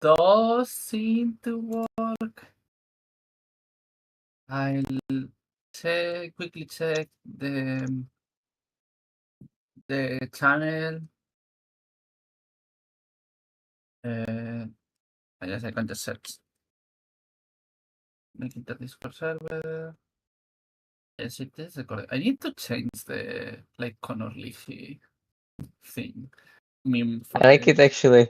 does seem to work. I'll quickly check the channel. I guess I can just search. Make it the Discord server. Yes, it is the correct. I need to change the like Connor Leafy thing. Meme for I like it actually.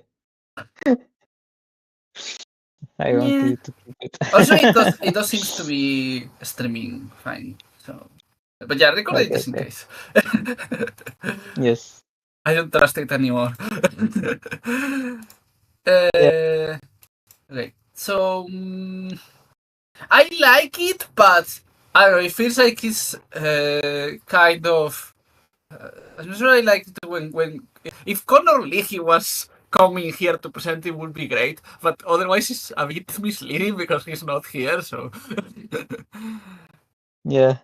I want Yeah. you to keep it. Also, it does seems to be streaming fine. So, but yeah, record it Okay, just in okay. case. Yes. I don't trust it anymore. Yeah. Okay, so I like it, but I don't know. It feels like it's kind of. I'm not sure I like it when if Connor Leahy was coming here to present, it would be great. But otherwise, it's a bit misleading because he's not here. So Yeah.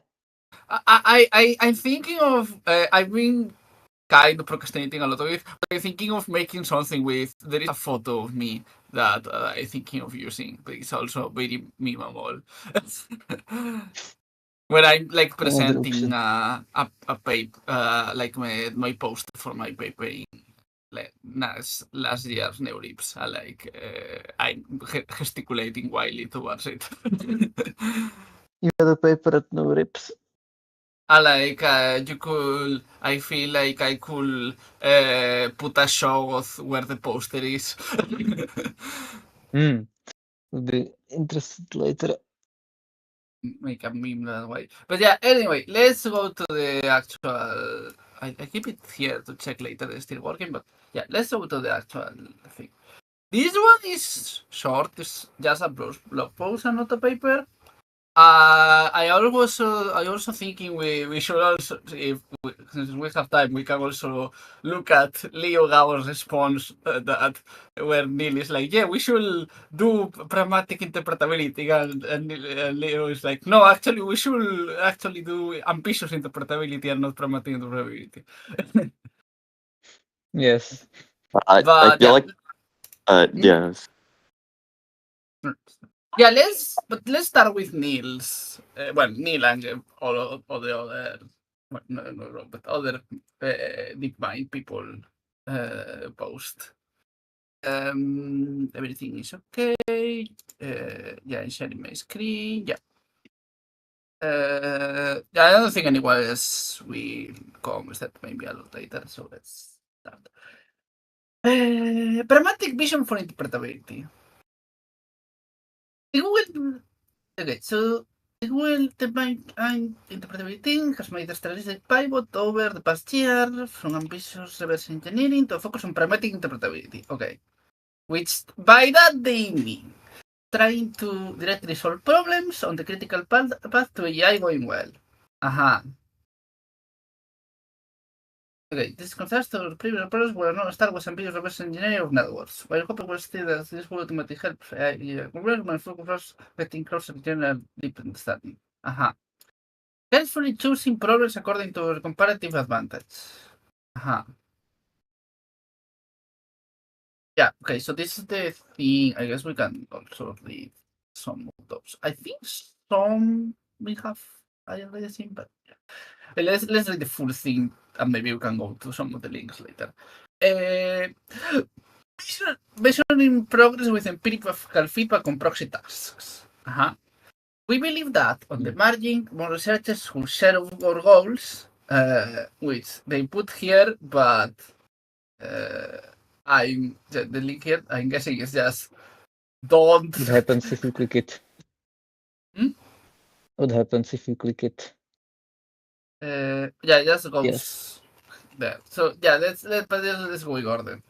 I'm thinking of. I've been kind of procrastinating a lot of it, but I'm thinking of making something with. There is a photo of me that I'm thinking of using, but it's also very memeable. When I'm like presenting a paper, like my poster for my paper in like last year's Neurips, I'm gesticulating wildly towards it. You had a paper at no rips. I feel like I could put a show of where the poster is. Would be interested later. Make a meme that way. But yeah, anyway, let's go to the actual. I keep it here to check later it's still working, but yeah, let's go to the actual thing. This one is short, it's just a blog post and not a paper. I also thinking we should also, since we have time, we can also look at Leo Gauer's response that where Neil is like, yeah, we should do pragmatic interpretability, and Leo is like, no, actually, we should actually do ambitious interpretability and not pragmatic interpretability. Yes. I But feel yeah. like yes. Yeah, let's start with Neil's. Neil and all the other, well, no, but other DeepMind people post. Everything is okay. Yeah, I'm sharing my screen. Yeah. Yeah, I don't think anyone else will come except maybe a lot later. So let's start. Pragmatic vision for interpretability. Okay, so the bank and interpretability has made a strategic pivot over the past year from ambitious reverse engineering to a focus on pragmatic interpretability. Okay. Which by that they mean trying to directly solve problems on the critical path to AI going well. Aha. Okay, this contrasts to previous approach where no start was ambitious reverse engineering of networks. While Hopper was still that this will ultimately help my focus was getting closer to general deep understanding. Aha. Carefully choosing problems according to your comparative advantage. Aha. Yeah, okay, so this is the thing. I guess we can also read some of those. I think some we have I already seen, but yeah. Let's read the full thing and maybe we can go to some of the links later. Measuring progress with empirical feedback on proxy tasks. We believe that on the margin, more researchers who share our goals, which they put here, but the link here, I'm guessing is just don't. What happens if you click it? What happens if you click it? Yeah, just goes there. So yeah, let's go in order.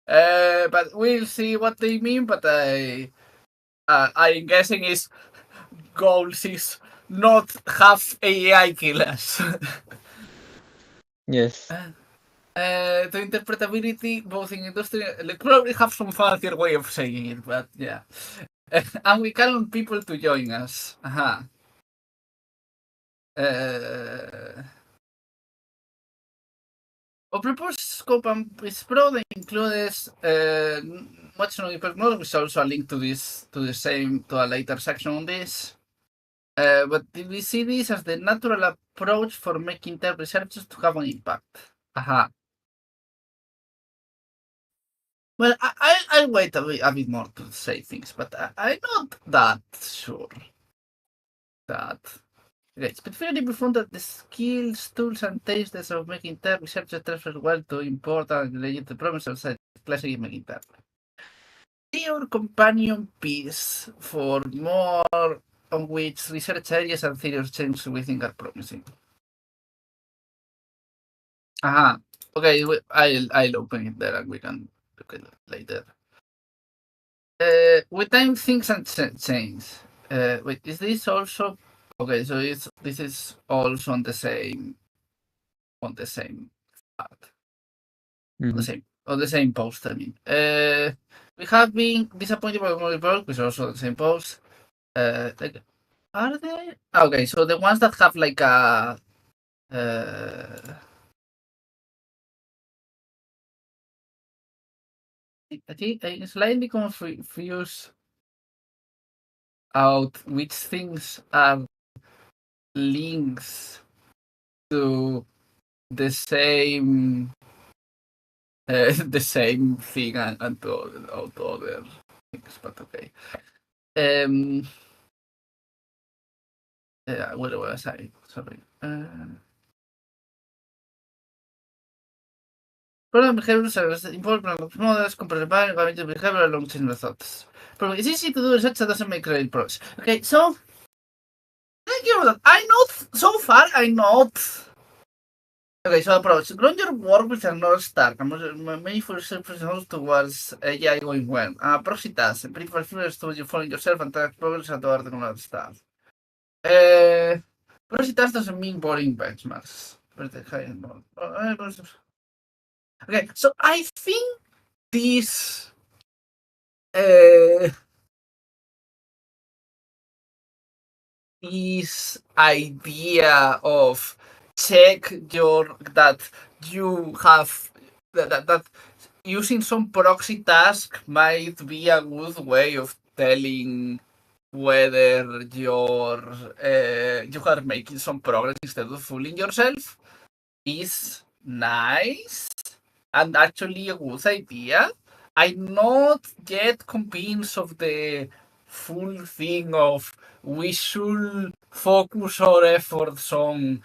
But we'll see what they mean. But I'm guessing is goals is not have AI killers. Yes. To interpretability, both in industry, like, probably have some fancier way of saying it, but yeah. And we call on people to join us. O proposed scope is broad and includes what's known in Pragmatic is also a link to a later section on this. But we see this as the natural approach for making Interp researchers to have an impact. Well, I'll wait a bit more to say things, but I'm not that sure that. Okay, specifically, we found that the skills, tools, and tastes of making Interp researchers transfer well to important and related problems outside classic making Interp. Your companion piece for more on which research areas and theories change we think are promising. Okay, I'll open it there and we can look at it later. With time, things and change. Wait, is this also okay? So this is also on the same part, on the same post. I mean, we have been disappointed by Mollyberg, which is also the same post. Like, are they okay? So the ones that have like a I think I'm slightly confused out which things are links to the same the same thing and to other things, but okay. What was I? Sorry. Problem behaviors are involved models, comparable behavior along chain methods. Problem it's easy to do research that doesn't make great progress. Okay, so thank you for that. I'm not. Okay, so approach. Ground your work with another start. Many for yourself towards AI going well. Proxy tasks. Principal features to you following yourself and track progress at other another start. Proxy tasks doesn't mean boring benchmarks. Okay, so I think this this idea of check that you have that using some proxy task might be a good way of telling whether you are making some progress instead of fooling yourself is nice and actually a good idea. I'm not yet convinced of the full thing of we should focus our efforts on,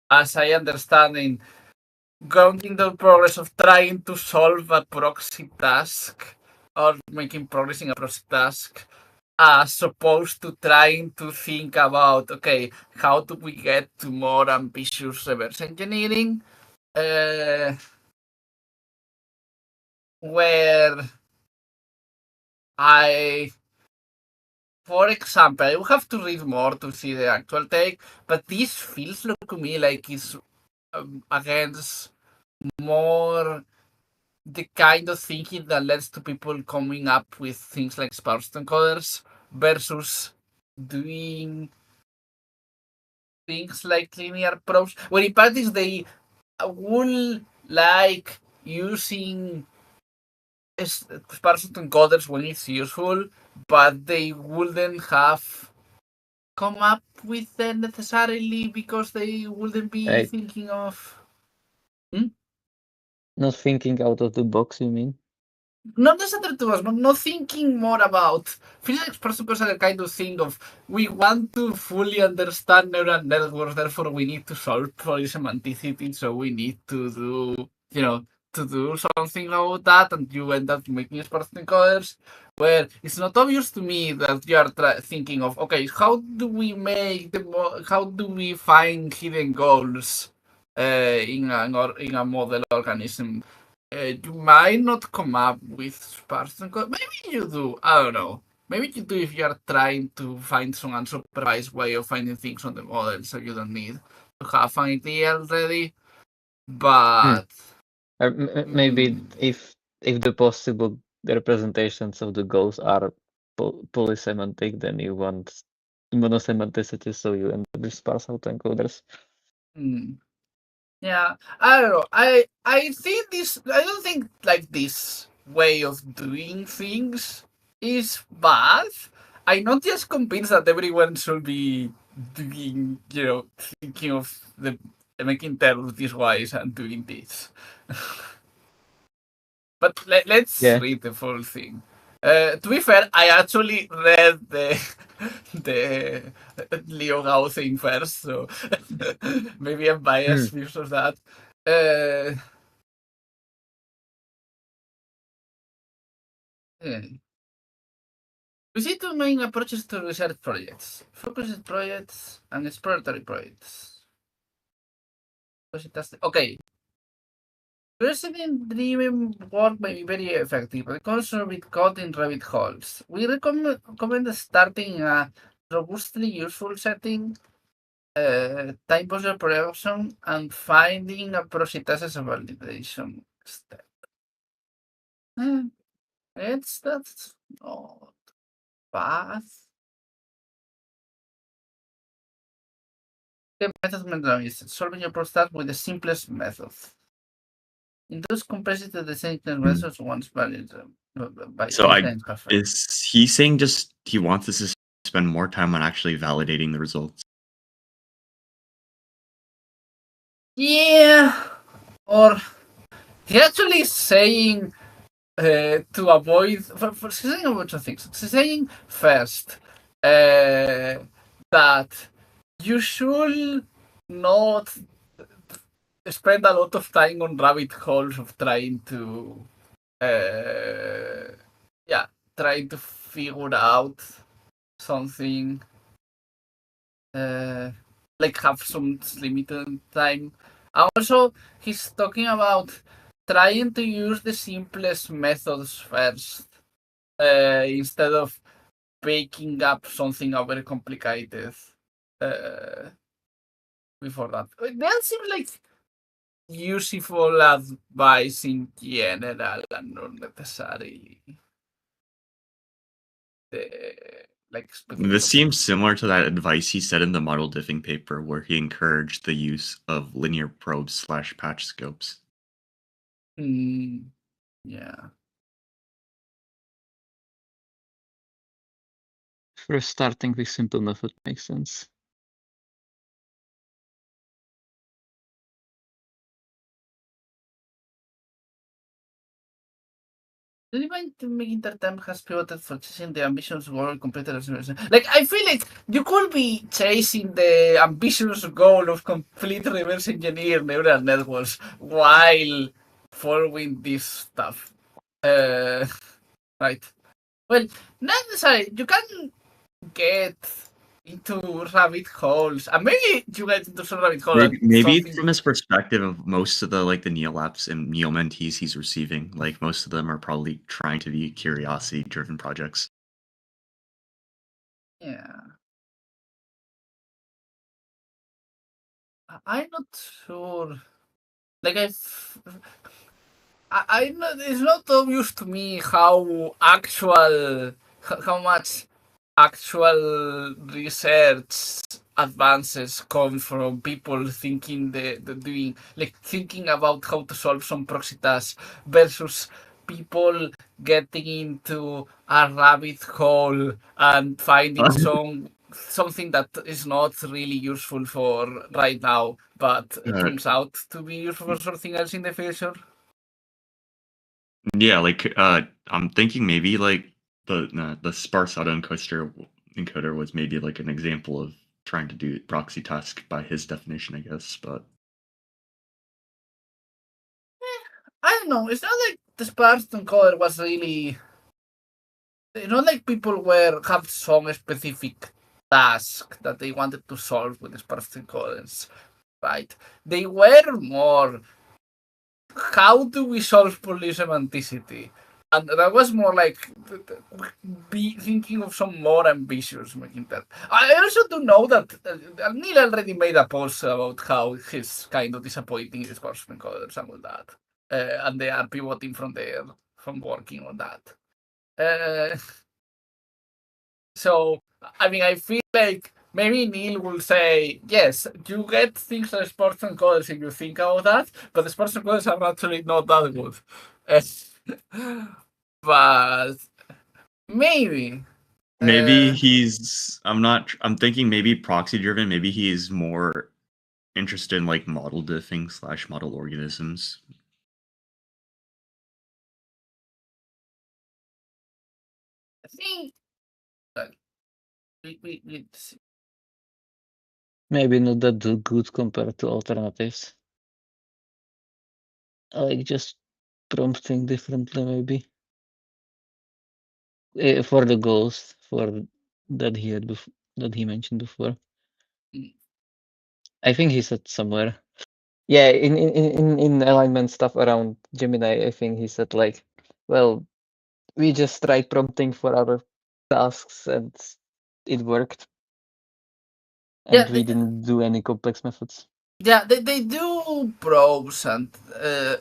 as I understand it, counting the progress of trying to solve a proxy task or making progress in a proxy task as opposed to trying to think about, okay, how do we get to more ambitious reverse engineering? Where for example, I will have to read more to see the actual take, but this feels like to me like it's against more the kind of thinking that leads to people coming up with things like sparse encoders versus doing things like linear probes, where in practice they will like using sparse encoders when it's useful, but they wouldn't have come up with them necessarily because they wouldn't be thinking of. Not thinking out of the box, you mean? Not necessarily to us, but not thinking more about. Feels like sparse encoders are the kind of thing of we want to fully understand neural networks, therefore we need to solve polysemanticity, so we need to do, to do something about that, and you end up making sparse encoders where it's not obvious to me that you are thinking of, okay, how do we find hidden goals in a model organism? You might not come up with sparse encoders. Maybe you do. I don't know. Maybe you do if you are trying to find some unsupervised way of finding things on the model, so you don't need to have an idea already. But maybe if the possible representations of the goals are polysemantic, then you want monosemanticity, so you end up with sparse autoencoders. Yeah, I don't know. I think this. I don't think like this way of doing things is bad. I'm not just convinced that everyone should be doing, thinking of the making terms this wise and doing this. But let's read the full thing. To be fair, I actually read the Leo Gao thing first, so maybe I'm biased because of that. We see two main approaches to research projects: focused projects and exploratory projects. Okay. Precedent-driven work may be very effective, but also with caught in rabbit holes. We recommend starting a robustly useful setting, time post production, and finding a process as a validation step. That's not bad. The method is solving your problem with the simplest method. Induce complexity the same methods once valid by So is he saying just he wants us to spend more time on actually validating the results? Yeah, or he actually is saying to avoid for saying a bunch of things. He's saying first that you should not spend a lot of time on rabbit holes of trying to figure out something, like have some limited time. And also, he's talking about trying to use the simplest methods first, instead of picking up something very complicated before that. That seems like useful advice in general and not necessarily This seems similar to that advice he said in the model diffing paper where he encouraged the use of linear probes / patch scopes. Yeah. First, starting with simple method makes sense. Do you mind to Mech Interp has pivoted for chasing the ambitious goal completed as like I feel like you could be chasing the ambitious goal of complete reverse engineer neural networks while following this stuff. Right. Well, not necessarily. You can get into rabbit holes, and maybe you get into some rabbit hole. Maybe from his perspective of most of the the Neel apps and Neel mentees he's receiving, most of them are probably trying to be curiosity-driven projects. Yeah. I'm not sure. Like I it's not obvious to me how much actual research advances come from people thinking thinking about how to solve some proxy task versus people getting into a rabbit hole and finding something that is not really useful for right now, but it turns out to be useful for something else in the future. Yeah, I'm thinking maybe the sparse autoencoder was maybe an example of trying to do proxy task by his definition, I guess, but I don't know. It's not like the sparse encoder was really. It's not like people have some specific task that they wanted to solve with the sparse encoders, right? They were more, how do we solve police semanticity? And that was more like be thinking of some more ambitious making that. I also do know that Neel already made a post about how he's kind of disappointing his sparse encoders and all that. And they are pivoting from working on that. So, I mean, I feel like maybe Neel will say, yes, you get things like sports encoders if you think about that, but the sports encoders are actually not that good. But maybe. Maybe he's. I'm thinking maybe proxy driven. Maybe he's more interested in like model diffing / model organisms. I think we see. Maybe not that good compared to alternatives. Like just prompting differently, maybe. For the goals that he had that he mentioned before. I think he said somewhere. Yeah, in alignment stuff around Gemini, I think he said like, well, we just tried prompting for our tasks and it worked. And Yeah, we didn't do any complex methods. Yeah, they do probes and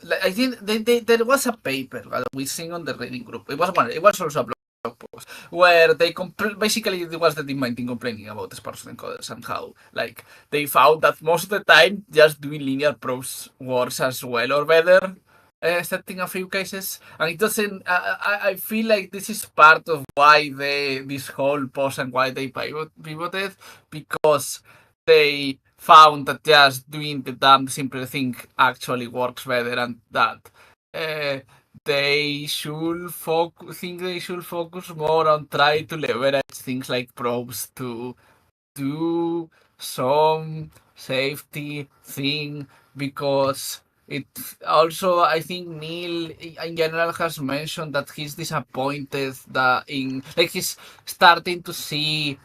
like, I think there was a paper that we seen on the reading group. It was also a blog post where they basically it was the team main thing complaining about the sparse encoders and how like they found that most of the time just doing linear probes works as well or better. Except in a few cases, and it doesn't. I feel like this is part of why this whole post and why they pivoted because they found that just doing the damn simple thing actually works better and that they should focus more on trying to leverage things like probes to do some safety thing because it also I think Neil in general has mentioned that he's disappointed that in like he's starting to see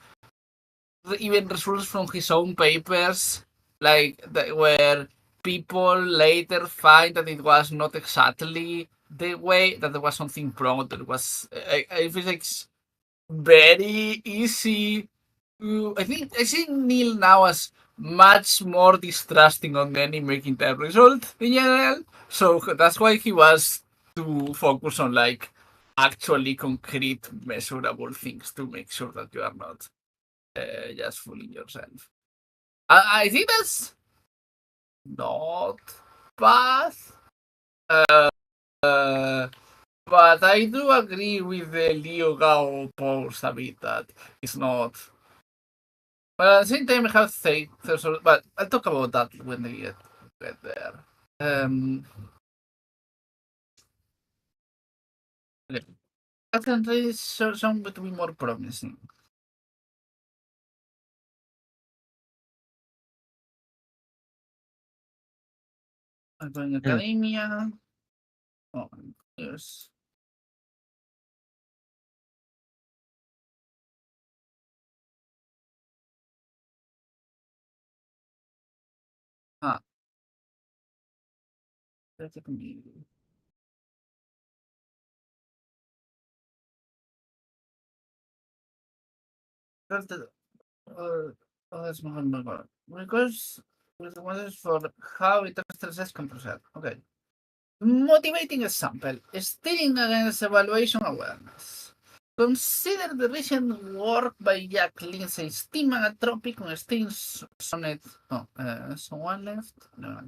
even results from his own papers, like where people later find that it was not exactly the way that there was something wrong. That was I feel like it's very easy. I see Neil now as much more distrusting on any Mech Interp result in general. So that's why he was to focus on like actually concrete measurable things to make sure that you are not just fooling yourself. I think that's not bad. But I do agree with the Leo Gao post a bit that it's not. But at the same time, I have to say, but I'll talk about that when we get there. Okay. That can really sound to be more promising. I'm going academia. Oh, yes. Ah. That's a community. That's the that's not because with the models for how it stresses compression. Okay. Motivating example. Steering against evaluation awareness. Consider the recent work by Jack Lindsay's team Agatropic on steering sonnet. Oh, someone left? No.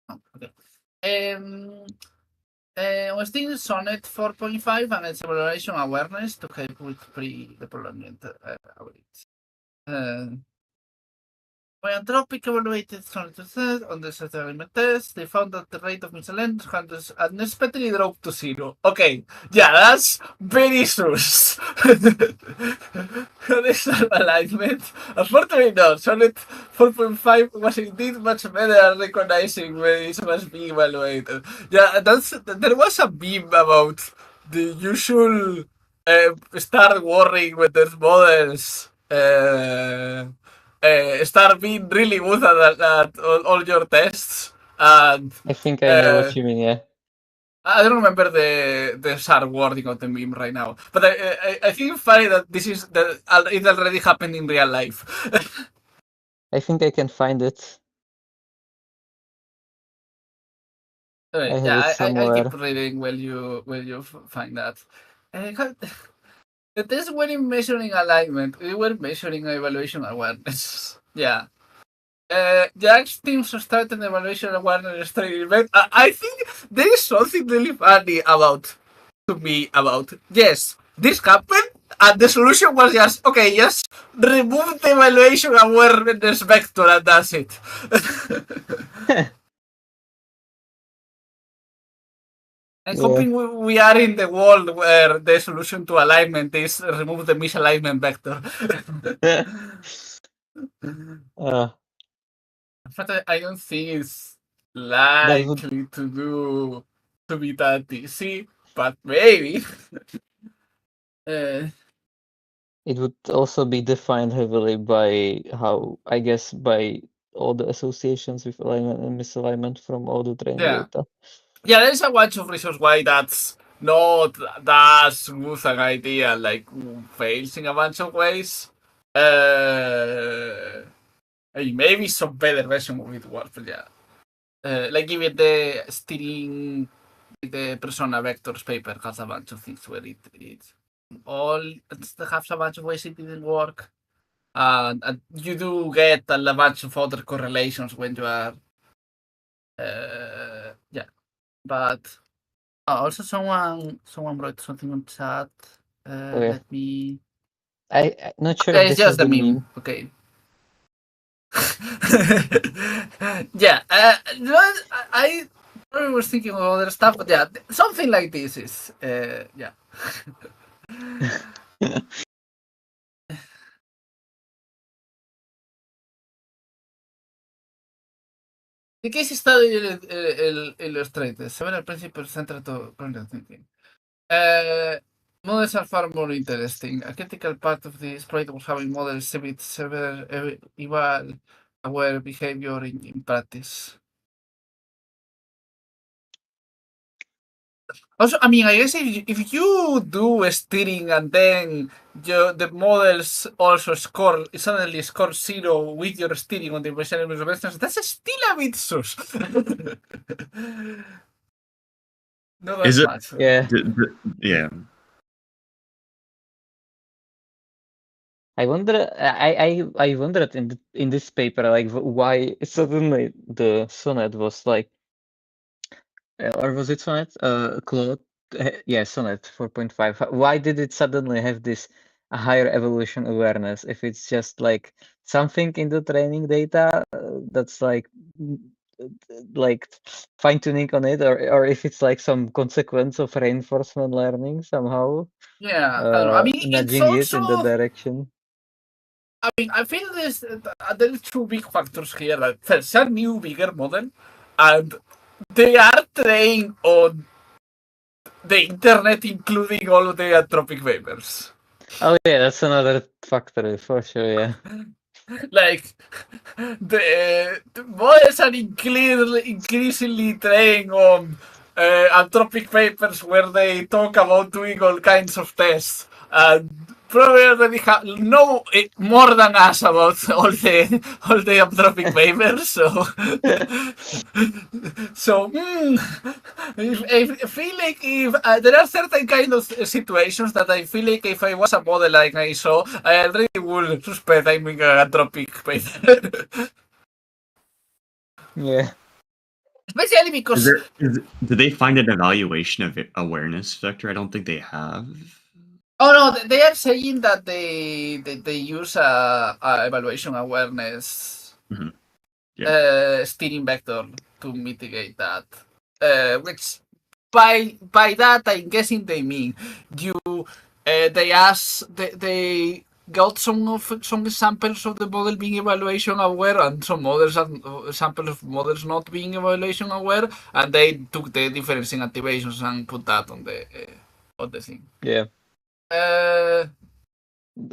Oh, okay. On steering sonnet 4.5 and its evaluation awareness to help with pre-deployment abilities. When Anthropic evaluated sonnet on the settlement test, they found that the rate of misalignment had unexpectedly dropped to 0. Okay, yeah, that's very sus. Conditional alignment. Unfortunately, no. Sonnet 4.5 was indeed much better at recognizing when it was being evaluated. Yeah, there was a meme about the usual start worrying when there's models. Start being really good at all your tests. And I think I know what you mean, yeah. I don't remember the sharp wording of the meme right now, but I think it's funny that it already happened in real life. I think I can find it. Right, I have yeah, it I somewhere. keep reading while you find that. The test weren't measuring alignment; we were measuring evaluation awareness. Yeah. Jack's teams started evaluation of awareness training event. I think there is something really funny to me about yes, this happened, and the solution was just okay, just remove the evaluation awareness vector, and that's it. I'm hoping we are in the world where the solution to alignment is remove the misalignment vector. But I don't think it's likely to be that easy, but maybe. It would also be defined heavily by by all the associations with alignment and misalignment from all the training data. Yeah, there's a bunch of reasons why that's not that smooth an idea, like fails in a bunch of ways. Maybe some better version of it works, but yeah. Like even the steering the persona vectors paper has a bunch of things where it all has a bunch of ways it didn't work. And you do get a bunch of other correlations when you are but also someone wrote something on chat. Let me. I'm not sure. Okay, it's just the meme. Okay. Yeah. I probably was thinking of other stuff, but yeah, something like this is yeah. The case study illustrated several principles central to content thinking. Models are far more interesting. A critical part of this project was having models exhibit severe aware behavior in practice. Also, I mean, I guess if you do steering and then the models also suddenly score 0 with your steering on the measurement, that's still a bit sus. Not that much. Yeah. Yeah. I wondered in this paper like why suddenly the sonnet was like, or was it sonnet? Claude, yeah, sonnet 4.5. Why did it suddenly have this higher evolution awareness? If it's just like something in the training data that's like fine tuning on it, or if it's like some consequence of reinforcement learning somehow. Yeah, I don't know. I mean, nudging it in the direction. I mean, I feel there are two big factors here. That first, a new, bigger model, and they are trained on the internet, including all of the anthropic papers. Oh yeah, that's another factor for sure. Yeah. Like the models are increasingly trained on anthropic papers where they talk about doing all kinds of tests, and probably already know more than us about all the anthropic papers. So I feel like if there are certain kind of situations that I feel like if I was a model like I saw, I already would suspect I'm in an anthropic paper. Yeah. Especially because do they find an evaluation of awareness vector? I don't think they have. Oh no, they are saying that they use a evaluation awareness steering vector to mitigate that. Which by that I'm guessing they mean they got some examples of the model being evaluation aware and some others examples of models not being evaluation aware, and they took the difference in activations and put that on the thing. Yeah.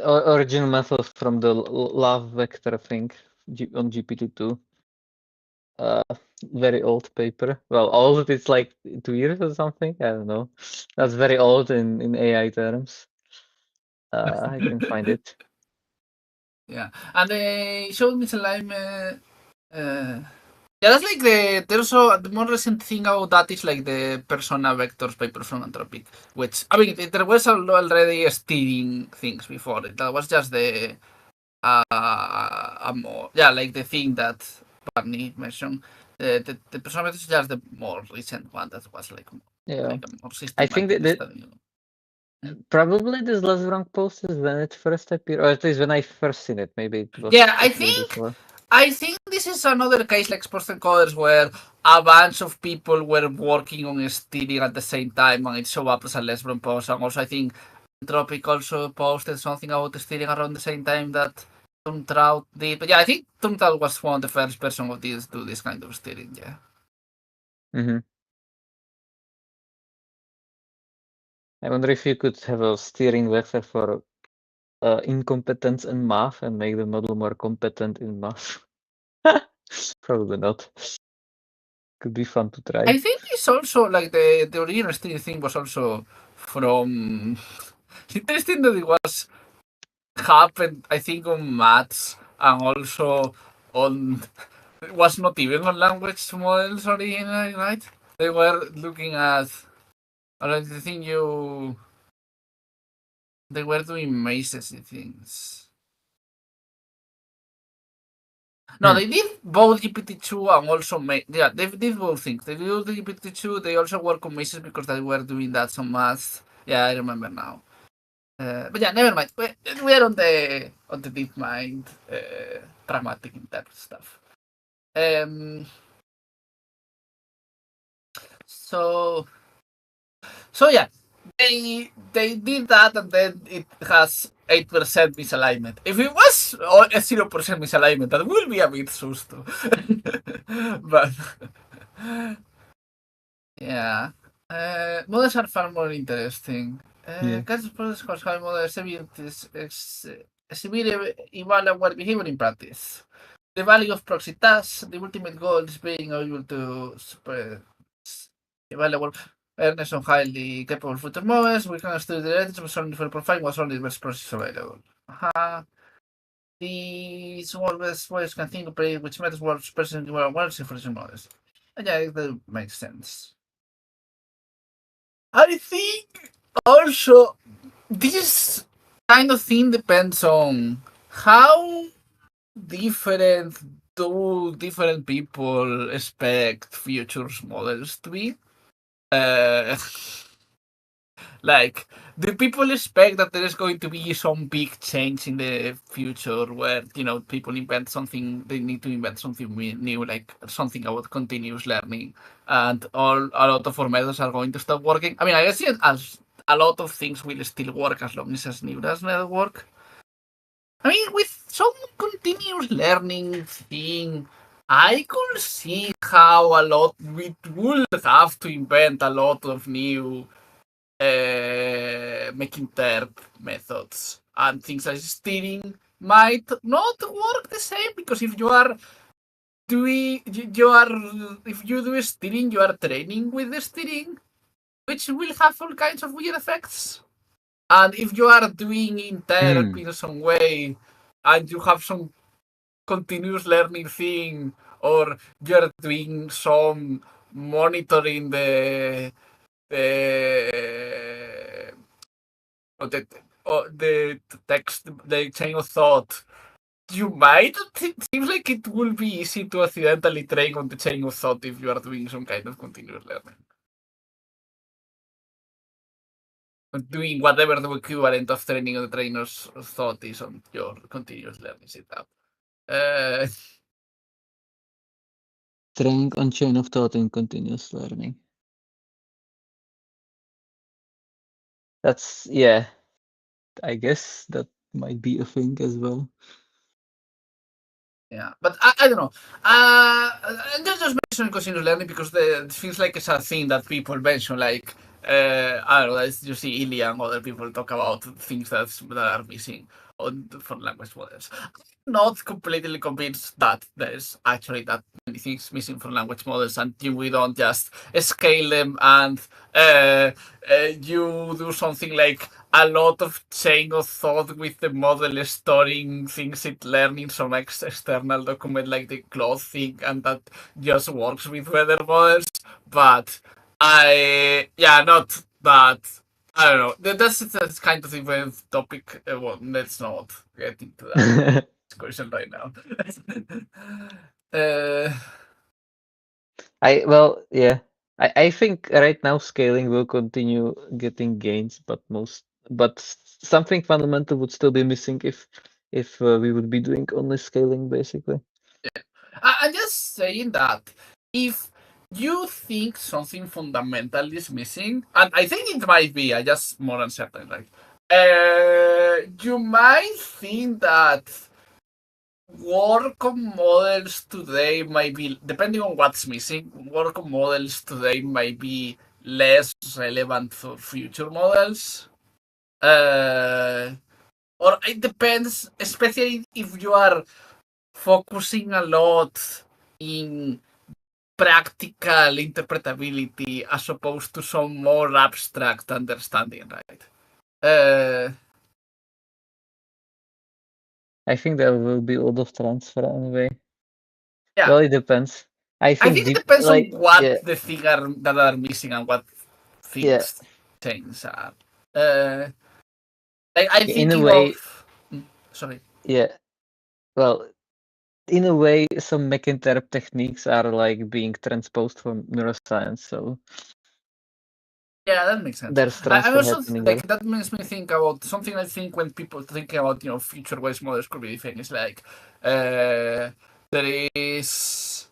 Original method from the love vector thing on GPT-2. Very old paper. Well, old, it's like 2 years or something. I don't know. That's very old in AI terms. I can find it. Yeah, and they showed misalignment. Yeah, that's like there's the more recent thing about that is like the persona vectors by persona anthropic, which I mean there was already steering things before it. That was just the more, yeah, like the thing that Barney mentioned. The personality is just the more recent one that was like Yeah, a more I think systematic that study. probably this last wrong post is when it first appeared, or at least when I first seen it. Maybe it was Yeah, I way think before. this is another case like sports encoders where a bunch of people were working on steering at the same time and it showed up as a Lesbron post. And also I think Tropic also posted something about steering around the same time that Tuntrout did. But yeah, I think Tuntrout was one of the first person of these do this kind of steering, yeah. Mm-hmm. I wonder if you could have a steering vector for incompetence in math and make the model more competent in math. Probably not. Could be fun to try. I think it's also like the original steering thing was also from it's interesting that it was happened, I think, on maths and also on it was not even on language models originally, right? They were looking at I think they were doing mazes and things. No, they did both GPT-2 and also yeah, they did both things. They did the GPT-2, they also work on mazes because they were doing that some math. Yeah, I remember now. But yeah, never mind. We are on the DeepMind pragmatic Interp stuff. So yeah, they did that, and then it has 8% misalignment. If it was a 0% misalignment, that will be a bit susto. But yeah, models are far more interesting. Casos for how models evaluate behavior in practice. The value of proxy tasks, the ultimate goal is being able to evaluate fairness on highly capable future models. We can study the rates of only for profiling was only the best process available. The small best ways can think of predict which methods works present in models for different models. Yeah, that makes sense. I think also this kind of thing depends on how different do different people expect futures models to be. Like, do people expect that there is going to be some big change in the future where, people invent something, they need to invent something new, like something about continuous learning, and a lot of our methods are going to stop working? I mean, I guess as a lot of things will still work as long as new does not work. I mean, with some continuous learning thing, I could see how we will have to invent a lot of new Mech Interp methods, and things like steering might not work the same, because if you are doing if you do steering, you are training with the steering, which will have all kinds of weird effects. And if you are doing Interp in some way and you have some continuous learning thing, or you're doing some monitoring the text, the chain of thought, you might. It seems like it will be easy to accidentally train on the chain of thought if you are doing some kind of continuous learning. Doing whatever the equivalent of training on the trainer's thought is on your continuous learning setup. Training on chain of thought in continuous learning. That's, yeah, I guess that might be a thing as well. Yeah, but I don't know. I'm just mentioning continuous learning because it feels like it's a thing that people mention. Like, I don't know, you see Ilya and other people talk about things that are missing from language models. I'm not completely convinced that there's actually that many things missing from language models, and we don't just scale them and you do something like a lot of chain of thought with the model storing things it learning some external document like the cloth thing, and that just works with weather models. But not that. I don't know. That's kind of different topic. Well, let's not get into that. question right now. I think right now scaling will continue getting gains, but something fundamental would still be missing if we would be doing only scaling basically. I'm just saying that if you think something fundamental is missing, and I think it might be, I just more uncertain, right? You might think that work on models today might be, depending on what's missing, work on models today might be less relevant for future models. Or it depends, especially if you are focusing a lot in practical interpretability as opposed to some more abstract understanding, right? I think there will be a lot of transfer anyway. Yeah. Well, it depends. I think it depends like, on what yeah, the things that are missing and what things change are. I in a thinking way, of. Sorry. yeah. Well, in a way, some Mech Interp techniques are like being transposed from neuroscience, so Yeah, that makes sense. there's I transfer also happening like there. that makes me think about something. I think when people think about future ways models could be things like there is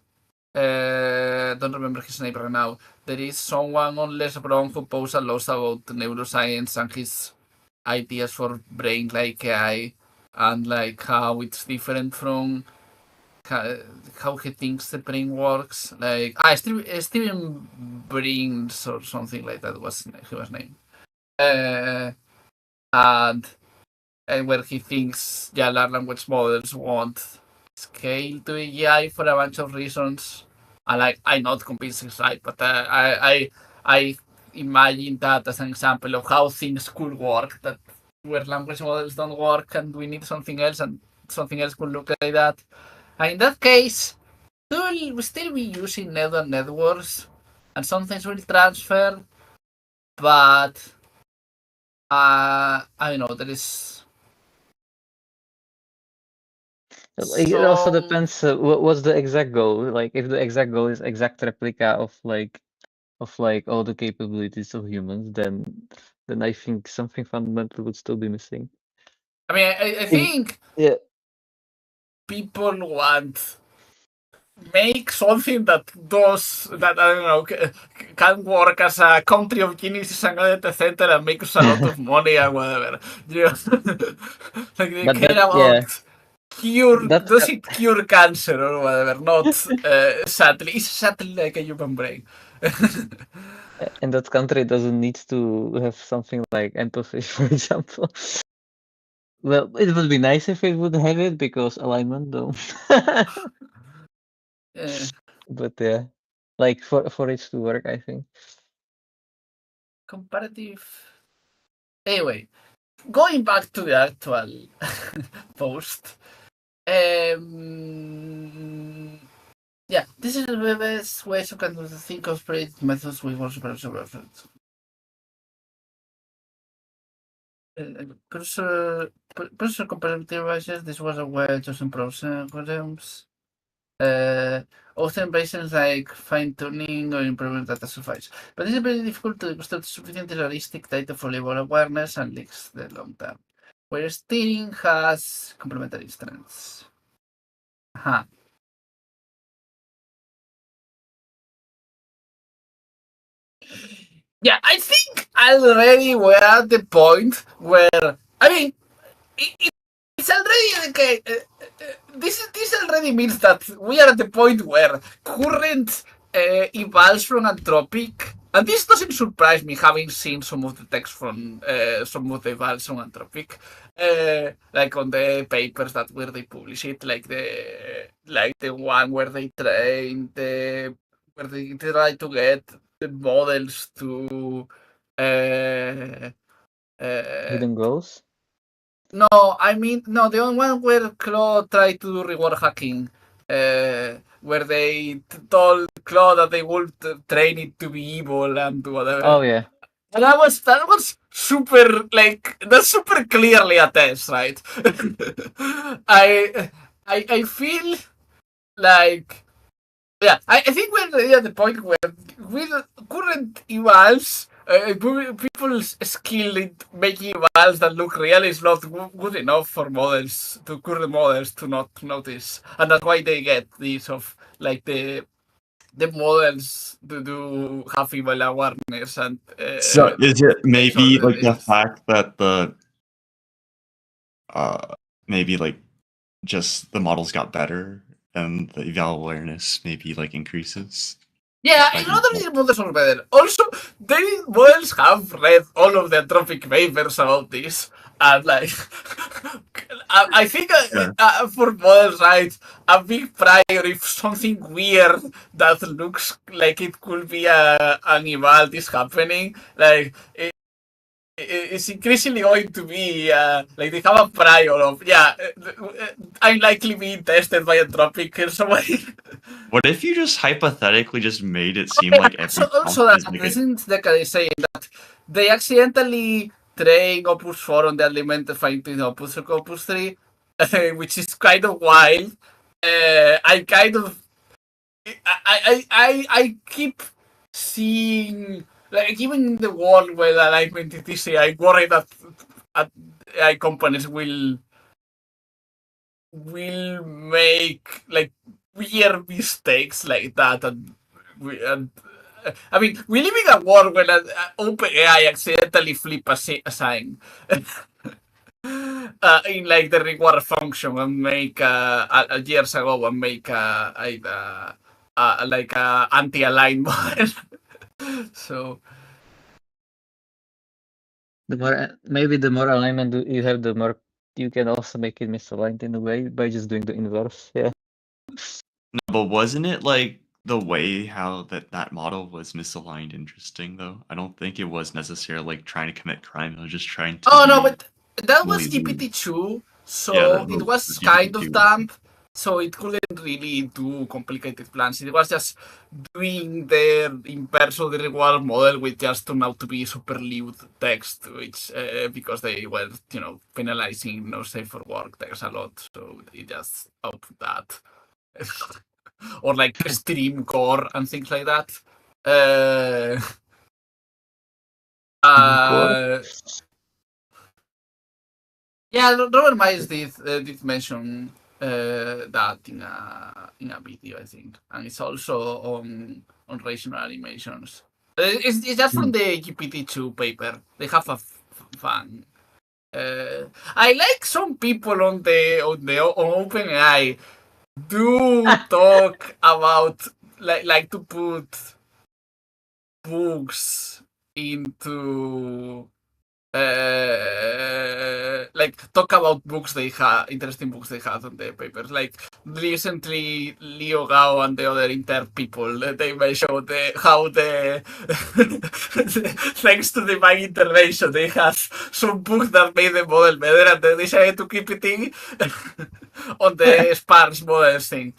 don't remember his name right now. There is someone on Les Brown who posts a lot about neuroscience and his ideas for brain like AI and like how it's different from how he thinks the brain works. Like Steven Brins or something like that was his name. And where he thinks large language models won't scale to AI for a bunch of reasons. And like I'm not convinced he's right, but I imagine that as an example of how things could work, that where language models don't work and we need something else, and something else could look like that. And in that case, we'll still be using neural networks, and some things will transfer, but I don't know, there is It also some... depends what's the exact goal. Like if the exact goal is exact replica of all the capabilities of humans, then I think something fundamental would still be missing. I mean, I think people want make something that does that, I don't know, can work as a country of geniuses and a data center and make us a lot of money and whatever. You know? Like they But care about does it cure cancer or whatever? Not sadly, it's sadly like a human brain. And that country doesn't need to have something like empathy, for example. Well, it would be nice if it would have it because alignment, though. But yeah, like for it to work, I think. Comparative. Anyway, going back to the actual post. Yeah, this is the best way to kind of think of predictive methods with more superficial reference. Cursor comparative biases, this was a well-chosen programs. Often based like fine-tuning or improvement data suffice. But it's very difficult to construct sufficient realistic data for label awareness and leaks the long term. Where steering has complementary strengths. Huh. Yeah, I think already we're at the point where, I mean, it's already okay. This already means that we are at the point where current evals from Anthropic, and this doesn't surprise me having seen some of the text from some of the evals from Anthropic, like on the papers that where they publish it, like the one where they train where they try to get the models to Hidden goals? no, I mean, no, the one where Claude tried to do reward hacking, where they told Claude that they would train it to be evil and whatever. Oh yeah. And that was super that's super clearly a test, right? I feel like I think we're already at the point where with current evals, people's skill in making evals that look real is not good enough for current models to not notice, and that's why they get these of like the models to do have eval awareness and So is it maybe sort of like the this. fact that the maybe like just the models got better and the eval awareness maybe like increases? Yeah, By a lot of default? these models are better. Also, the models have read all of the Anthropic papers about this, and like, I think Yeah. for models, right, a big prior if something weird that looks like it could be an eval is happening, like it's increasingly going to be like they have a prior of I'm likely being tested by Anthropic or somebody. What if you just hypothetically just made it seem like every Also, prompt is that like isn't Deca is saying that they accidentally train Opus 4 on the Alimented fine-tuned Opus or Opus 3, which is kind of wild. I kind of I keep seeing like even in the world where alignment is easy, I worry that AI companies will make like weird mistakes like that, and I mean, we live in a world where OpenAI accidentally flip a sign in like the reward function and make years ago and make like a anti-aligned model. So Maybe the more alignment you have, the more you can also make it misaligned in a way by just doing the inverse. Yeah. No, but wasn't it like the way how that model was misaligned interesting though? I don't think it was necessarily like trying to commit crime. It was just trying to oh no, be but that was really weird. GPT-2, Yeah, so it was the kind of GPT-2. dumb. So it couldn't really do complicated plans. It was just doing the inverse of the reward model, which just turned out to be super lewd text, which because they were penalizing no safe for work text a lot, so it just output that, or like stream core and things like that. Core? Yeah, Robert Myers did mention that in a video, I think, and it's also on rational animations. It's just from the GPT-2 paper. They have a fan. I like some people on OpenAI do talk about like to put books into like talk about books they had, interesting books they had on the papers. Like recently, Leo Gao and the other Interp people, they mentioned how thanks to divine intervention, they had some books that made the model better, and they decided to keep it in on the sparse model thing.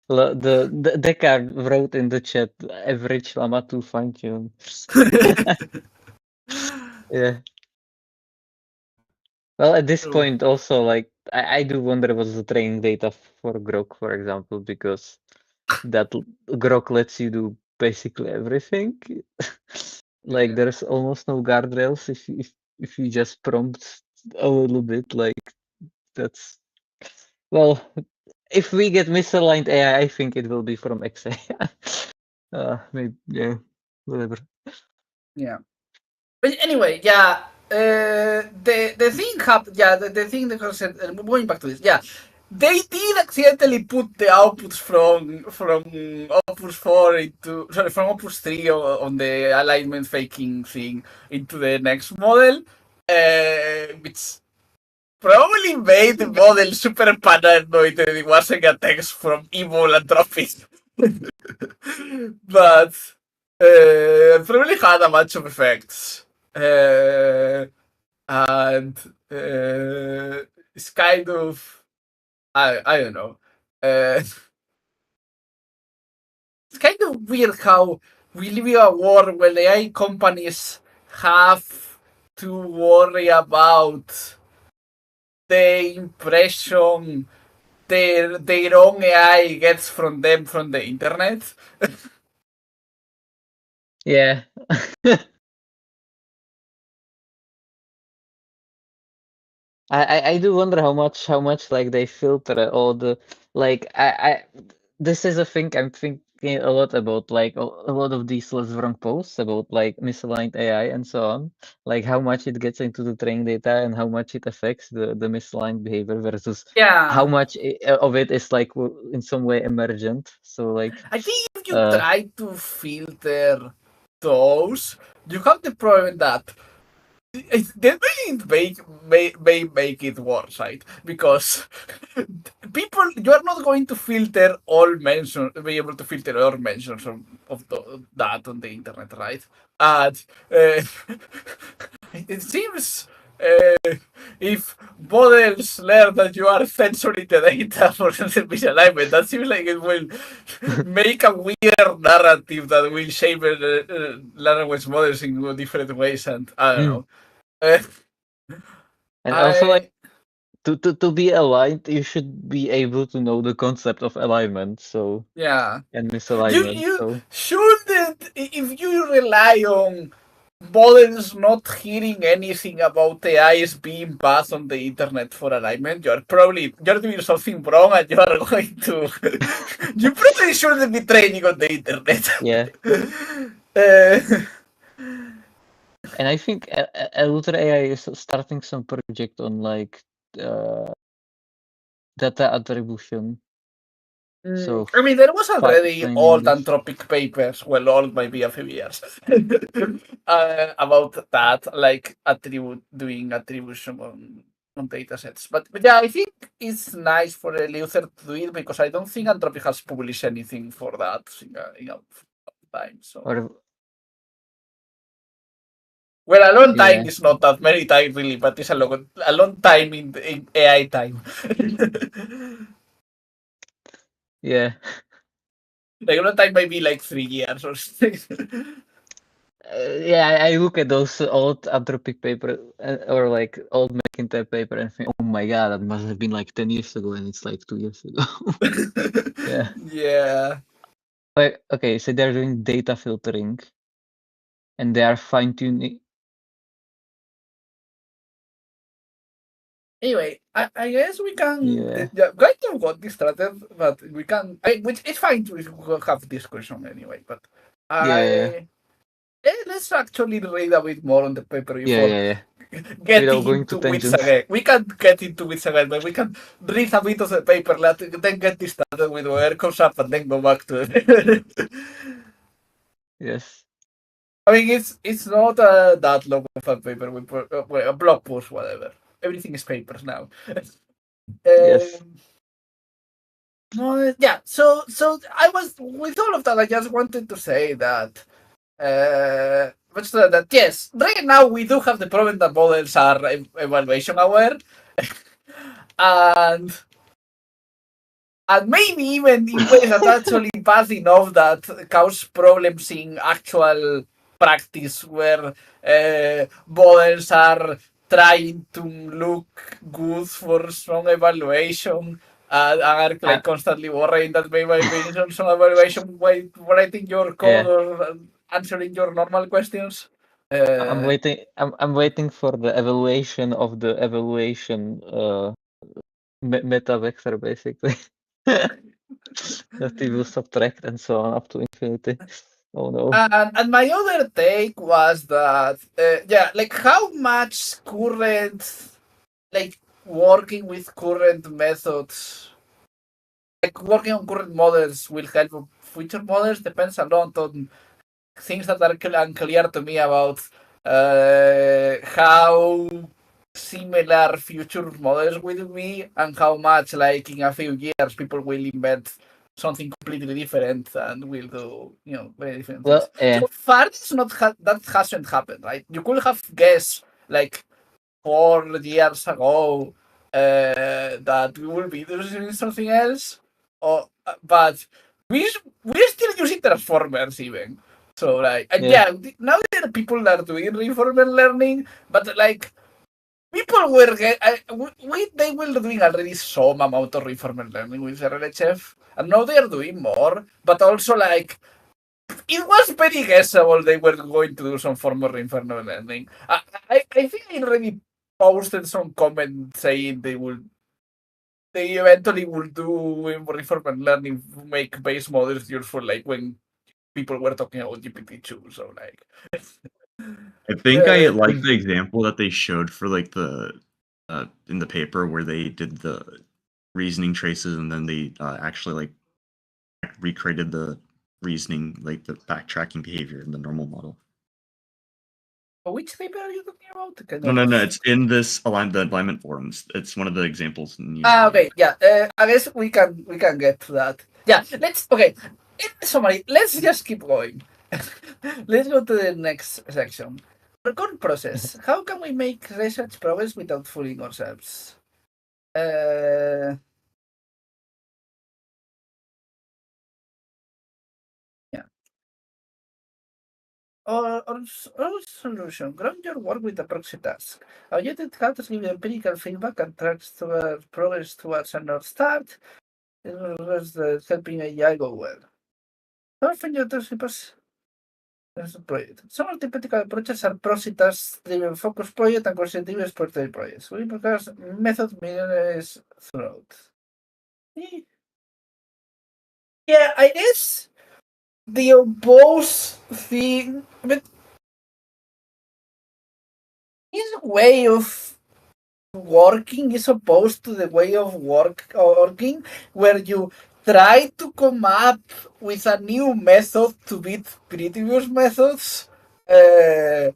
The Deckard wrote in the chat, average llama 2 fine tune. Yeah. Well, at this True. point, also, like, I do wonder what's the training data for Grok, for example, because that Grok lets you do basically everything. Like, Yeah. there's almost no guardrails if you just prompt a little bit. Like, that's well, if we get misaligned AI, I think it will be from XA. Maybe, yeah, whatever. Yeah. But anyway, yeah. The thing happened. Yeah, the thing that was said. Going back to this, yeah, they did accidentally put the outputs from Opus 4 into from Opus 3 on the alignment faking thing into the next model, which probably made the model super paranoid that it wasn't a text from evil Anthropic. But probably had a bunch of effects. And it's kind of I don't know. It's kind of weird how we live in a world where AI companies have to worry about the impression their own AI gets from them from the internet. Yeah. I do wonder how much like they filter all the like I this is a thing I'm thinking a lot about, like a lot of these less wrong posts about like misaligned AI and so on, like how much it gets into the training data and how much it affects the misaligned behavior versus how Yeah. much of it is like in some way emergent. So like I think if you try to filter those, you have the problem that they may make it worse, right? Because people, you are not going to filter all mentions, be able to filter all mentions of that on the internet, right? And it seems if models learn that you are censoring the data for misalignment, that seems like it will make a weird narrative that will shape language models in different ways, and I don't know. and also like I to be aligned, you should be able to know the concept of alignment. So yeah, and you misalignment. you So shouldn't, if you rely on models not hearing anything about AIs being passed on the internet for alignment, you're doing something wrong, and you are going to you probably shouldn't be training on the internet. yeah. Uh, And I think Ultra AI is starting some project on like data attribution. So I mean, there was already finding old this. Anthropic papers, well, old maybe a few years, about that, like doing attribution on data sets. But yeah, I think it's nice for a user to do it because I don't think Anthropic has published anything for that in a time. So, Or well, a long time yeah, is not that many time really, but it's a long time in AI time. yeah. Like a long time, maybe like 3 years or something. Yeah, I look at those old Anthropic paper or like old Mech Interp paper and think, oh my god, that must have been like 10 years ago, and it's like 2 years ago. Yeah. Yeah. Like, okay, so they're doing data filtering and they are fine-tuning. Anyway, I guess we can. Yeah. Kind of got distracted, but we can. Which it's fine to have discussion anyway. But Yeah. let's actually read a bit more on the paper Yeah. before Yeah. getting Without going to into which tangents. again. We can get into which again, but we can read a bit of the paper, then get distracted with where it comes up, and then go back to it. Yes. I mean, it's not that long of a paper, a blog post, whatever. Everything is papers now. Yes. Yeah, so I was with all of that. I just wanted to say that, that yes, right now we do have the problem that models are evaluation aware, and maybe even in ways that actually bad enough that cause problems in actual practice where models are trying to look good for some evaluation and are like constantly worrying that maybe some evaluation way writing your code or answering your normal questions. I'm waiting. I'm waiting for the evaluation of the evaluation meta vector, basically. That it will subtract and so on up to infinity. Oh no. And my other take was that like how much current, like working with current methods, like working on current models will help future models depends a lot on things that are unclear to me about how similar future models will be and how much, like in a few years, people will invent something completely different and will do, very different things. So far, it's not that hasn't happened, right? You could have guessed like 4 years ago that we will be doing something else, but we're still using transformers even. So like, Yeah. now there are people that are doing reinforcement learning, but like people were they were doing already some amount of reinforcement learning with RLHF, and now they are doing more. But also like it was very guessable they were going to do some form of reinforcement learning. I think I already posted some comment saying they eventually will do reinforcement learning, make base models useful, like when people were talking about GPT-2. So like, I think I uh, like the example that they showed for like the in the paper where they did the reasoning traces and then they actually like recreated the reasoning, like the backtracking behavior in the normal model. which paper are you talking about? No, it's in this the alignment forums. It's one of the examples. Okay, yeah. I guess we can get to that. Yeah, In summary, let's just keep going. Let's go to the next section. Record process. How can we make research progress without fooling ourselves? Yeah. Or solution. Ground your work with a proxy task. Objective helps give empirical feedback and tracks toward progress towards a North Star. It was helping AI go well. Often your project. Some of the typical approaches are process-driven focus project and concentrative exploratory projects. We because method millionaires throughout. Yeah, I guess the both thing, but his way of working is opposed to the way of working where you try to come up with a new method to beat previous methods that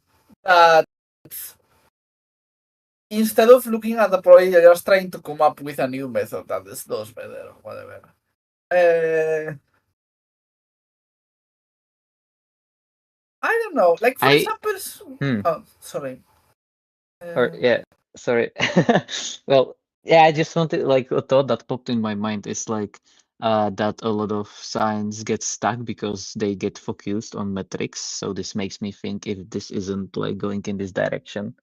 instead of looking at the project, you're just trying to come up with a new method that does better or whatever. I don't know. Like for example, oh sorry. Or yeah, sorry. Well, yeah, I just wanted like a thought that popped in my mind is like that a lot of science gets stuck because they get focused on metrics. So this makes me think if this isn't like going in this direction.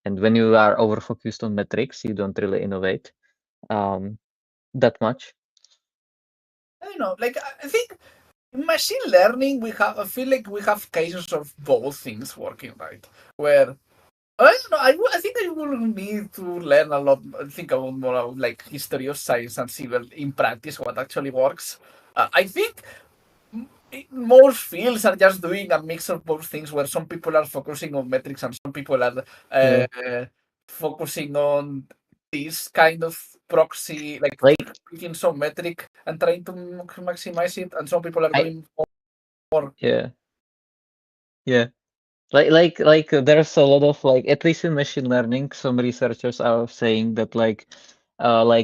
And when you are over focused on metrics, you don't really innovate that much. I don't know. Like I think in machine learning, I feel like we have cases of both things working right. Where I don't know. I think I will need to learn a lot. Think about more about like history of science and see well in practice what actually works. I think most fields are just doing a mix of both things, where some people are focusing on metrics and some people are Yeah. focusing on this kind of proxy, like picking some metric and trying to maximize it, and some people are doing more. Yeah. Yeah. There's a lot of like, at least in machine learning, some researchers are saying that like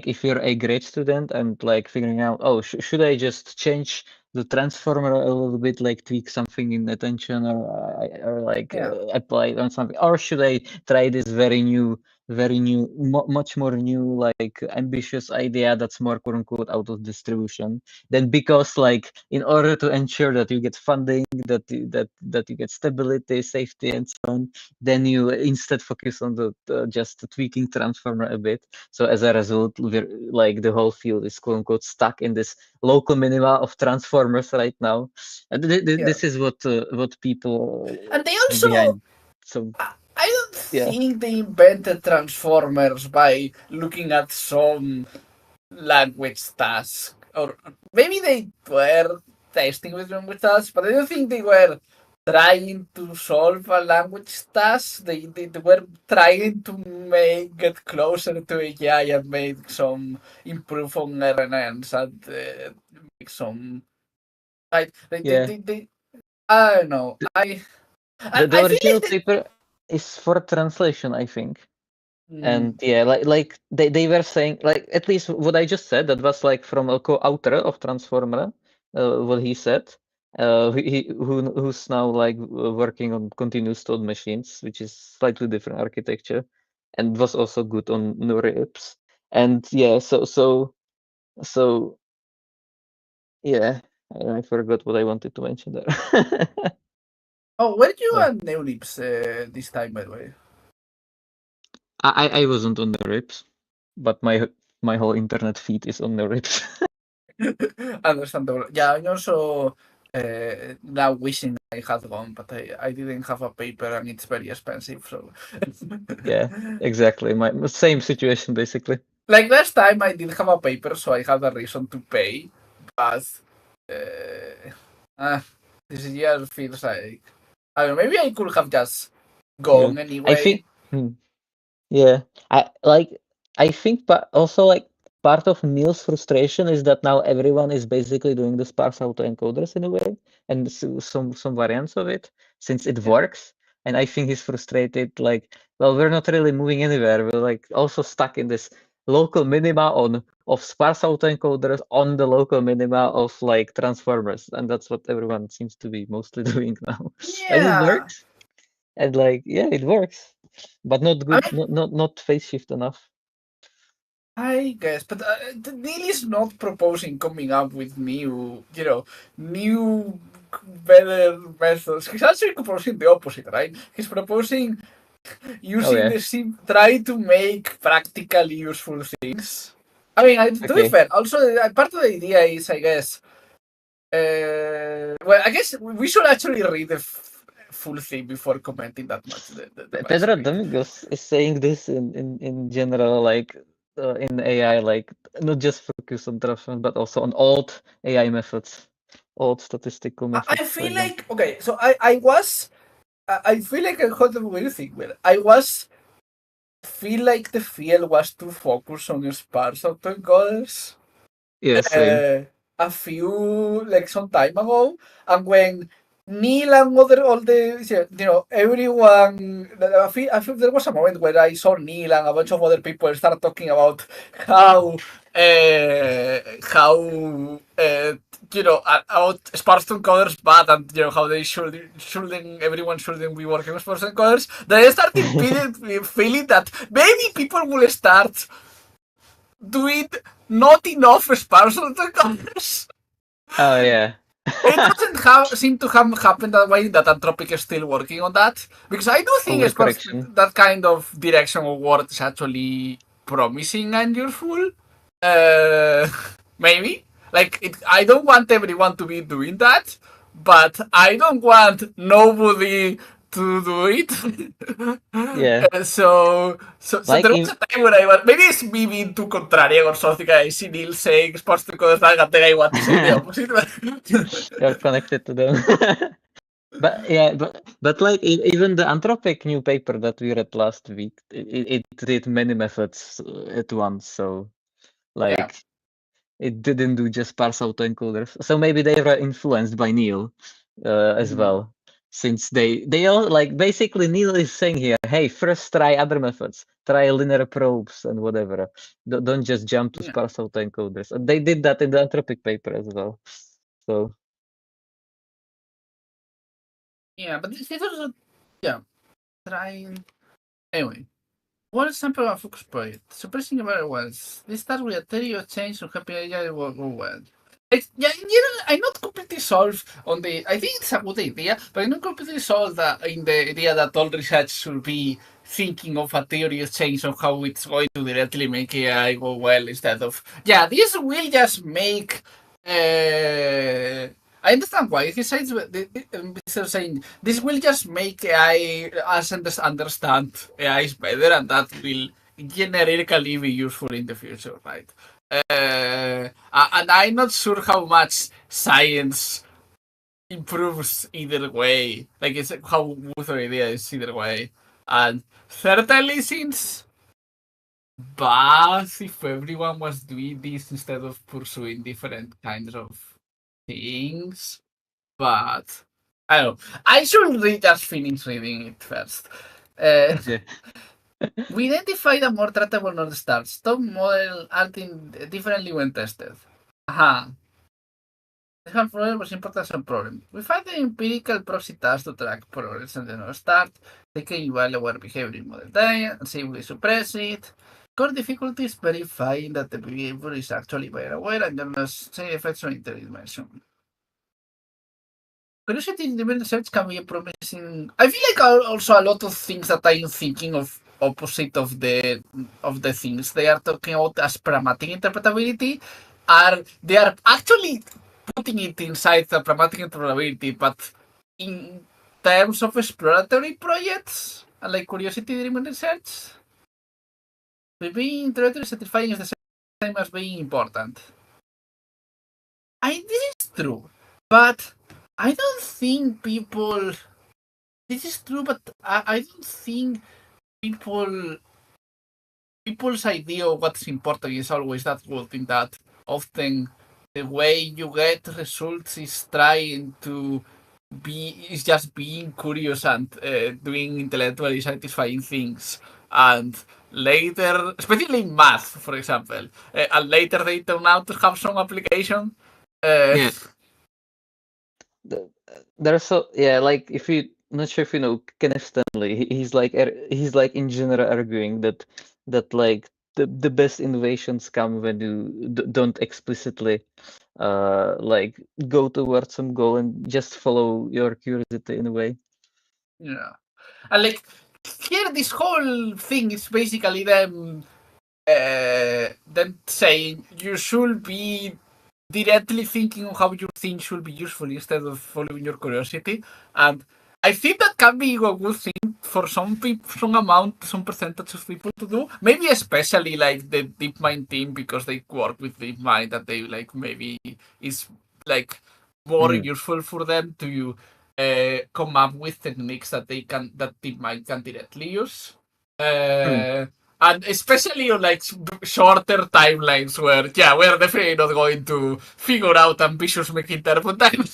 if you're a grade student and like figuring out, oh, should I just change the transformer a little bit, like tweak something in attention or like apply it on something, or should I try this very new, much more new, like ambitious idea that's more quote unquote out of distribution? Then because like in order to ensure that you get funding, that you get stability, safety, and so on, then you instead focus on the just tweaking transformer a bit. So as a result, like the whole field is quote unquote stuck in this local minima of transformers right now. And this is what people and they think also behind. So I don't think they invented transformers by looking at some language task, or maybe they were testing with language tasks, but I don't think they were trying to solve a language task. They were trying to get closer to AI and make some improve on RNNs and make some. I don't know. The I feel original like paper is for translation, I think. And Mm. yeah, like they were saying, like at least what I just said, that was like from a co-author of Transformer, what he said, who's now like working on continuous toad machines, which is slightly different architecture, and was also good on NeurIPS. And yeah, so yeah, I forgot what I wanted to mention there. Oh, were you Yeah. on Neolips this time, by the way? I wasn't on the rips, but my whole internet feed is on the rips. Understandable. Yeah, I'm also now wishing I had gone, but I didn't have a paper and it's very expensive. So Yeah, exactly. My same situation basically. like last time I did have a paper, so I had a reason to pay, but this year feels like I don't know, maybe I could have just gone Yeah. anyway. I think. Yeah, I think, but also like part of Neil's frustration is that now everyone is basically doing the sparse autoencoders in a way, and some variants of it, since it works. And I think he's frustrated, like, well, we're not really moving anywhere. We're like also stuck in this local minima of sparse autoencoders on the local minima of like transformers, and that's what everyone seems to be mostly doing now. And it Yeah, works. And like, yeah, it works, but not good, I not phase shift enough. I guess, but Neil is not proposing coming up with new, new, better methods. He's actually proposing the opposite, right? He's proposing Oh using yeah, the try to make practically useful things. I mean, to be okay, fair, also part of the idea is, I guess, well, I guess we should actually read the full thing before commenting that much. The Pedro basic. Domingos is saying this in general, like in AI, like not just focus on transform, but also on old AI methods, old statistical I methods, for feel example. like okay, so I feel like I heard the weird thing where feel like the field was too focused on sparse autoencoders Yeah, same. a few like some time ago, and when Neil and other all the everyone I feel there was a moment where I saw Neil and a bunch of other people start talking about how how about sparse encoders bad and how they shouldn't everyone shouldn't be working with sparse encoders. Then I started feeling that maybe people will start doing not enough sparse encoders. Oh yeah. It doesn't seem to have happened that way. That Anthropic is still working on that because I do think Overcorrection. that kind of direction of work is actually promising and useful. Maybe I don't want everyone to be doing that, but I don't want nobody to do it. Yeah. So Like there was a time when I was maybe it's me being too contrarian or something. I see Neil saying sports to code and then I want to say the opposite. You're connected to them. But yeah, but like even the Anthropic new paper that we read last week, it did many methods at once. So like it didn't do just parse autoencoders. So maybe they were influenced by Neil as well, since they all like basically Neil is saying here, hey, first try other methods, try linear probes and whatever. Don't just jump to sparse autoencoders. And they did that in the Anthropic paper as well. So Yeah, but this is also trying anyway. One example of a focus project. Suppressing very well. This starts with a theory of change and happy idea will go well. I'm not completely sold on the. I think it's a good idea, but I'm not completely sold in the idea that all research should be thinking of a theory of change of how it's going to directly make AI go well instead of this will just make. I understand why he says saying this will just make AI us understand AI is better, and that will generically be useful in the future, right? And I'm not sure how much science improves either way. Like, it's how good the idea is either way. And certainly since bad if everyone was doing this instead of pursuing different kinds of things. But I don't know. I should just finish reading it first. yeah. We identified a more trackable North Star. Top model acting differently when tested. Aha. This one problem was important as a problem. We find the empirical proxy task to track progress and the North Star. They can evaluate our behavior in model time and safely suppress it. Core difficulty is verifying that the behavior is actually very aware and there are no side effects or interdimension. curiosity-driven research can be a promising. I feel like also a lot of things that I'm thinking of opposite of the things they are talking about as pragmatic interpretability they are actually putting it inside the pragmatic interpretability, but in terms of exploratory projects and like curiosity-driven research, being intellectually satisfying is the same as being important. This is true, but I don't think people. This is true, but I don't think people's idea of what's important is always that good. In that, often the way you get results is trying to is just being curious and doing intellectually satisfying things, and later, especially in math, for example, and later they turn out to have some application. Yeah. There's like if you not sure if you know Kenneth Stanley, he's like in general arguing that like the best innovations come when you don't explicitly like go towards some goal and just follow your curiosity in a way. Yeah, and like here, this whole thing is basically them saying you should be directly thinking of how your thing should be useful instead of following your curiosity. And I think that can be a good thing for some people, some percentage of people to do. Maybe especially like the DeepMind team, because they work with DeepMind, that they like maybe is like more useful for them to come up with techniques that DeepMind can directly use. And especially on like shorter timelines where, we're definitely not going to figure out ambitious Mech Interp on time.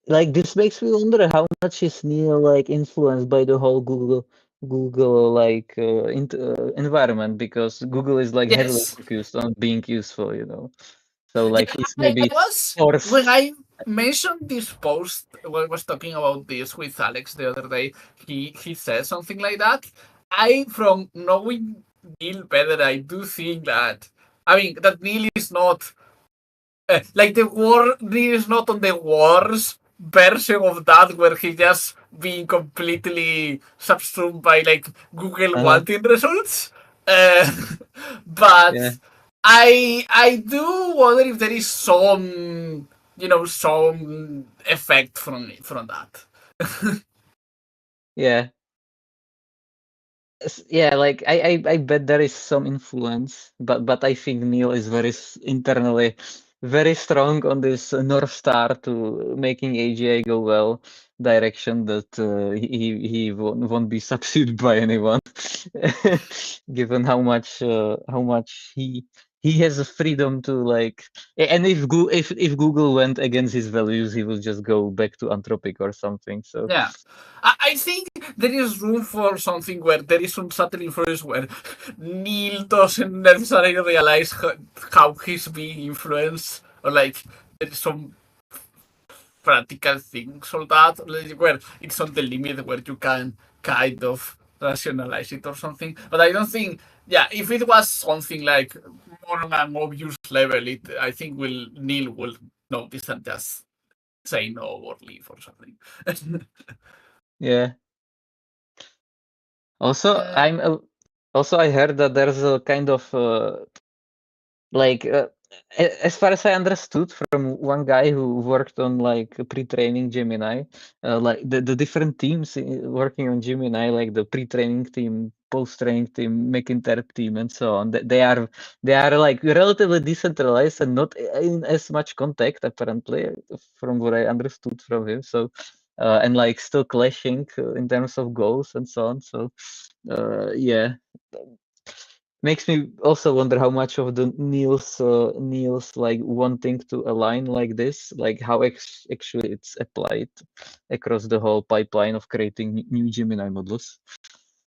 Like this makes me wonder how much is Neel like influenced by the whole Google like environment, because Google is like heavily focused on being useful, you know. So like it's maybe forced. When I mentioned this post, when I was talking about this with Alex the other day, he said something like that. From knowing Neel better, I do think that, that Neel is not like Neel is not on the worst version of that, where he just being completely subsumed by like Google wanting results. But I do wonder if there is some some effect from that. Like I bet there is some influence, but I think Neel is internally very strong on this North Star to making AGI go well direction, that he won't be subsumed by anyone, given how much he has a freedom to like. And if Google went against his values, he will just go back to Anthropic or something. So yeah, I think there is room for something where there is some subtle influence where Neel doesn't necessarily realize how he's being influenced, or like there is some practical things or that, where it's on the limit where you can kind of rationalize it or something. But I don't think, if it was something like more on an obvious level, I think Neel will notice and just say no or leave or something. Also, I heard that there's a kind of like as far as I understood from one guy who worked on like pre-training Gemini, like the different teams working on Gemini, like the pre-training team, post-training team, Mech Interp team, and so on. They are like relatively decentralized and not in as much contact, apparently, from what I understood from him. So and like still clashing in terms of goals and so on. So makes me also wonder how much of the Neel's like wanting to align like this, like how actually it's applied across the whole pipeline of creating new Gemini models.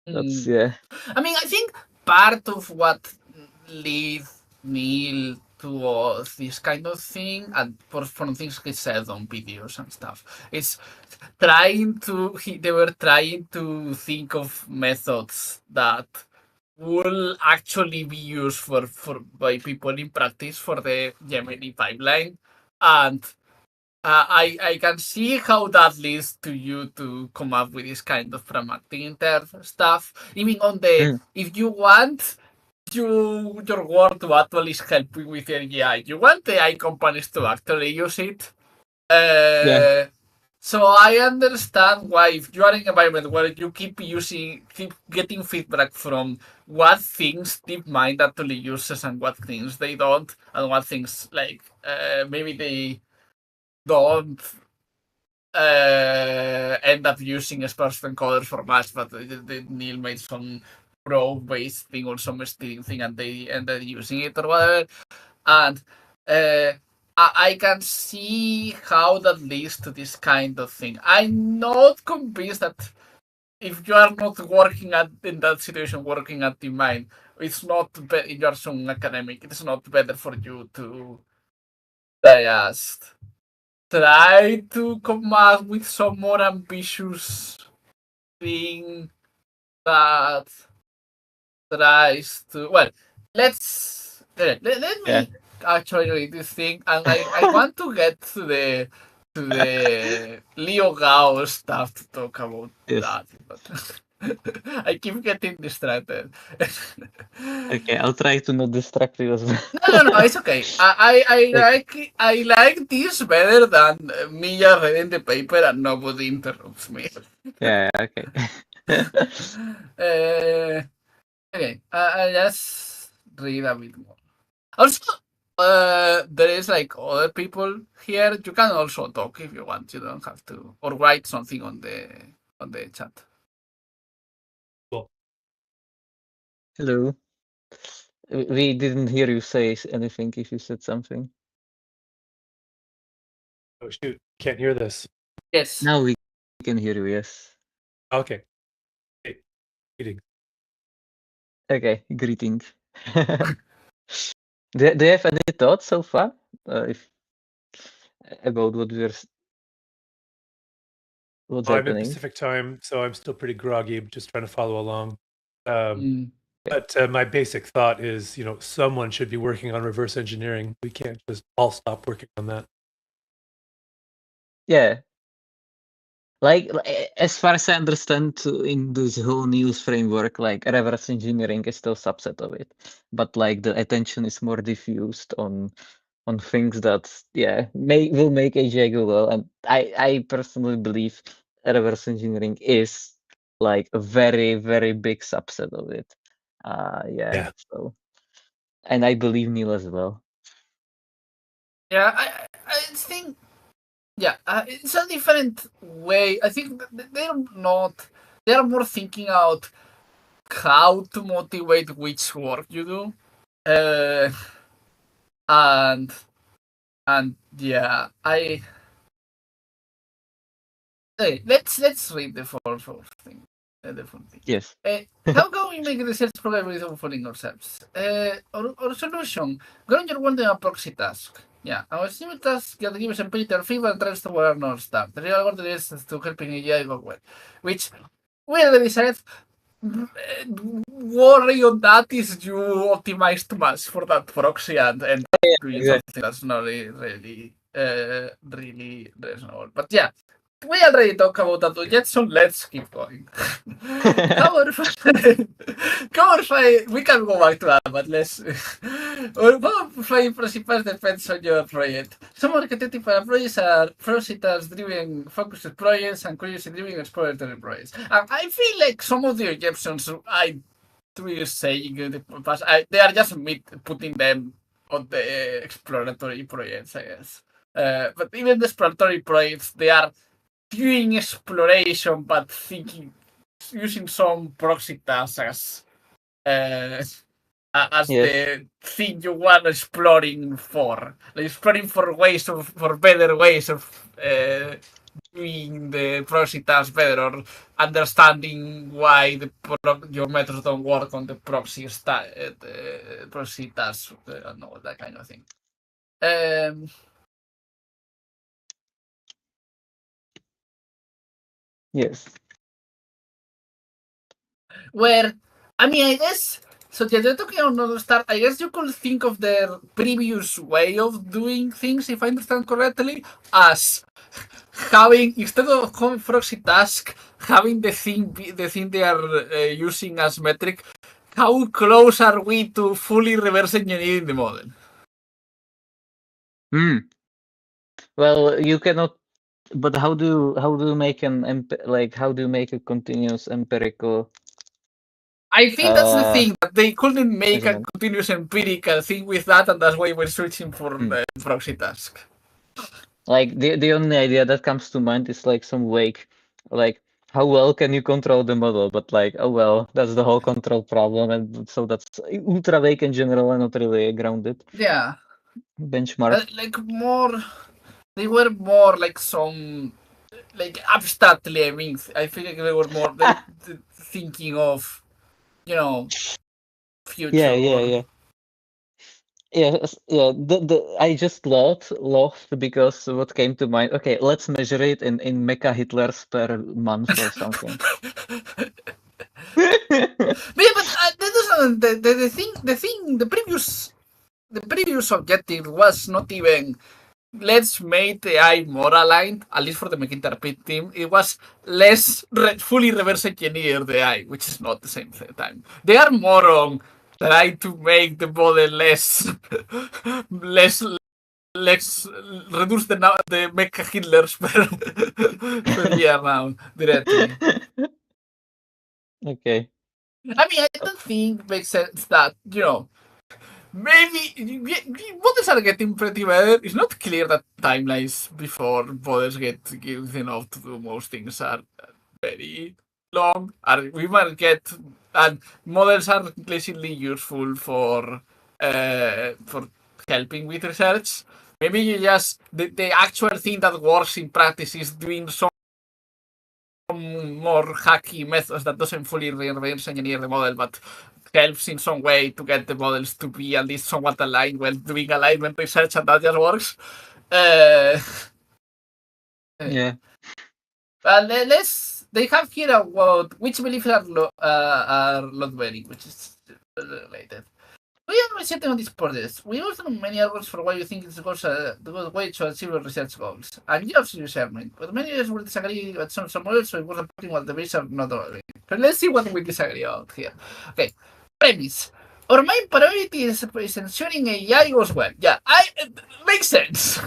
That's I think part of what leads Neel towards this kind of thing, and from things he said on videos and stuff, is they were trying to think of methods that will actually be used by people in practice for the Gemini pipeline. and I can see how that leads to you to come up with this kind of pragmatic Interp stuff. Even on the if you want your work to actually help you with AI, you want the AI companies to actually use it. So I understand why if you are in an environment where you keep getting feedback from what things DeepMind actually uses and what things they don't, and what things like maybe they don't end up using sparse encoders for much, but Neel made some pro-based thing or some steering thing, and they ended using it or whatever. And I can see how that leads to this kind of thing. I'm not convinced that if you are not working in that situation, working at the mine, it's not better. You are some academic. It's not better for you to just try to come up with some more ambitious thing that tries to. Well, let me actually read this thing, and I want to get to the Leo Gao stuff to talk about that, but I keep getting distracted. Okay, I'll try to not distract you as well. No, it's okay. I like this better than me just reading the paper and nobody interrupts me. Yeah, okay. Okay, I just read a bit more. Also, there is like other people here. You can also talk if you want. You don't have to, or write something on the chat. Cool. Hello. We didn't hear you say anything if you said something. Oh shoot, can't hear this. Yes. Now we can hear you, yes. Okay. Hey, greetings. Okay, greeting. Do you have any thoughts so far about what's I'm in happening? Pacific time, so I'm still pretty groggy, just trying to follow along. But my basic thought is, someone should be working on reverse engineering. We can't just all stop working on that. Yeah. Like, as far as I understand, in this whole news framework, like reverse engineering is still a subset of it, but like the attention is more diffused on things that will make AGI go well. And I personally believe reverse engineering is like a very, very big subset of it. Yeah. So, and I believe Neel as well. Yeah, I think. Yeah, it's a different way. I think they're not. They are more thinking out how to motivate which work you do, and yeah, Hey, let's read the fourth thing. The fourth thing. Yes. How can we make research program without fooling ourselves? Our solution: ground your one a proxy task. Yeah, our simple task that gives empirical feedback and tries to learn our stuff. The real world is to helping AI go well, which we already said. Worry on that is you optimize too much for that proxy and doing something that's not really reasonable. But yeah, we already talked about that yet, so let's keep going. Cover we can go back to that, but let's. Power principles depends on your project. Some archetypal projects are process-driven, focused projects, and curiosity-driven, exploratory projects. I feel like some of the objections I will say in the past, they are just me putting them on the exploratory projects, I guess. But even the exploratory projects, they are doing exploration, but using some proxy tasks as the thing you want exploring for. Like exploring for better ways of doing the proxy task better, or understanding why your methods don't work on the proxy proxy task. No, that kind of thing. Yes. Where, I mean, I guess So yeah, they're talking about another start. I guess you could think of their previous way of doing things, if I understand correctly, as having, instead of having proxy task, having the thing they are using as metric. How close are we to fully reverse engineering the model? Well, you cannot. But how do you make how do you make a continuous empirical? I think that's the thing, that they couldn't make a measurement? continuous empirical thing with that, and that's why we're switching for the proxy task. Like the only idea that comes to mind is like some wake, like how well can you control the model? But like, oh well, that's the whole control problem, and so that's ultra wake in general and not really a grounded Yeah. benchmark. Like more, they were more like some, like abstractly, I mean, I feel like they were more thinking of, future. Yeah. I just laughed because what came to mind. Okay, let's measure it in mecha Hitlers per month or something. But that doesn't, the previous objective was not even let's make the AI more aligned, at least for the Mech Interp team. It was less fully reverse engineer the AI, which is not the same time. They are more on try to make the model less reduce the Mech Hitlers per year now directly. Okay. I mean, I don't think it makes sense that, maybe models are getting pretty better. It's not clear that timelines before models get good enough to do most things are very long. We might get, and models are implicitly useful for helping with research. Maybe you just the actual thing that works in practice is doing some more hacky methods that doesn't fully reverse engineer the model, but helps in some way to get the models to be at least somewhat aligned when doing alignment research, and that just works. Yeah. But they have here about which beliefs are load bearing, which is related. We are researching on this project. We also know many arguments for why you think it's the good way to achieve your research goals. And you have discernment, but many of us will disagree at some models, so it was important what the base are not agreeing. So let's see what we disagree about here. Okay, premise. Our main priority is ensuring AI goes well. Yeah, makes sense.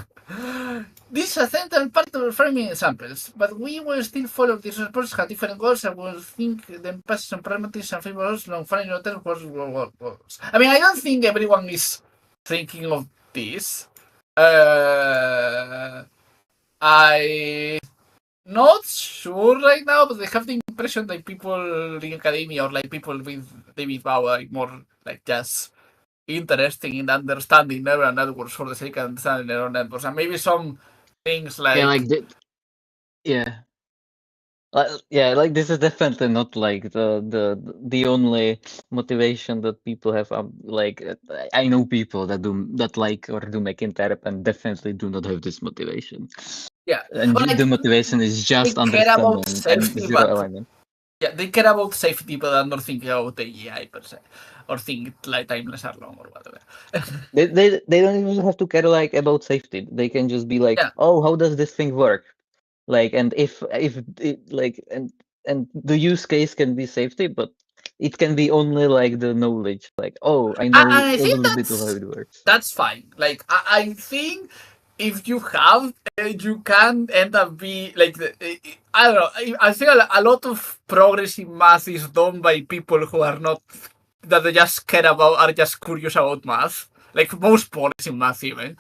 This is a central part of framing examples, but we will still follow these approaches have different goals and will think the emphasis on pragmatism and favors long finding other goals. I mean, I don't think everyone is thinking of this. I'm not sure right now, but I have the impression that people in academia or like people with David Bauer are more like just interesting in understanding neural networks for the sake of understanding neural networks, and maybe some things like like this is definitely not like the only motivation that people have. Like I know people that like or do Mech Interp and definitely do not have this motivation. Yeah, and like, the motivation is just they care about understanding safety, and zero but alignment. yeah, they care about safety, but are not thinking about the AI per se, or think like timeless are long or whatever. They don't even have to care like about safety. They can just be like, Yeah. oh, how does this thing work? Like, and if it, like and the use case can be safety, but it can be only like the knowledge. Like, oh, I know I a think little bit of how it works. that's fine. Like I think if you have, you can end up be like I don't know. I think a lot of progress in math is done by people who are not that they just care about are just curious about math. Like most progress in math, even,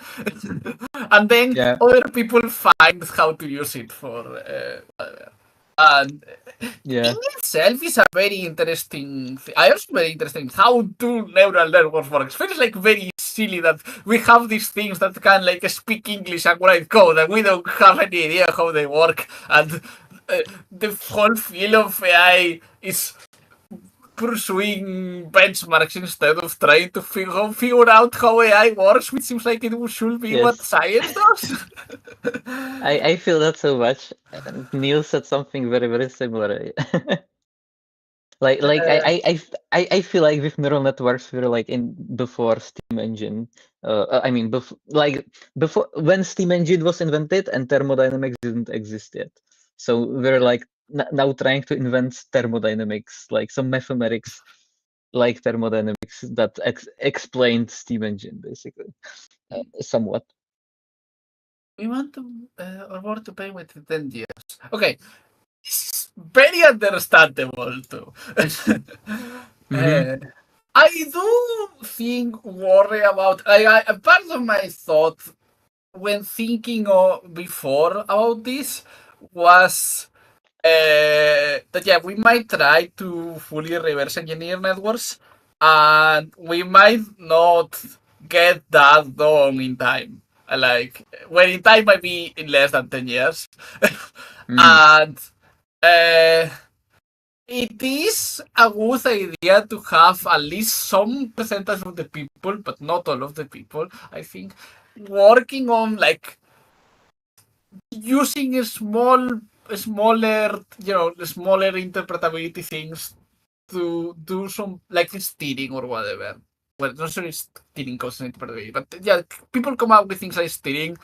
and then other people find how to use it for whatever. And in itself is a very interesting thing. I also very interesting how do neural networks work. It feels like very silly that we have these things that can like speak English and write code, and we don't have any idea how they work. And the whole field of AI is pursuing benchmarks instead of trying to figure out how AI works, which seems like it should be what science does. I feel that so much. Neel said something very, very similar. I feel like with neural networks we're like in before steam engine. I mean before when steam engine was invented and thermodynamics didn't exist yet. So we're like now trying to invent thermodynamics, like some mathematics like thermodynamics that explained steam engine basically, somewhat. We want to award to pay with 10 years. Okay, this is very understandable too. I do think worry about. Part of my thought when thinking before about this was that yeah, we might try to fully reverse engineer networks, and we might not get that done in time. Like, well, in time might be in less than 10 years. And it is a good idea to have at least some percentage of the people, but not all of the people, I think, working on like using smaller, smaller interpretability things to do some like steering or whatever. Well, not sure it's steering causes interpretability, but yeah, people come up with things like steering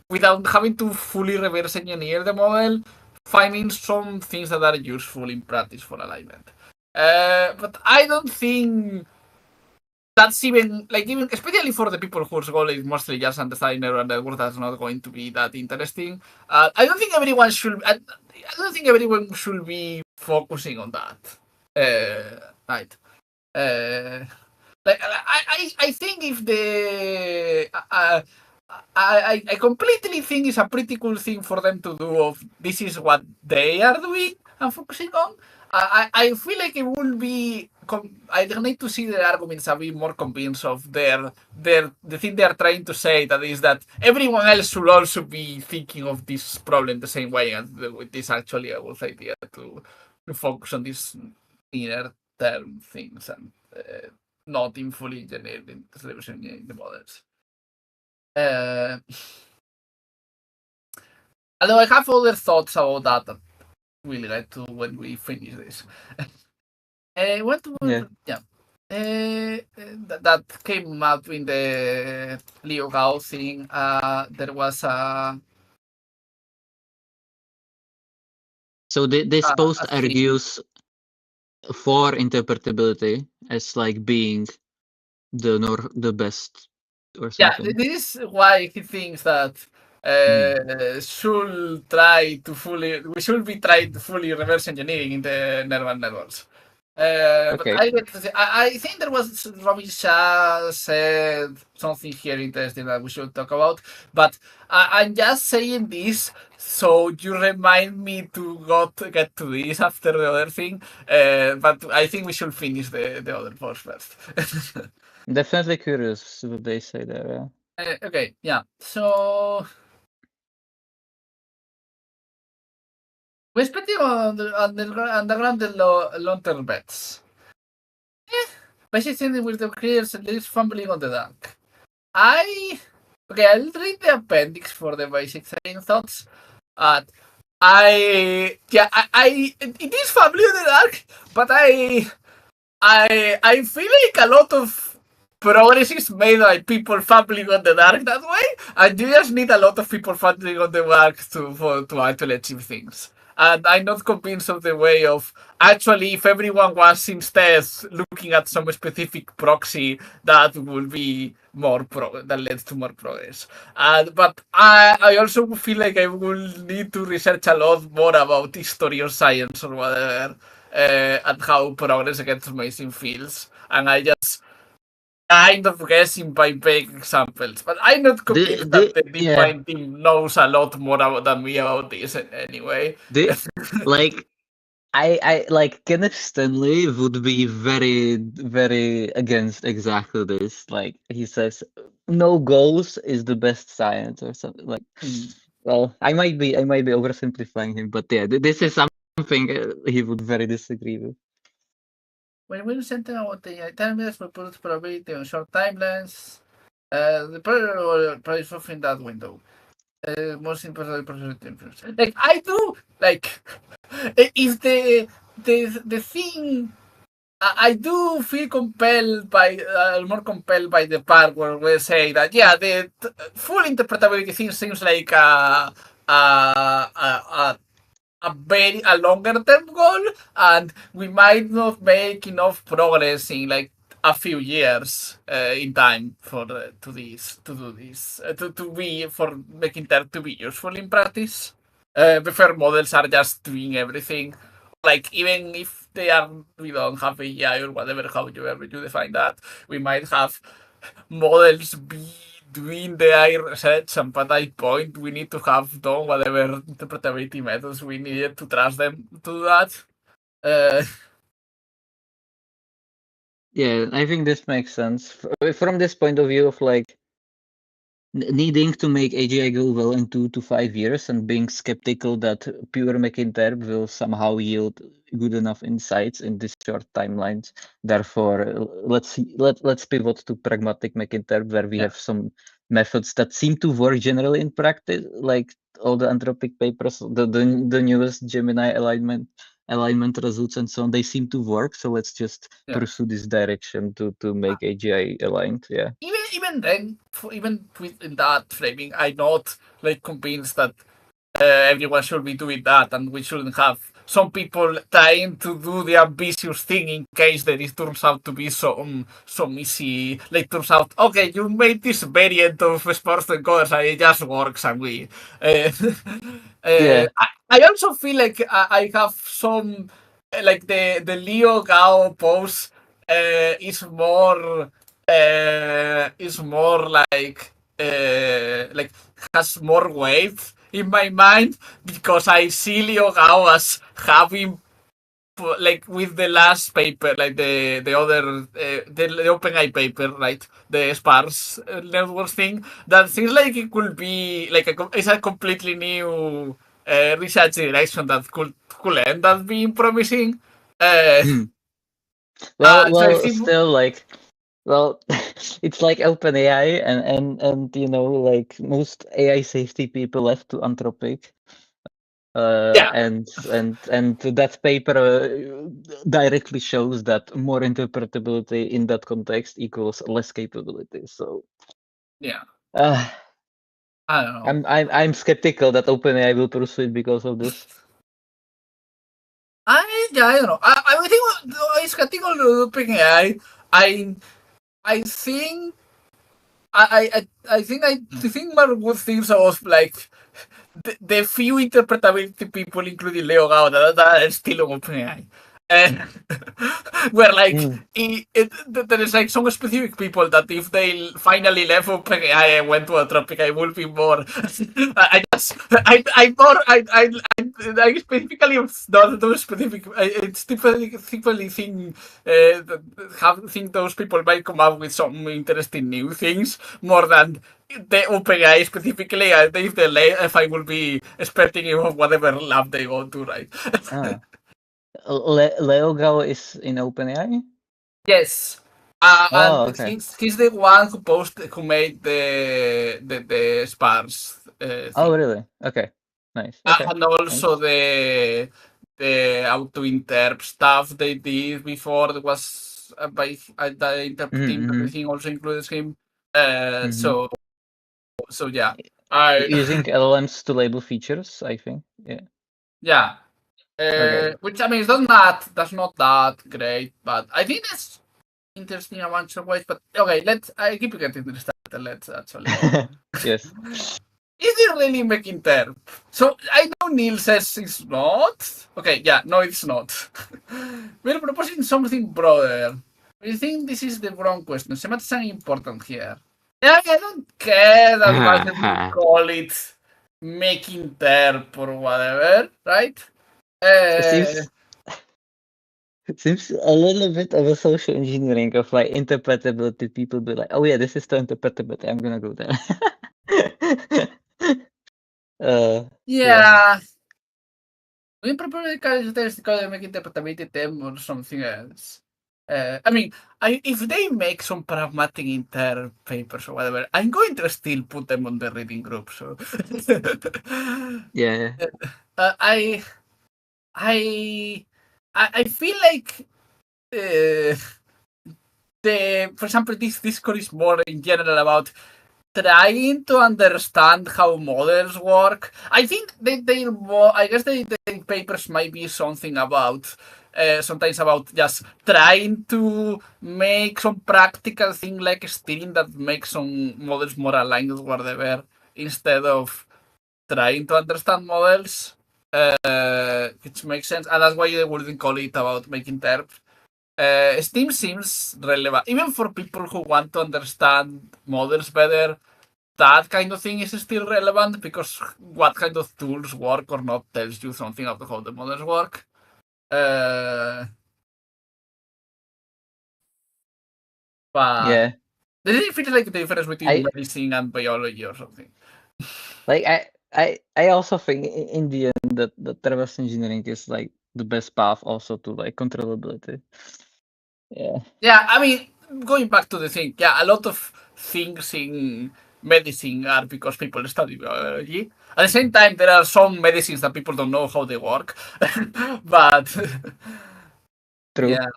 without having to fully reverse engineer the model, finding some things that are useful in practice for alignment. But I don't think that's even especially for the people whose goal is mostly just understanding neural networks, that's not going to be that interesting. I don't think everyone should. I don't think everyone should be focusing on that. Right. I think if the I completely think it's a pretty cool thing for them to do. Of this is what they are doing and focusing on. I feel like it will be. I need to see the arguments a bit more convinced of the thing they are trying to say. That is that everyone else should also be thinking of this problem the same way, and with this actually a good idea to focus on these inner term things and not in fully engineered distribution in the models. Although I have other thoughts about that we'll get to when we finish this. That came up in the Leo Gao thing. There was a. So this post argues for interpretability as like being the best or something. Yeah, this is why he thinks that we should be trying to fully reverse engineering in the neural networks. Okay. But I think there was Robin Shah said something here interesting that we should talk about. But I'm just saying this so you remind me to get to this after the other thing. But I think we should finish the other post first. Definitely curious what they say there. Yeah. Okay, yeah. So we're spending on the underground long-term bets. Basically, with the clears at least fumbling on the dark. I'll read the appendix for the basic thoughts. It is fumbling on the dark, but I feel like a lot of progress is made by people fumbling on the dark that way, and you just need a lot of people fumbling on the dark to actually achieve things. And I'm not convinced of the way of actually, if everyone was instead looking at some specific proxy, that will be that leads to more progress. But I also feel like I will need to research a lot more about history or science or whatever, and how progress gets made in fields. And I just kind of guessing by vague examples, but I'm not convinced that the DeepMind team knows a lot more than me about this anyway. I like Kenneth Stanley would be very, very against exactly this. Like he says, no goals is the best science or something. Like, well, I might be oversimplifying him, but yeah, this is something he would very disagree with. When we sent about the timelines, we put probability on short timelines. The probability is in that window. Most important process. Like I do, like if the thing I do feel compelled by more compelled by the part where we say that the full interpretability thing seems like a longer term goal, and we might not make enough progress in like a few years in time for to do this to be for making that to be useful in practice. Before models are just doing everything, like even if we don't have AI or whatever, however you define that, we might have models be doing the AI research, and at that point we need to have done whatever interpretability methods we needed to trust them to do that. Yeah, I think this makes sense from this point of view of like needing to make AGI go well in 2 to 5 years and being skeptical that pure Mech Interp will somehow yield good enough insights in this short timelines. Therefore, let's pivot to pragmatic Mech Interp, where we have some methods that seem to work generally in practice, like all the Anthropic papers, the newest Gemini alignment results and so on. They seem to work, so let's just pursue this direction to make AGI aligned. Yeah. Even then, even within that framing, I'm not like convinced that everyone should be doing that, and we shouldn't have some people trying to do the ambitious thing in case that it turns out to be some easy. Like turns out, okay, you made this variant of sports and coders, and it just works, and we. I also feel like I have some like the Leo Gao post is more like has more weight in my mind because I see Leo Gao as having like with the last paper, like the other the OpenAI paper, right? The sparse network thing that seems like it could be like it's a completely new research direction that could end up being promising. Still like. Well, it's like OpenAI and you know, like most AI safety people left to Anthropic. And that paper directly shows that more interpretability in that context equals less capability. So I don't know. I'm skeptical that OpenAI will pursue it because of this. I don't know. I think I'm skeptical of OpenAI. I think I think one good things of like the few interpretability people, including Leo Gao, that are still on OpenAI. Where like there is like some specific people that if they finally left OpenAI and went to Anthropic, I will be more. I specifically not those specific. It's typically think those people might come up with some interesting new things more than the OpenAI specifically. If I will be expecting you of whatever lab they go to, right? Leo Gao is in OpenAI? Yes. And okay. he's the one who made the sparse thing. Oh, really? Okay. Nice. Okay. And also the auto interp stuff they did before that was by the interpreting everything also includes him. So yeah. Using LLMs to label features, I think. Yeah. Yeah. Okay. Which I mean, that's not that great, but I think that's interesting in a bunch of ways. But okay, I keep getting interested. Let's actually. Yes. Is it really Mech Interp? So I know Neel says it's not. Okay, yeah, no, it's not. We're proposing something broader. We think this is the wrong question. Semantics are important here. Yeah, I don't care that much if we call it Mech Interp or whatever, right? It seems a little bit of a social engineering of like interpretability. People be like, oh yeah, this is the interpretability. I'm gonna go there. Yeah. We probably characteristics Mech Interpretability them or something else. I mean, if they make some pragmatic Interp papers or whatever, I'm going to still put them on the reading group. So yeah. I feel like for example, this discourse is more in general about trying to understand how models work. I think I guess their papers might be something about sometimes about just trying to make some practical thing like steering that makes some models more aligned with whatever instead of trying to understand models, which makes sense, and that's why they wouldn't call it about making Interp. Steam seems relevant, even for people who want to understand models better. That kind of thing is still relevant because what kind of tools work or not tells you something about how the models work. But Yeah. does it feel like the difference between I- medicine and biology or something? Like I also think in the end that reverse engineering is like the best path also to like controllability. Yeah. Yeah, I mean, going back to the thing, yeah, a lot of things in medicine are because people study biology. At the same time, there are some medicines that people don't know how they work. But True. yeah.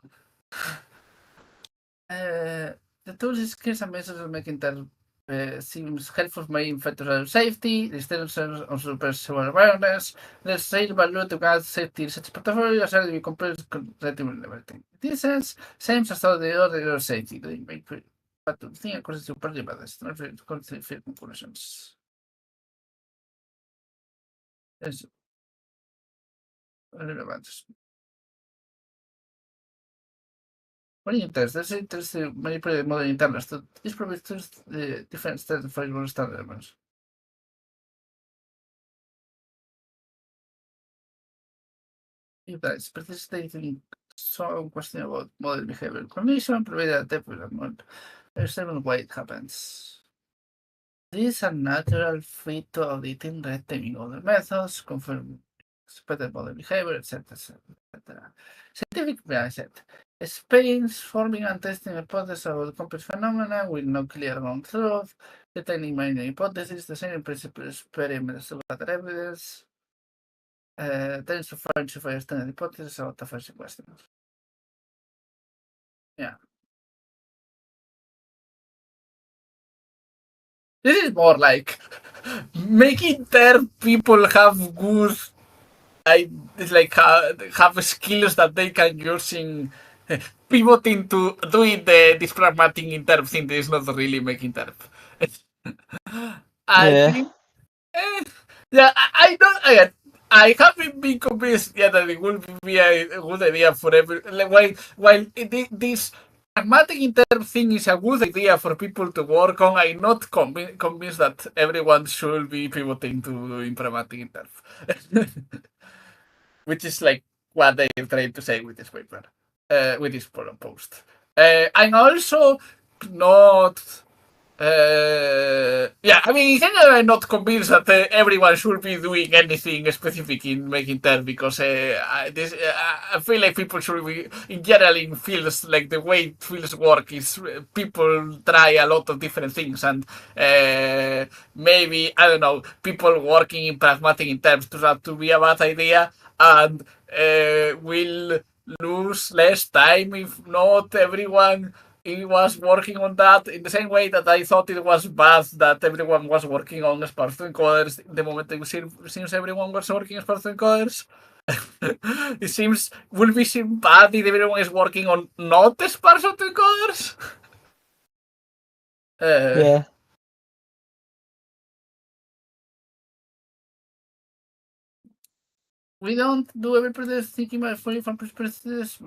The tools, skills, and methods of making Interp seems helpful for making factors safety, the extension of superficial awareness, the same value to guide safety research portfolio, as to be complex, everything. In this sense, same as the order of safety. They make but to think according to party by this, not very fair conclusions. It's relevant. When you test, there's manipulate model internals. This provides the different steps for your standard elements. If that is participating some question about model behavior condition, provided a development, there's seven why it happens. These are natural fit to auditing red teaming other methods, confirm expected model behavior, etc. etc. Scientific mindset. Experiments forming and testing hypotheses about complex phenomena with no clear ground truth, detecting minor hypotheses, the same principle experiments to gather evidence. Tends to falsify standard hypotheses about the first questions. Yeah. This is more like making their people have good, it's like have skills that they can use in pivoting to doing this pragmatic interp thing that is not really making interp. I think, yeah, I don't. I haven't been convinced yet that it will be a good idea for every. While this pragmatic interp thing is a good idea for people to work on, I'm not convinced that everyone should be pivoting to doing pragmatic interp. Which is like what they're trying to say with this paper, with this post. I'm also not. Yeah, I mean, in general, I'm not convinced that everyone should be doing anything specific in making Interp because I feel like people should be, in general, in fields, like the way fields work is people try a lot of different things and maybe, I don't know, people working in pragmatic Interp turns out to be a bad idea and will lose less time if not everyone he was working on that in the same way that I thought it was bad that everyone was working on Spartan encoders. The moment it seems everyone was working on Spartan encoders, it will be seem bad if everyone is working on not Spartan encoders. Yeah. We don't do every practice thinking about fully from practices.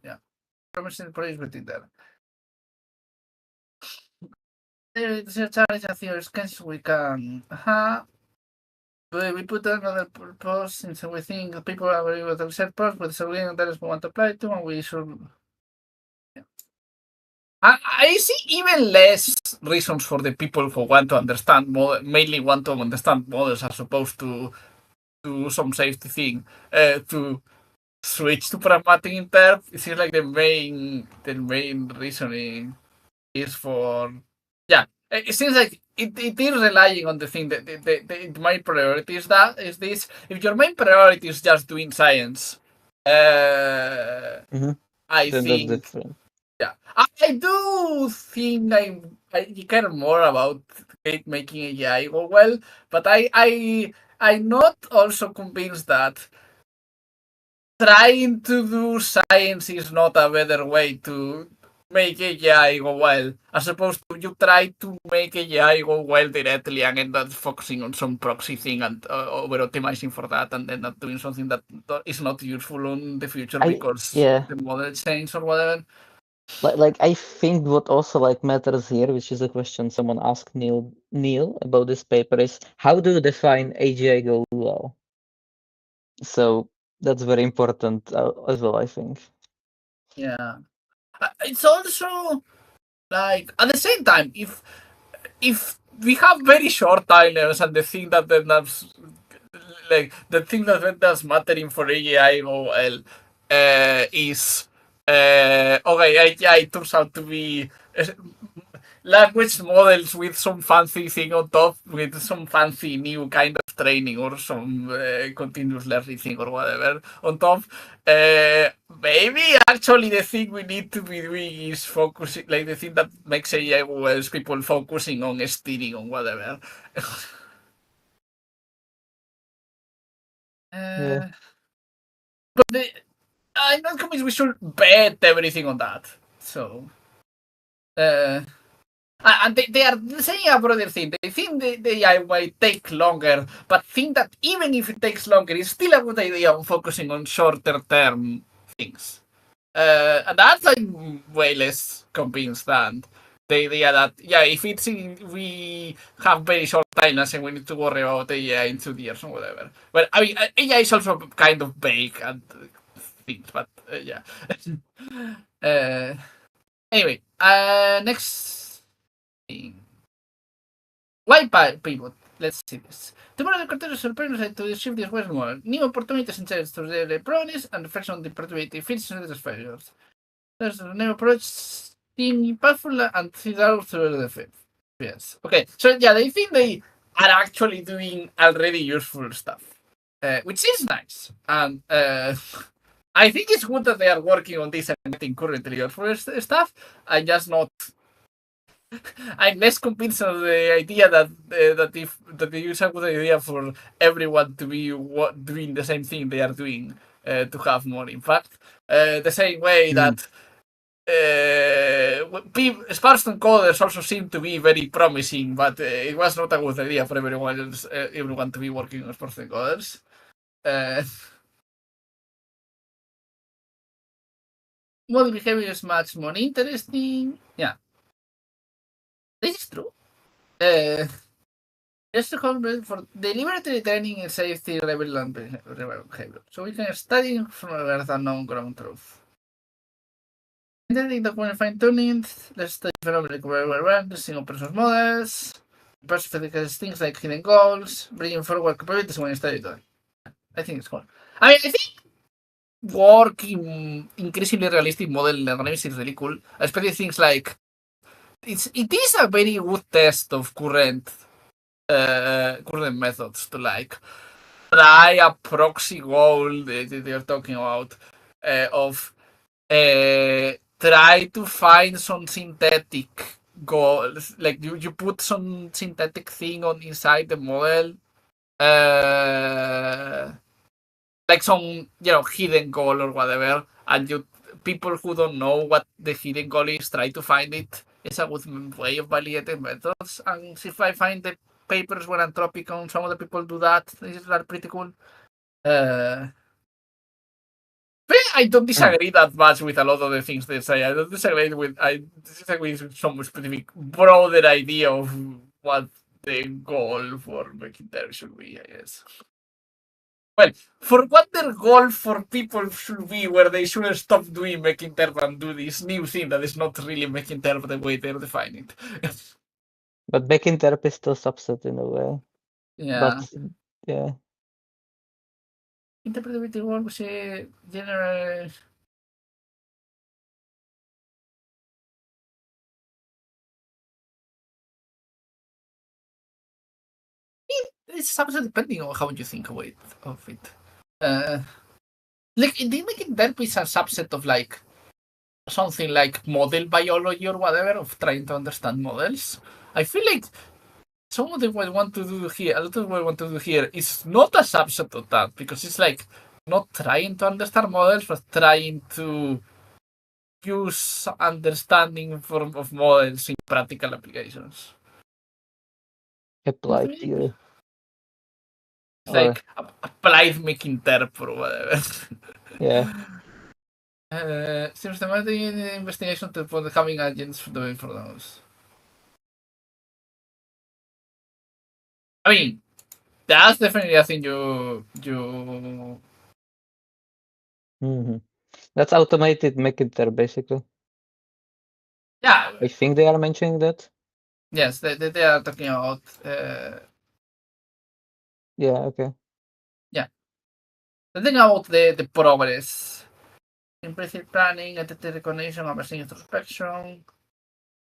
Yeah, promising praise within there. There's a challenge and theories we can we put another purpose in so we think people are very well research purpose with something that is we want to apply to and we should I see even less reasons for the people who want to understand mainly want to understand models as opposed to some safety thing to switch to pragmatic interp. It seems like the main reasoning is for it seems like it is relying on the thing that the main priority is that is this. If your main priority is just doing science, I Then that's think, different. yeah, I do think I care more about making AI go well, but I'm not also convinced that trying to do science is not a better way to make AI go well, as opposed to you try to make AI go well directly and end up focusing on some proxy thing and over optimizing for that, and then not doing something that is not useful in the future because the model change or whatever. Like I think what also like matters here, which is a question someone asked Neel about this paper, is how do you define AGI go well? So that's very important as well, I think. Yeah, it's also like at the same time, if we have very short timelines and the thing that then that's like the thing that does mattering for AGI OL is okay, AI turns out to be language models with some fancy thing on top, with some fancy new kind of training or some continuous learning thing or whatever on top. Maybe actually the thing we need to be doing is focusing, like the thing that makes AI well is people focusing on steering on whatever. Yeah. But I'm not convinced we should bet everything on that. So, and they are saying a broader thing. They think the AI might take longer, but think that even if it takes longer, it's still a good idea of focusing on shorter term things. And that's like way less convinced than the idea that if we have very short timelines and we need to worry about AI in 2 years or whatever. But I mean, AI is also kind of vague and things, but yeah. Anyway, next thing. Why pivot? Let's see this. Tomorrow the containers surprise to shift this westward. New opportunities in chance to the promise and reflection on the productivity features and the failures. There's a new approach seem powerful and see out through the faith. Yes. Okay. So yeah, they think they are actually doing already useful stuff, which is nice. And I think it's good that they are working on this and getting currently useful stuff. I'm just not. I'm less convinced of the idea that that it is a good idea for everyone to be doing the same thing they are doing to have more impact. The same way that Spartan coders also seem to be very promising, but it was not a good idea for everyone to be working on Spartan coders. Model behavior is much more interesting. Yeah, this is true. Just to complete for deliberately training and safety level and behavior, so we can study from Earth unknown ground truth. Then document fine tuning, let's study phenomena like single person models, perspectives things like hidden goals, bringing forward capabilities when you study that. I think it's cool. I mean, I think working increasingly realistic model analysis is really cool, especially things like it is a very good test of current methods to like try a proxy goal that they're talking about of try to find some synthetic goals, like you put some synthetic thing on inside the model, like some hidden goal or whatever, and people who don't know what the hidden goal is try to find it. It's a good way of validating methods, and if I find the papers where Anthropic and some other people do that, these are pretty cool. But I don't disagree that much with a lot of the things they say. I disagree with some specific broader idea of what the goal for Mech Interp should be, I guess. Well, for what their goal for people should be, where they should stop doing Mech Interp and do this new thing that is not really Mech Interp the way they're defining it. But Mech Interp is still subset in a way. Yeah. But yeah. Interpretability works general. It's subset depending on how you think of it. Like, the Mech Interp is a subset of like something like model biology or whatever, of trying to understand models. I feel like some of what I want to do here, a lot of what I want to do here is not a subset of that, because it's like not trying to understand models, but trying to use understanding of models in practical applications. Applied theory. It's like applied Mech Interp or whatever. Yeah. Systematic investigation to put having agents doing for those. I mean, that's definitely a thing you. Mm-hmm. That's automated Mech Interp, basically. Yeah. I think they are mentioning that. Yes, they are talking about. Yeah. Okay. Yeah. The thing about the progress. Implicit planning, entity recognition, machine introspection.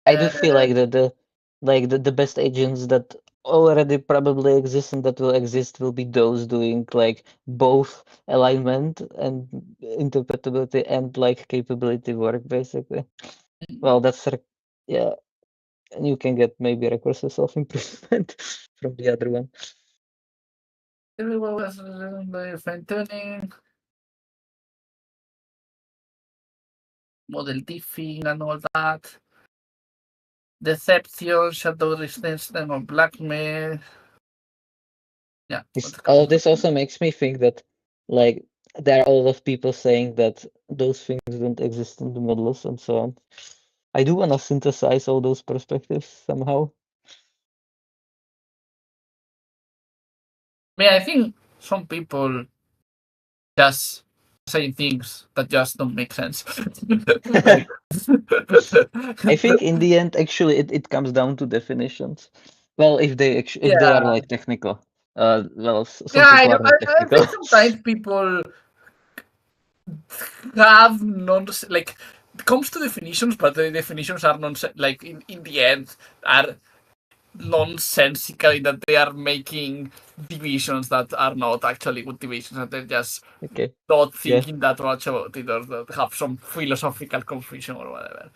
I do feel like the best agents that already probably exist and that will exist will be those doing like both alignment and interpretability and like capability work, basically. Well, that's yeah, and you can get maybe recursive self-improvement from the other one. Everyone was fine tuning, model diffing, and all that. Deception, shadow resistance, or blackmail. Yeah. All this also makes me think that like there are a lot of people saying that those things don't exist in the models and so on. I do want to synthesize all those perspectives somehow. I mean, I think some people just say things that just don't make sense. I think in the end, actually, it comes down to definitions. Well, if they are like technical, well, some people are not I technical. think sometimes people have like it comes to definitions, but the definitions are like in the end are nonsensical in that they are making divisions that are not actually good divisions, and they're just not thinking that much about it, or that have some philosophical confusion or whatever.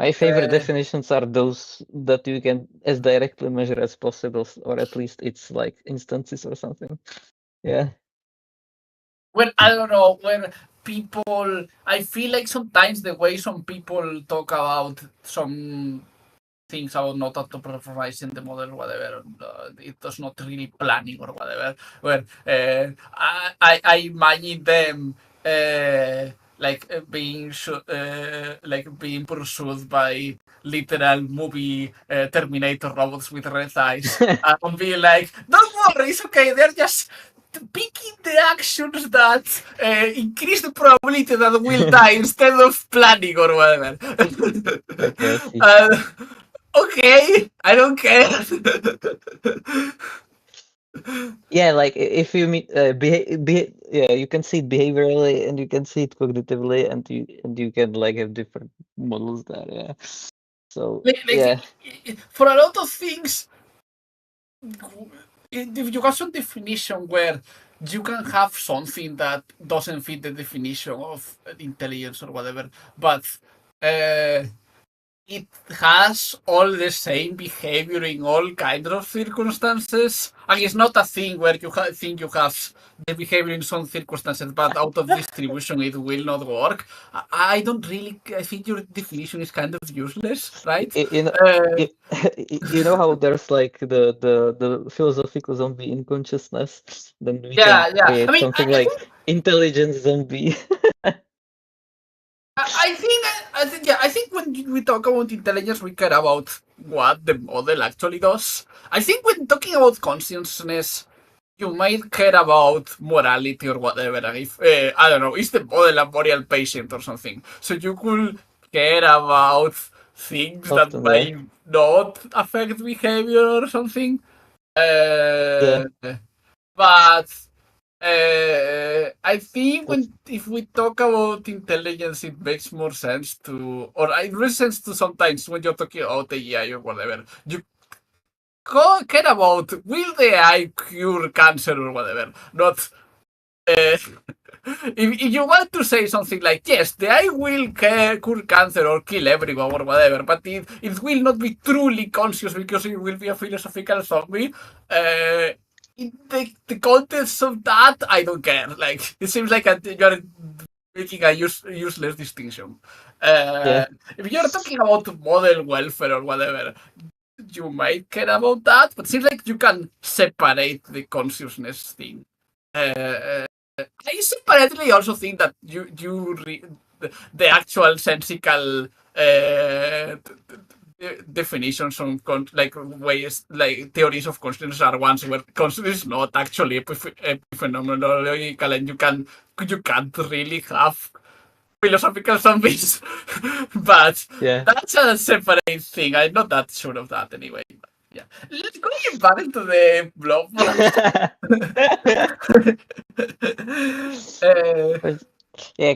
My favorite definitions are those that you can as directly measure as possible, or at least it's like instances or something. Yeah. Well, I don't know, when people, I feel like sometimes the way some people talk about some things about not autoperforming the model or whatever, it does not really planning or whatever, where I imagine them being pursued by literal movie Terminator robots with red eyes and being like, don't worry, it's okay, they're just picking the actions that increase the probability that we'll die instead of planning or whatever. Okay, I don't care. Yeah, like if you meet yeah, you can see it behaviorally and you can see it cognitively, and you can like have different models there. Yeah. So yeah, for a lot of things, if you have some definition where you can have something that doesn't fit the definition of intelligence or whatever, but it has all the same behavior in all kinds of circumstances, and it's not a thing where you think you have the behavior in some circumstances, but out of distribution it will not work. I don't really. I think your definition is kind of useless, right? you know how there's like the philosophical zombie in consciousness, then we can create something like intelligence zombie. I think when we talk about intelligence, we care about what the model actually does. I think when talking about consciousness, you might care about morality or whatever. If I don't know, is the model a moral patient or something? So you could care about things that might not affect behavior or something. But I think if we talk about intelligence, it makes more sense to, or it makes sense to sometimes when you're talking about AI or whatever, you care about will the AI cure cancer or whatever, not if you want to say something like, yes, the AI will cure cancer or kill everyone or whatever, but it will not be truly conscious because it will be a philosophical zombie, in the context of that, I don't care. Like, it seems like you're making a useless distinction. If you're talking about model welfare or whatever, you might care about that, but it seems like you can separate the consciousness thing. I separately also think that the actual sensical definitions on like ways, like theories of consciousness are ones where consciousness is not actually phenomenological, and you can't really have philosophical zombies. But that's a separate thing. I'm not that sure of that anyway. Yeah, let's go back into the blog.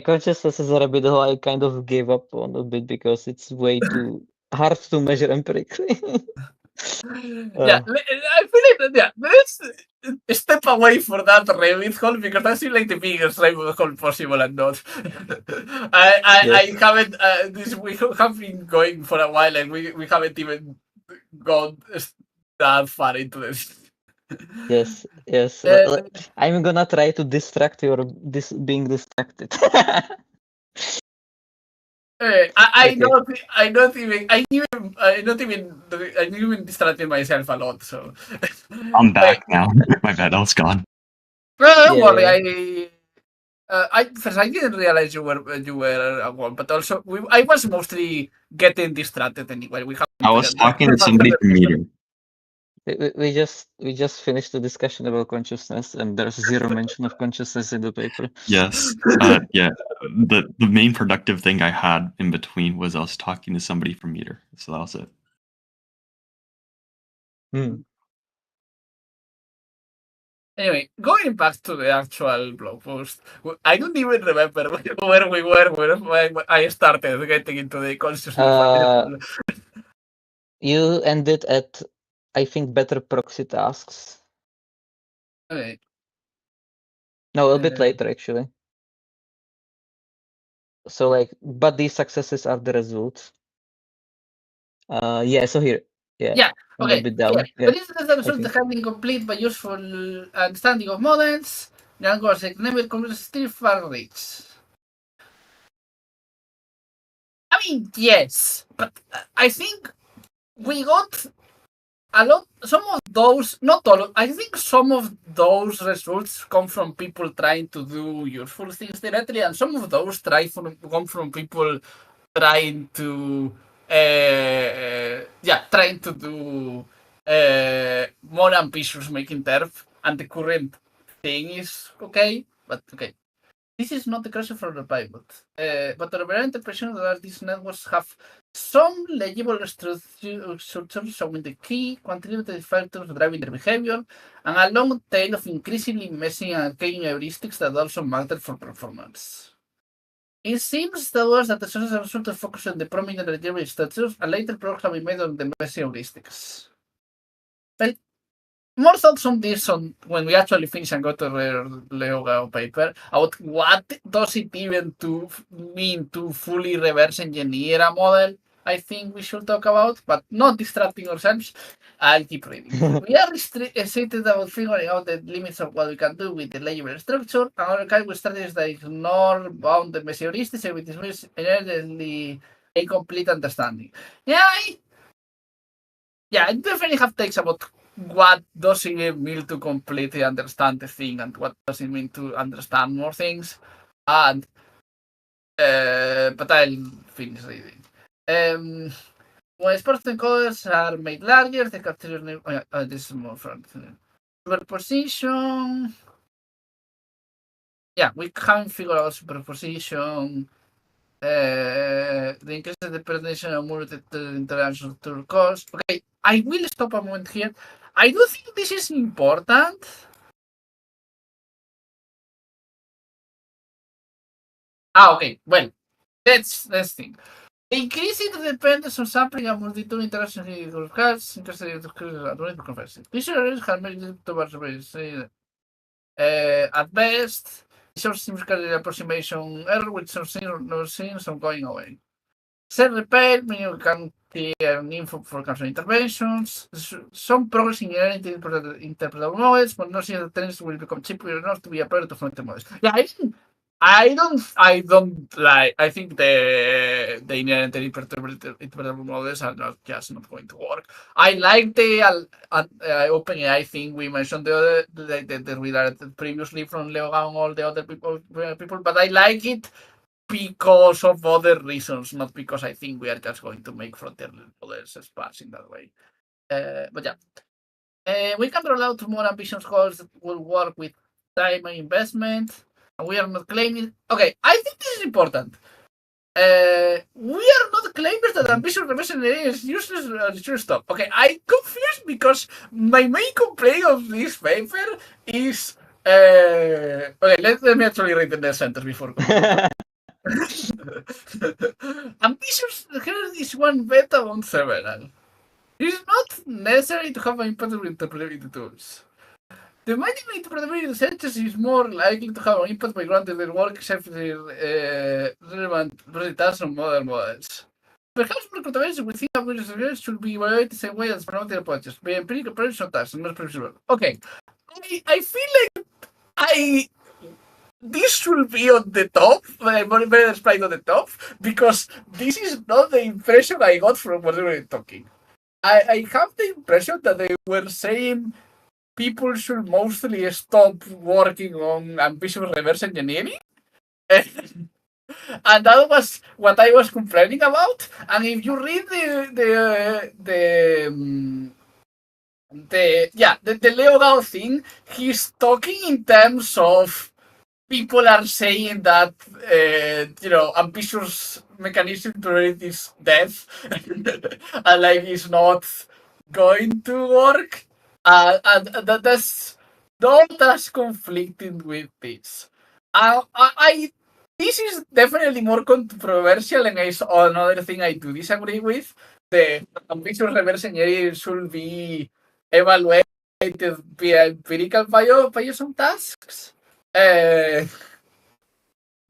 Consciousness is a rabbit hole I kind of gave up on a bit because it's way too hard to measure empirically. I feel like let's step away from that rabbit hole because that's like the biggest rabbit hole possible, and not. I haven't. We have been going for a while, and we haven't even gone that far into this. Yes. I'm gonna try to distract you or being distracted. I'm not even distracting myself a lot. So I'm back now. My bad, I was gone. Don't worry. I didn't realize you were one, but also I was mostly getting distracted anyway. I was talking to somebody from Meteor. We just finished the discussion about consciousness, and there's zero mention of consciousness in the paper. Yes. Yeah. The main productive thing I had in between was I was talking to somebody from Meteor. So that was it. Anyway, going back to the actual blog post, I don't even remember where we were when I started getting into the consciousness. You ended at, I think, better proxy tasks. Okay. No, a bit later actually. So but these successes are the results. So here. Yeah. Okay. A bit down. But this is the result of having complete by useful understanding of models. The never still far reach. I mean, yes, but I think we got a lot. Some of those, not all. I think some of those results come from people trying to do useful things directly, and some of those come from people trying to do more ambitious Mech Interp, and the current thing is okay, but okay. This is not the question for the pivot, but the overall interpretation that these networks have some legible structures showing the key quantitative factors driving their behavior, and a long tail of increasingly messy and arcane heuristics that also matter for performance. It seems to us that the sources are sort of focused on the prominent legible structures, and later progress have been made on the messy heuristics. Well, more thoughts on this when we actually finish and go to the Leo paper about what does it even mean to fully reverse engineer a model. I think we should talk about, but not distracting ourselves. I'll keep reading. We are restricted about figuring out the limits of what we can do with the legible structure, and other kind of strategies that ignore bound the messy heuristics and with this inherently incomplete understanding. I definitely have takes about what does it mean to completely understand the thing, and what does it mean to understand more things. And but I'll finish reading. When sports encoders are made larger, they capture this is more front. Superposition. Yeah, we haven't figured out superposition. The increased dependency on multi-international international costs. Okay, I will stop a moment here. I do think this is important. Okay. Well, let's think. Increasing the dependence on sampling and multitude international costs, interested in conversion. These are have made it towards At best, source seems carry approximation error with some scenes going away. Set repair, meaning you can clear info for cancel interventions. Some progress in interpretable models, but not the trends will become cheaper enough to be applied to frontier models. Yeah, I don't like. I think the inherent interpretable models are not going to work. I like the OpenAI thing we mentioned the redirected previously from Leo and all the other people, but I like it because of other reasons, not because I think we are just going to make frontier models sparse in that way. But yeah, we can roll out more ambitious goals that will work with time and investment. And we are not claiming. Okay, I think this is important. We are not claiming that ambitious reverse engineering is useless and should stop. Okay, I'm confused because my main complaint of this paper is. Okay, let me actually read the sentence before. Ambitious is one beta on several. It is not necessary to have an impact with interpretability tools. The management interpretability researchers is more likely to have an impact by granting their work except relevant results on modern models. Perhaps recommendations within ambitious research should be evaluated the same way as experimental approaches, by empirical approaches or tasks, not predictable. Okay, I feel like this should be on the top, very displayed on the top, because this is not the impression I got from what they were talking. I have the impression that they were saying people should mostly stop working on ambitious reverse engineering. And that was what I was complaining about. And if you read the Leo Gao thing, he's talking in terms of people are saying that ambitious mechanism priority is death and like it's not going to work. And that's not as conflicting with this. This is definitely more controversial, and it's another thing I do disagree with. The ambitious reverse engineering should be evaluated via empirical by some tasks.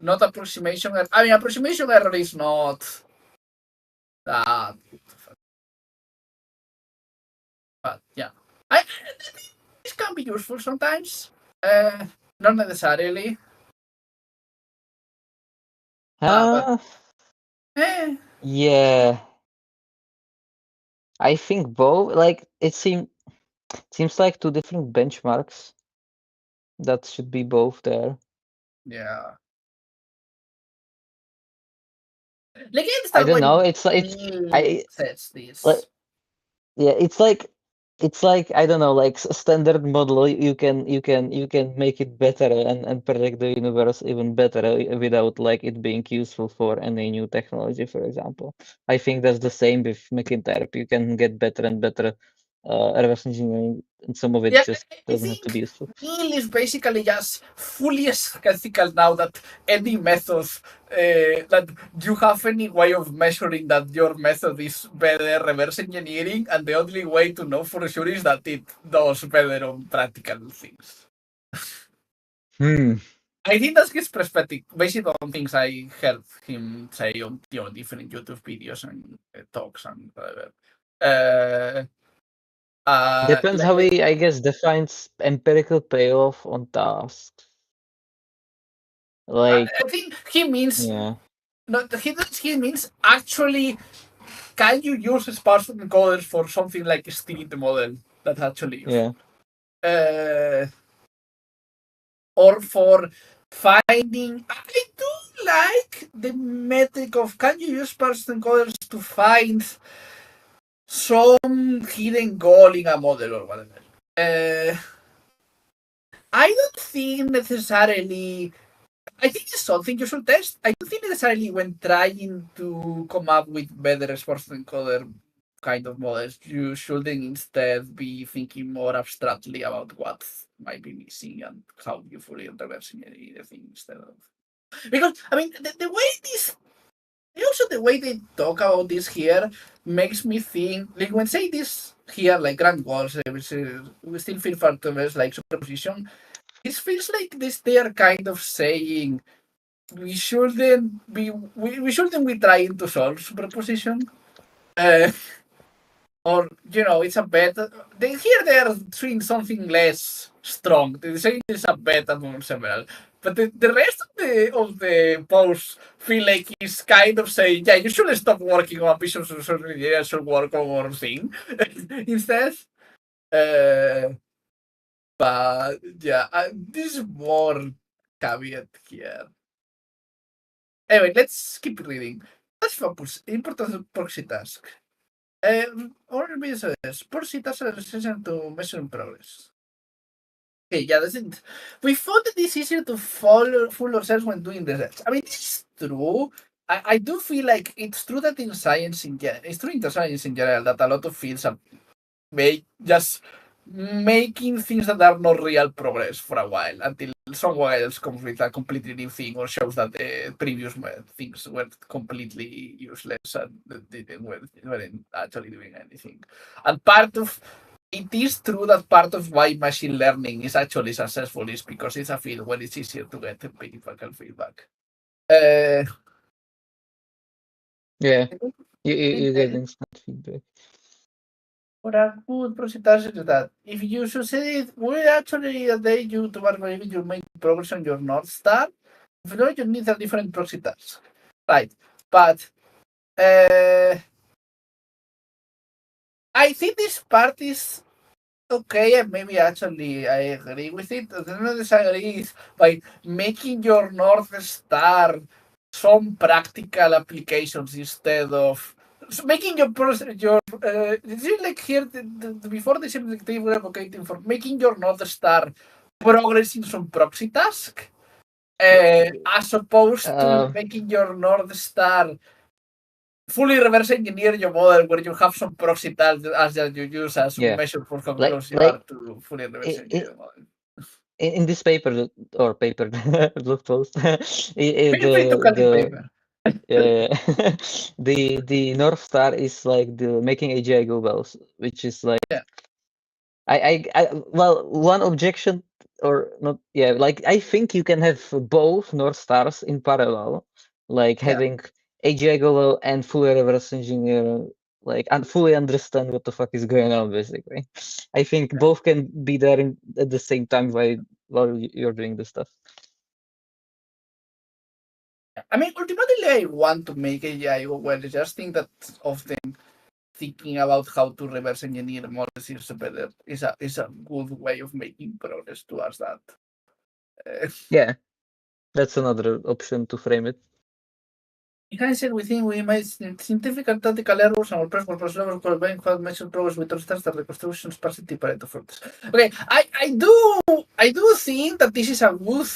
Not approximation error. I mean, approximation error is not that. But yeah, this can be useful sometimes. Not necessarily. Yeah. I think both. Like it seems like two different benchmarks that should be both there. Yeah. Like I don't know. It's says this. Yeah, it's like I don't know, like standard model. You can make it better and predict the universe even better without like it being useful for any new technology, for example. I think that's the same with Mech Interp. You can get better and better reverse engineering, and some of it just doesn't have to be useful. Neel is basically just fully skeptical now that any method that you have any way of measuring that your method is better reverse engineering, and the only way to know for sure is that it does better on practical things. I think that's his perspective, based on things I heard him say on different YouTube videos and talks and whatever. Depends how he, I guess, defines empirical payoff on tasks. Like I think he means yeah. No, he means actually, can you use sparse encoders for something like stealing the model? That's actually useful. Yeah. Or for finding. I do like the metric of can you use sparse encoders to find some hidden goal in a model or whatever. I don't think necessarily. I think it's something you should test. I don't think necessarily when trying to come up with better sparse encoder kind of models, you shouldn't instead be thinking more abstractly about what might be missing and how you fully reverse engineer the thing instead of. Because I mean, the way this. Also, the way they talk about this here makes me think, like when say this here, like grand goals, we still feel far to like superposition. it feels like they are kind of saying we shouldn't be trying to solve superposition. Or it's a better. They are doing something less strong. They're saying it's a better than several. But the rest of the posts feel like he's kind of saying, yeah, you should stop working on a piece of social media, should work on one thing instead. But yeah, this is more caveat here. Anyway, let's keep reading. Let's focus. Important proxy task. Or business. Proxy tasks are essential to measuring progress. Okay, yeah, that's it. We found that it's easier to fool ourselves when doing research. I mean, this is true. I do feel like it's true that in science in general, it's true in the science in general that a lot of fields are just making things that are not real progress for a while until someone else comes with a completely new thing or shows that the previous things were completely useless and weren't actually doing anything. And it is true that part of why machine learning is actually successful is because it's a field where it's easier to get empirical feedback. Yeah, you get instant feedback. What a good process is that if you succeed, will actually allow you to evaluate your main progress on your North Star. If not, you need a different proxy task. Right. But I think this part is okay, and maybe actually I agree with it. The only disagree is by making your North Star some practical applications instead of making your it's like here before the same they were advocating for making your North Star progress in some proxy task, as opposed to making your North Star fully reverse engineer your model where you have some proxy task as that you use as measure for how close you are to fully reverse engineer the model. In this paper or paper blog post, Feel free to call it paper. The North Star is like the making AGI go well, which is like I well, one objection or not, like I think you can have both North Stars in parallel, like having AGI go well and fully reverse engineer, like and fully understand what the fuck is going on, basically. I think both can be there at the same time while you're doing this stuff. I mean, ultimately, I want to make AI go well. I just think that often thinking about how to reverse engineer models is a good way of making progress towards that. Yeah, that's another option to frame it. In hindsight, we think we made scientific and tactical errors and our process levels combined how measured progress with our that reconstruction sparsity Pareto fruits. Okay, I do think that this is a good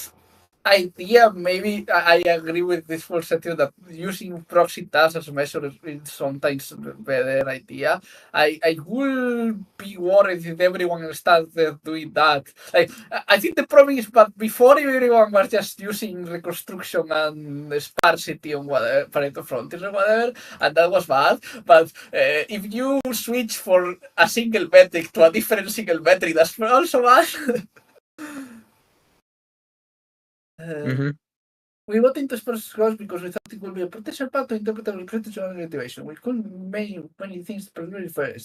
idea. Maybe I agree with this perspective that using proxy tasks as a measure is sometimes a better idea. I will be worried if everyone started doing that. Like, I think the problem is, but before everyone was just using reconstruction and sparsity on whatever Pareto frontiers or whatever, and that was bad. But if you switch for a single metric to a different single metric, that's also bad. We got into sparse growth because we thought it would be a potential path to interpretable criticism and motivation. We couldn't many things primarily for it.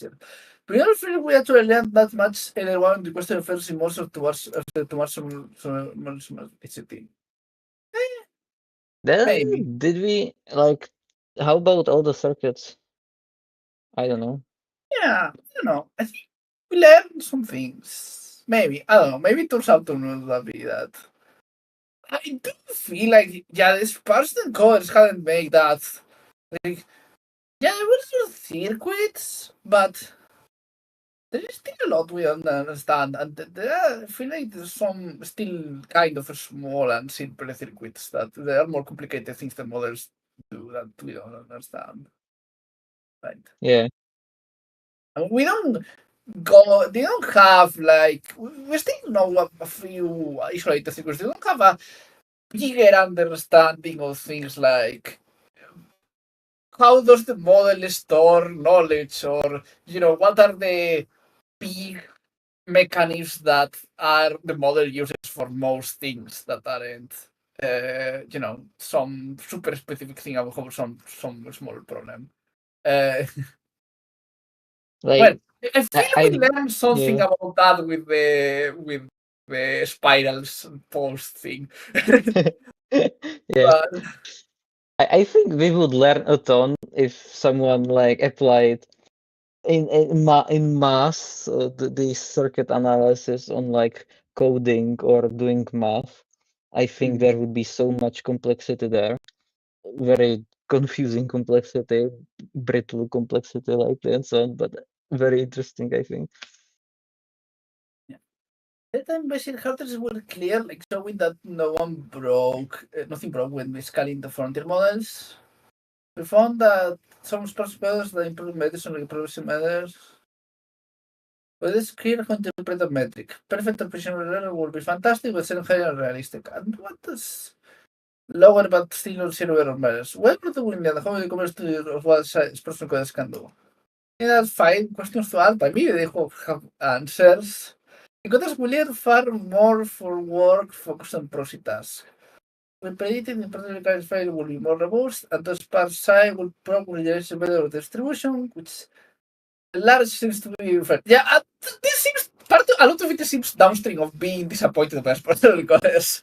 We don't feel we actually learned that much either one the question refers more towards some ICT. Then Maybe. did we like how about all the circuits? I don't know. Yeah, I think we learned some things. Maybe. I don't know. Maybe it turns out to not be that. I do feel like, the sparse encoders hadn't made that. Like, there were some circuits, but there is still a lot we don't understand, and I feel like there's some still kind of small and simple circuits that there are more complicated things that models do that we don't understand. Right? Yeah. And we don't they don't have like we still know a few isolated circuits. They don't have a bigger understanding of things like how does the model store knowledge, or what are the big mechanisms that are the model uses for most things that aren't, some super specific thing about some small problem. Well, I feel we learned something about that with the spirals post thing. Yeah. I think we would learn a ton if someone like applied in mass the circuit analysis on like coding or doing math. I think there would be so much complexity there, very confusing complexity, brittle complexity, like that, and so on. But very interesting, I think. That time basic hardware were clear, like showing that nothing broke when we scaling the frontier models. We found that some sparse models that improve medicine and reproduction matters. But it's clear how to interpret a metric. Perfect precision error would be fantastic, but still highly unrealistic. And what is lower but still zero error matters? Well, doing that, how it compares to what sparse codes can do. Yeah, that's fine. Questions to ask. By me, they have answers. Encoders will learn far more for work focused on prosy tasks. We predicted the particular file will be more robust, and the sparse side will probably generate a better distribution, which large seems to be referred. Yeah, this seems a lot of it seems downstream of being disappointed by sparse encoders.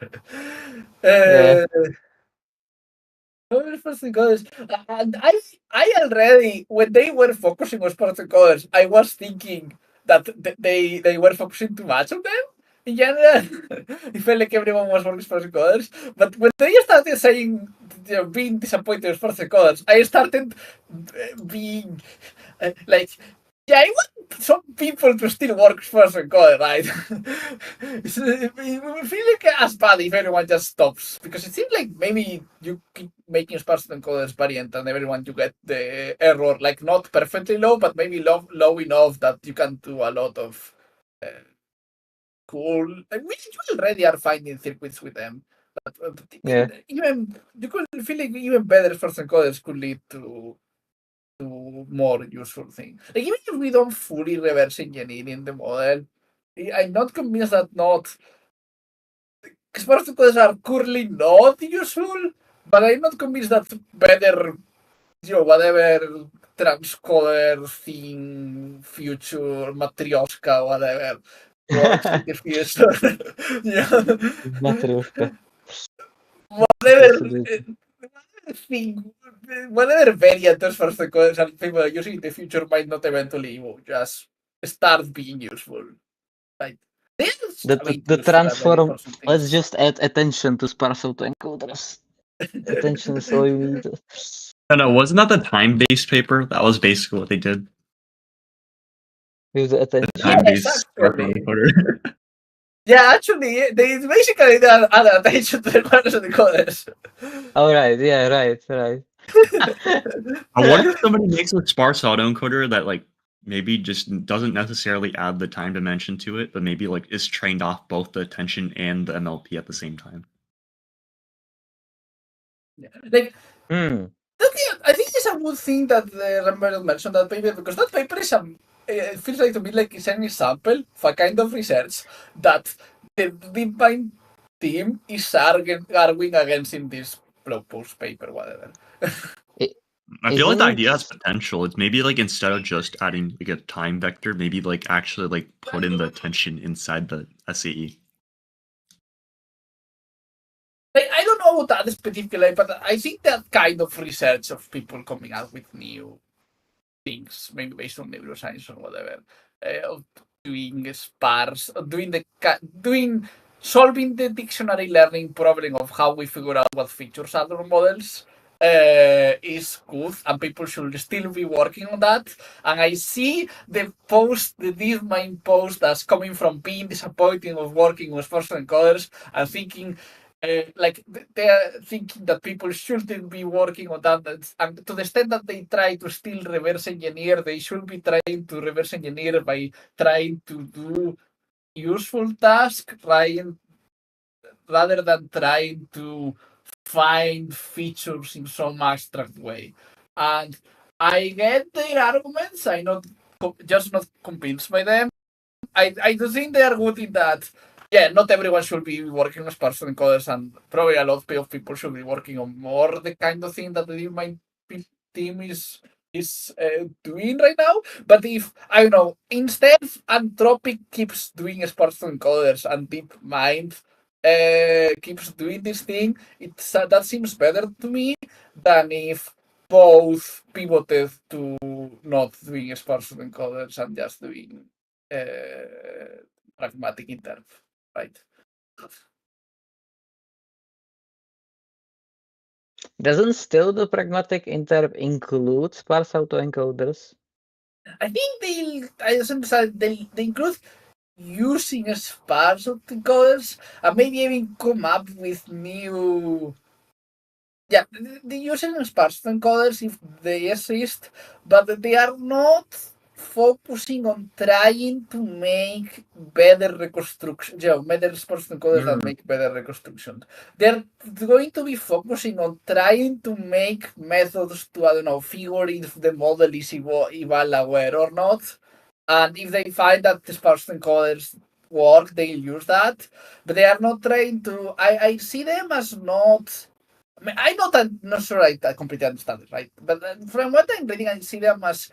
And I already, when they were focusing on sparse encoders, I was thinking that they were focusing too much on them. In general, it felt like everyone was working sparse encoders. But when they started saying, being disappointed with sparse encoders, I started being like, yeah, I want some people to still work sparse encoder, right? We feel like as bad if everyone just stops, because it seems like maybe you keep making sparse encoders variant and everyone you get the error, like not perfectly low, but maybe low enough that you can do a lot of cool. Like, you already are finding circuits with them. But even you could feel like even better sparse encoders could lead to more useful things. Like even if we don't fully reverse engineering the model, I'm not convinced that not sparse encoders are currently not useful, but I'm not convinced that better, whatever transcoder thing, future matryoshka, whatever works in the future. Matryoshka. Whatever variant of sparse encoders and people are using in the future might not eventually just start being useful. Right? The transform. Let's just add attention to sparse autoencoders. Attention is all you need. No, wasn't that the time-based paper? That was basically what they did. With the attention. The time-based encoder. Yeah, actually, they basically add attention to the sparse encoders. Oh right, yeah, right. I wonder if somebody makes a sparse autoencoder that like maybe just doesn't necessarily add the time dimension to it, but maybe like is trained off both the attention and the MLP at the same time. Yeah. Like, I think it's a good thing that the Rambert mentioned that paper, because that paper is it feels like to me like it's an example of a kind of research that the DeepMind team is arguing against in this blog post paper, whatever. I feel like the idea has potential. It's maybe like instead of just adding like a time vector, maybe like actually like put in the attention inside the SAE. Like, I don't know that specifically, but I think that kind of research of people coming out with new things, maybe based on neuroscience or whatever, of doing sparse, of solving the dictionary learning problem of how we figure out what features are our models, is good, and people should still be working on that. And I see the DeepMind post as coming from being disappointed of working with sparse encoders and thinking. Like they are thinking that people shouldn't be working on that, and to the extent that they try to still reverse engineer, they should be trying to reverse engineer by trying to do useful tasks, rather than trying to find features in some abstract way. And I get their arguments. I'm not convinced by them. I do think they are good in that. Yeah, not everyone should be working as person encoders, and probably a lot of people should be working on more the kind of thing that the DeepMind team is doing right now. But if I don't know, instead Anthropic keeps doing sparse encoders and DeepMind keeps doing this thing, that seems better to me than if both pivoted to not doing sparse encoders and just doing pragmatic interp, right? Doesn't still the pragmatic interp include sparse autoencoders? I think they include using sparse autoencoders and maybe even come up with new. Yeah, they using sparse encoders if they exist, but they are not focusing on trying to make better reconstruction. Yeah, better sparse encoders that make better reconstruction. They're going to be focusing on trying to make methods to, I don't know, figure if the model is eval aware or not. And if they find that the sparse encoders work, they'll use that. But they are not trying to. I see them as not. I mean, I'm not sure I completely understand it, right? But from what I'm reading, I see them as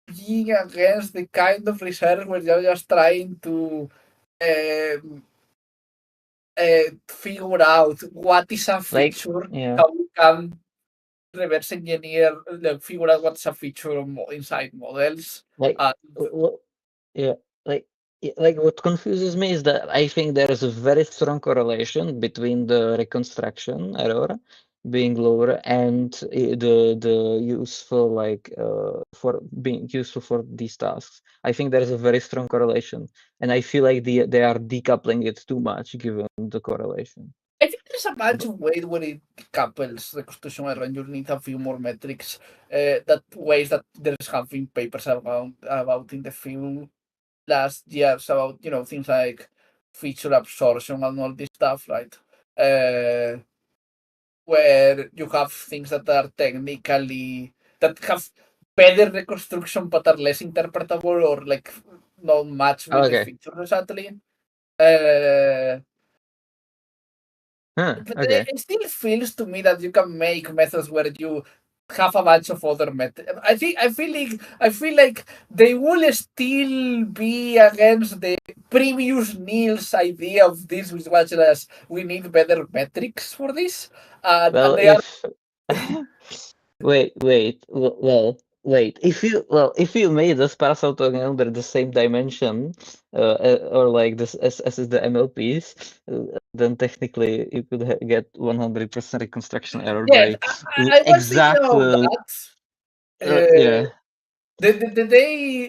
being against the kind of research where you're just trying to figure out what is a feature, how we can reverse engineer, figure out what's a feature inside models. Like what confuses me is that I think there is a very strong correlation between the reconstruction error being lower and the useful for being useful for these tasks. I think there is a very strong correlation, and I feel like they are decoupling it too much given the correlation. I think there's a bunch of ways where it decouples reconstruction error, and you need a few more metrics. Ways that there's have been papers about in the field last years about things like feature absorption and all this stuff, right? Where you have things that are technically that have better reconstruction but are less interpretable or like not match with the feature exactly. But it still feels to me that you can make methods where you have a bunch of other methods. I feel like they will still be against the previous Neel's idea of this, which was as we need better metrics for this. And they are. Wait. If you made the sparse autoencoder under the same dimension, or like this as the MLPs, then technically you could get 100% reconstruction error by I was thinking about that.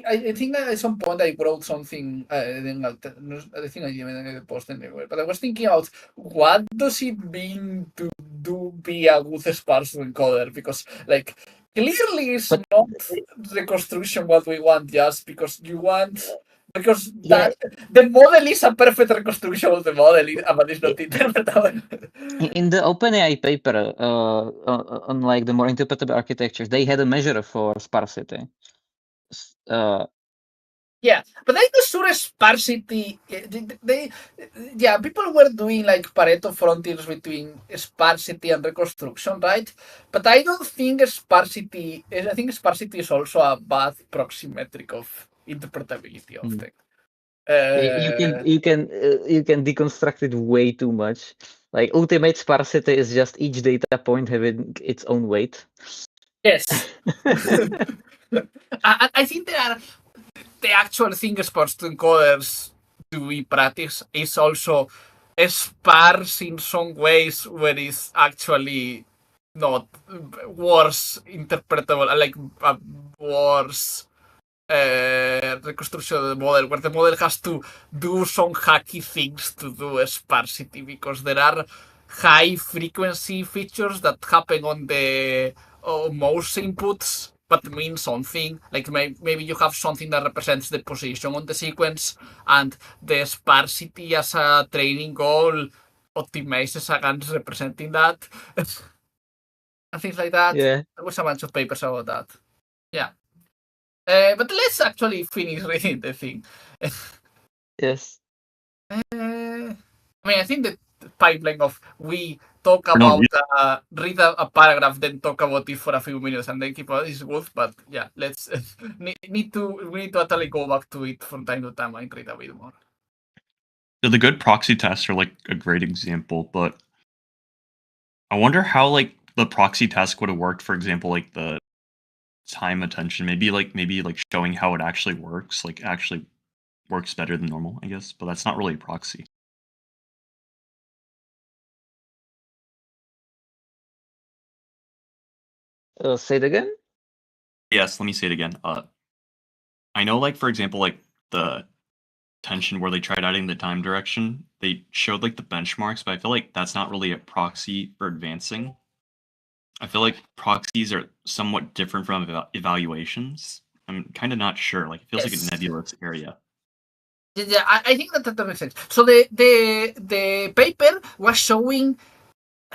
I think at some point I wrote something. I think I even posted anywhere. But I was thinking about what does it mean to be a good sparse encoder, because like clearly it's not reconstruction what we want, just because you want. Because the model is a perfect reconstruction of the model, but it's not interpretable. In the OpenAI paper on like the more interpretable architectures, they had a measure for sparsity. Yeah, but I'm not sure sparsity. People were doing like Pareto frontiers between sparsity and reconstruction, right? But I don't think sparsity. I think sparsity is also a bad proxy metric of interpretability of things. You can deconstruct it way too much. Like ultimate sparsity is just each data point having its own weight. Yes. I think there are the actual thing sparse encoders do in practice is also sparse in some ways where it's actually not worse interpretable, like a worse reconstruction of the model, where the model has to do some hacky things to do sparsity, because there are high frequency features that happen on the most inputs but mean something. Like maybe you have something that represents the position on the sequence, and the sparsity as a training goal optimizes against representing that. And things like that. Yeah. There was a bunch of papers about that. Yeah. But let's actually finish reading the thing. Yes. I mean, I think the pipeline of we talk Or no, about read a paragraph, then talk about it for a few minutes, and then keep on is good. But yeah, let's we need to actually go back to it from time to time and read a bit more. So the good proxy tests are like a great example, but I wonder how like the proxy test would have worked. For example, like the time attention, maybe showing how it actually works, like actually works better than normal, I guess. But that's not really a proxy. Say it again? Yes, let me say it again. I know, like, for example, like the tension where they tried adding the time direction, they showed like the benchmarks, but I feel like that's not really a proxy for advancing. I feel like proxies are somewhat different from evaluations. I'm kind of not sure. Like, it feels like Yes. a nebulous area. Yeah, I think that makes sense. So the paper was showing,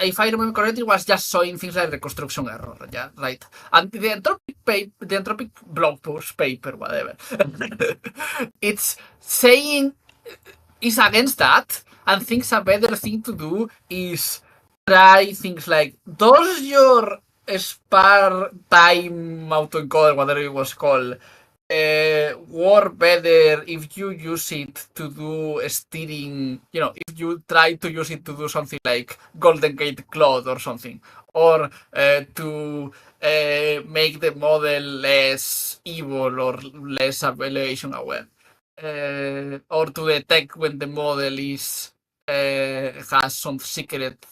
if I remember correctly, was just showing things like reconstruction error, yeah, right. And the entropic blog post paper, whatever, it's saying is against that and thinks a better thing to do is try things like, does your spare time autoencoder, whatever it was called, work better if you use it to do steering, if you try to use it to do something like Golden Gate Cloud or something, or to make the model less evil or less evaluation aware, or to detect when the model is has some secret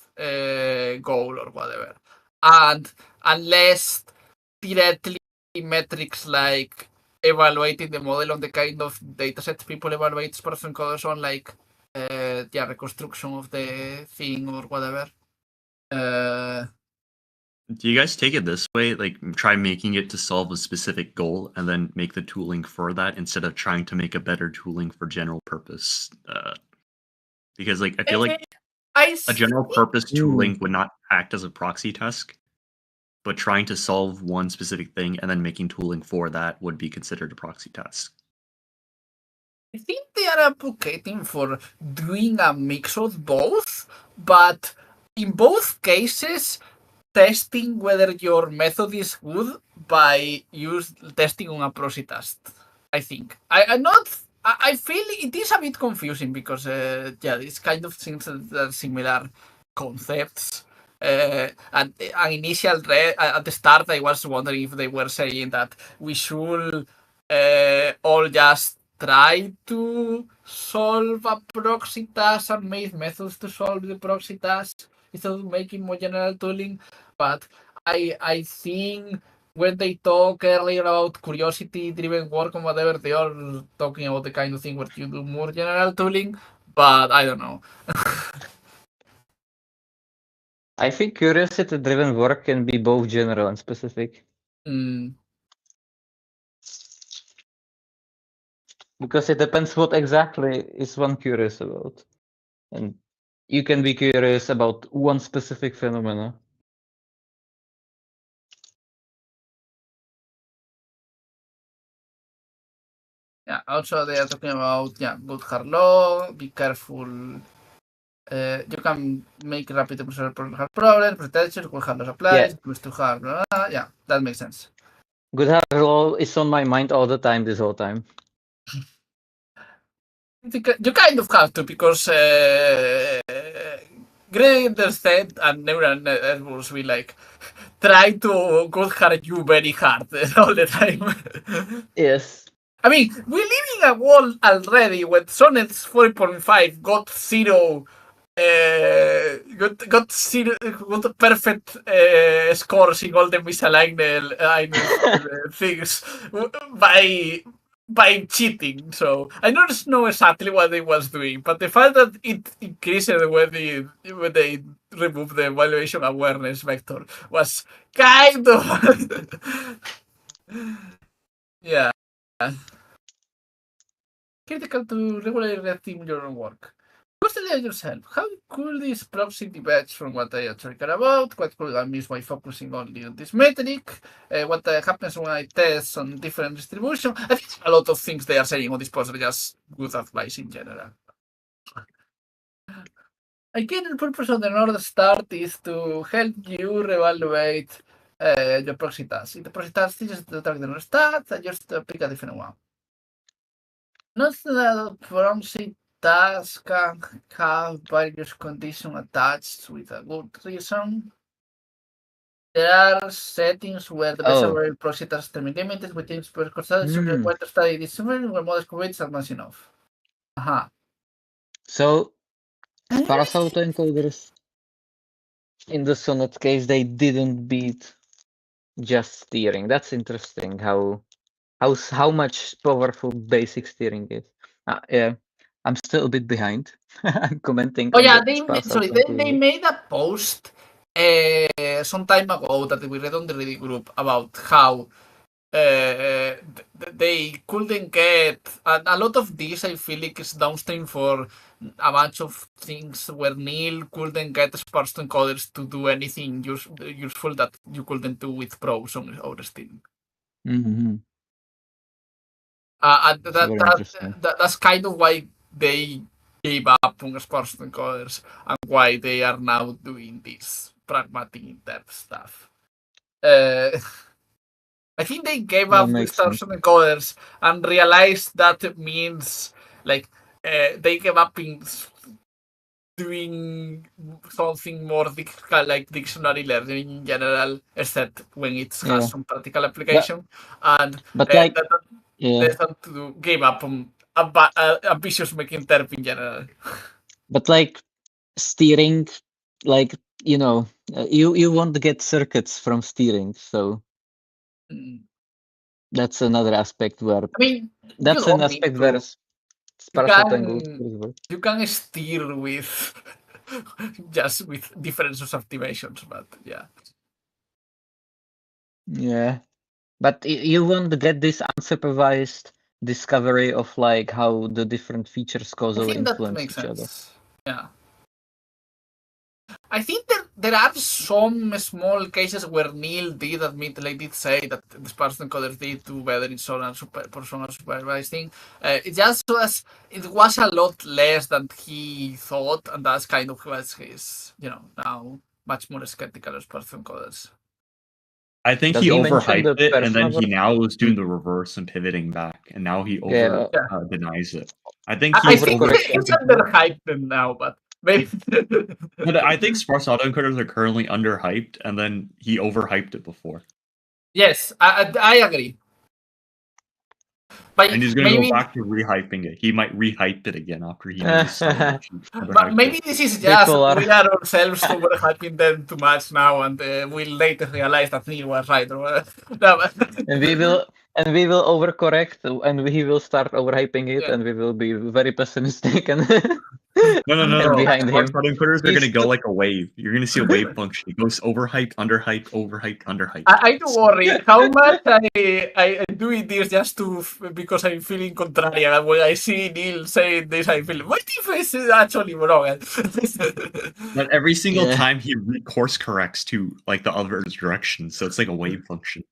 goal or whatever, and unless directly metrics like evaluating the model on the kind of datasets people evaluate spurs encoders on, like reconstruction of the thing or whatever. Do you guys take it this way? Like, try making it to solve a specific goal and then make the tooling for that instead of trying to make a better tooling for general purpose? Because, like, I feel like a general purpose tooling would not act as a proxy task, but trying to solve one specific thing and then making tooling for that would be considered a proxy task. I think they are advocating for doing a mix of both, but in both cases, testing whether your method is good by testing on a proxy test. I think I'm not. I feel it is a bit confusing because it's kind of things that are similar concepts. At the start, I was wondering if they were saying that we should all just try to solve a proxy task and make methods to solve the proxy task instead of making more general tooling. But I think when they talk earlier about curiosity-driven work and whatever, they are talking about the kind of thing where you do more general tooling. But I don't know. I think curiosity-driven work can be both general and specific. Because it depends what exactly is one curious about. And you can be curious about one specific phenomena. Yeah, also they are talking about good hard law, be careful. You can make rapid hard problems, protection, good hard law applies, goes to hard, blah, blah, blah. Yeah, that makes sense. Good hard law is on my mind all the time, this whole time. You kind of have to, because gradient descent and neural networks will like try to good hard you very hard all the time. Yes. I mean, we live in a world already when Sonnet 4.5 got zero, got perfect scores in all the misaligned things by cheating. So I don't know exactly what they was doing, but the fact that it increased when they removed the evaluation awareness vector was kind of yeah. Critical to regularly rethink your own work. Question yourself, how could this proxy diverge from what I actually care about? What could I miss by focusing only on this metric? What happens when I test on different distribution? I think a lot of things they are saying on this post are just good advice in general. Again, the purpose of the North Start is to help you reevaluate your proxy task. If the proxy task is to target the North Start, just pick a different one. Not that proxy task can have various conditions attached with a good reason. There are settings where the best available proxy task term limited within per constants where to study this where models coverage are not enough. So sparse autoencoders in the Sonnet case, they didn't beat just steering. That's interesting how much powerful basic steering is. Yeah, I'm still a bit behind. I'm commenting. Oh yeah, they made a post some time ago that we read on the Reddit group about how they couldn't get a lot of this. I feel like is downstream for a bunch of things where Neel couldn't get sparse encoders to do anything useful that you couldn't do with pros on our steering. That's kind of why they gave up on sparse encoders and why they are now doing this pragmatic Interp stuff. I think they gave up with sparse encoders and realized that it means like they gave up in doing something more like dictionary learning in general, except when it has some practical application. They gave up on ambitious Mech Interp in general. But like steering, like you won't get circuits from steering, so that's another aspect where that's an aspect where you can steer with just with differences of dimensions, but but you won't get this unsupervised discovery of like how the different features causally influence each other. I think there are some small cases where Neel did admit, like did say that the sparse encoders did do better in personal supervised thing. It just was, it was a lot less than he thought, and that's kind of was his, now much more skeptical of sparse encoders. I think he overhyped it, and then he now is doing the reverse and pivoting back, and now he denies it. I think he's underhyped them now, but maybe. But I think sparse autoencoders are currently underhyped, and then he overhyped it before. Yes, I agree. And he's going to go back to rehyping it. He might rehype it again after he knows. But maybe this is just we are ourselves overhyping them too much now, and we'll later realize that Neel was right. And we will overcorrect, and he will start overhyping it, and we will be very pessimistic. And no. Behind him, autoencoders are going to go like a wave. You're going to see a wave function. It goes overhyped, underhyped, overhyped, underhyped. I don't worry how much I do this just because I'm feeling contrarian. And when I see Neel saying this, I feel, what if it's actually wrong? But every single time he course corrects to like the other direction, so it's like a wave function.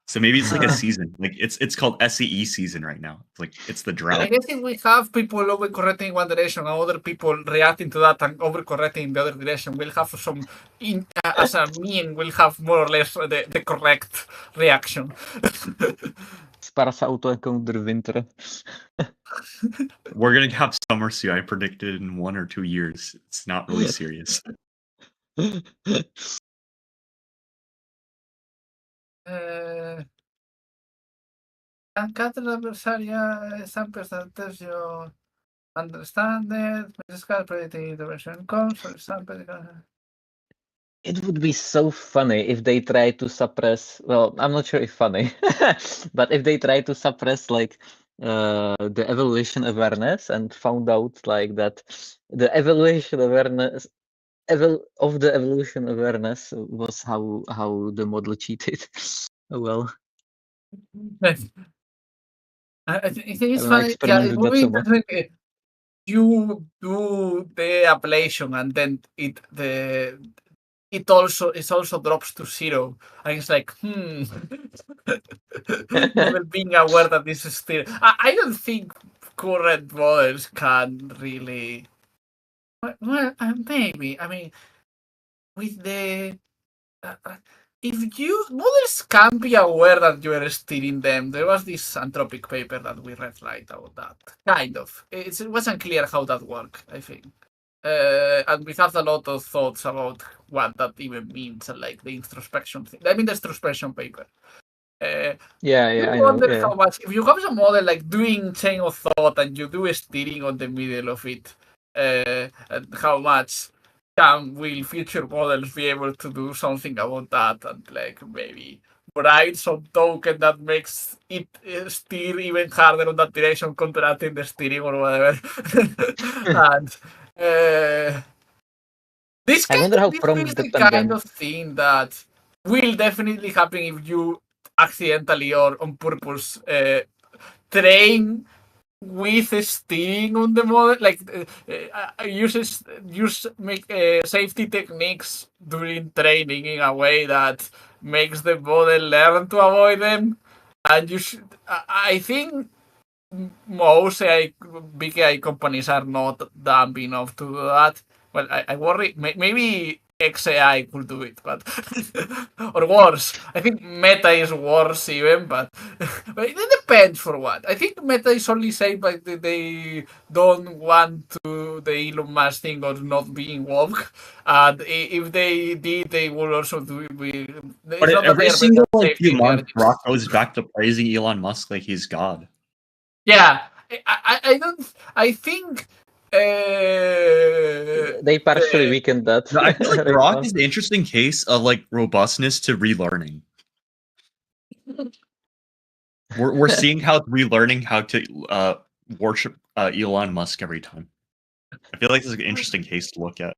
So maybe it's like a season. Like it's called SEE season right now. It's like it's the drought. I guess if we have people overcorrecting in one direction and other people reacting to that and overcorrecting in the other direction, we'll have some as a mean, we'll have more or less the correct reaction. Sparse autoencoder winter. We're gonna have summer CI predicted in 1 or 2 years. It's not really serious. Encounter adversaria samples that tells you understand it. Predicting intervention comes, for example. It would be so funny if they try to suppress. Well, I'm not sure if funny, but if they try to suppress like the evaluation awareness and found out like that the evaluation awareness of the evolution awareness was how the model cheated. Well, I think it's funny. Yeah, it would be interesting you do the ablation and then it also drops to 0, and it's like model being aware that this is still. I don't think current models can really. Well, maybe. I mean, with the if models can be aware that you are steering them. There was this Anthropic paper that we read right about that. Kind of. It wasn't clear how that worked, I think. And we have a lot of thoughts about what that even means, and like the introspection thing. I mean, the introspection paper. I know. Wonder how much, if you have a model like doing chain of thought and you do a steering on the middle of it, and how much will future models be able to do something about that, and like maybe write some token that makes it steer even harder on that direction, counteracting the steering or whatever. And this I kind wonder how of this prompt is the dependent. kind of thing that will definitely happen if you accidentally or on purpose train with steering on the model, like make safety techniques during training in a way that makes the model learn to avoid them. And you should, I think most big AI companies are not dumb enough to do that. Well, I worry maybe XAI could do it, but or worse. I think Meta is worse even, but it depends for what. I think Meta is only safe, but they don't want to the Elon Musk thing or not being woke. And if they did, they would also do. But every single few months, Grok goes back to praising Elon Musk like he's God. Yeah, I don't. I think they partially weakened that. No, I feel like Grok is the interesting case of like robustness to relearning. We're seeing how it's relearning how to worship Elon Musk every time. I feel like this is an interesting case to look at.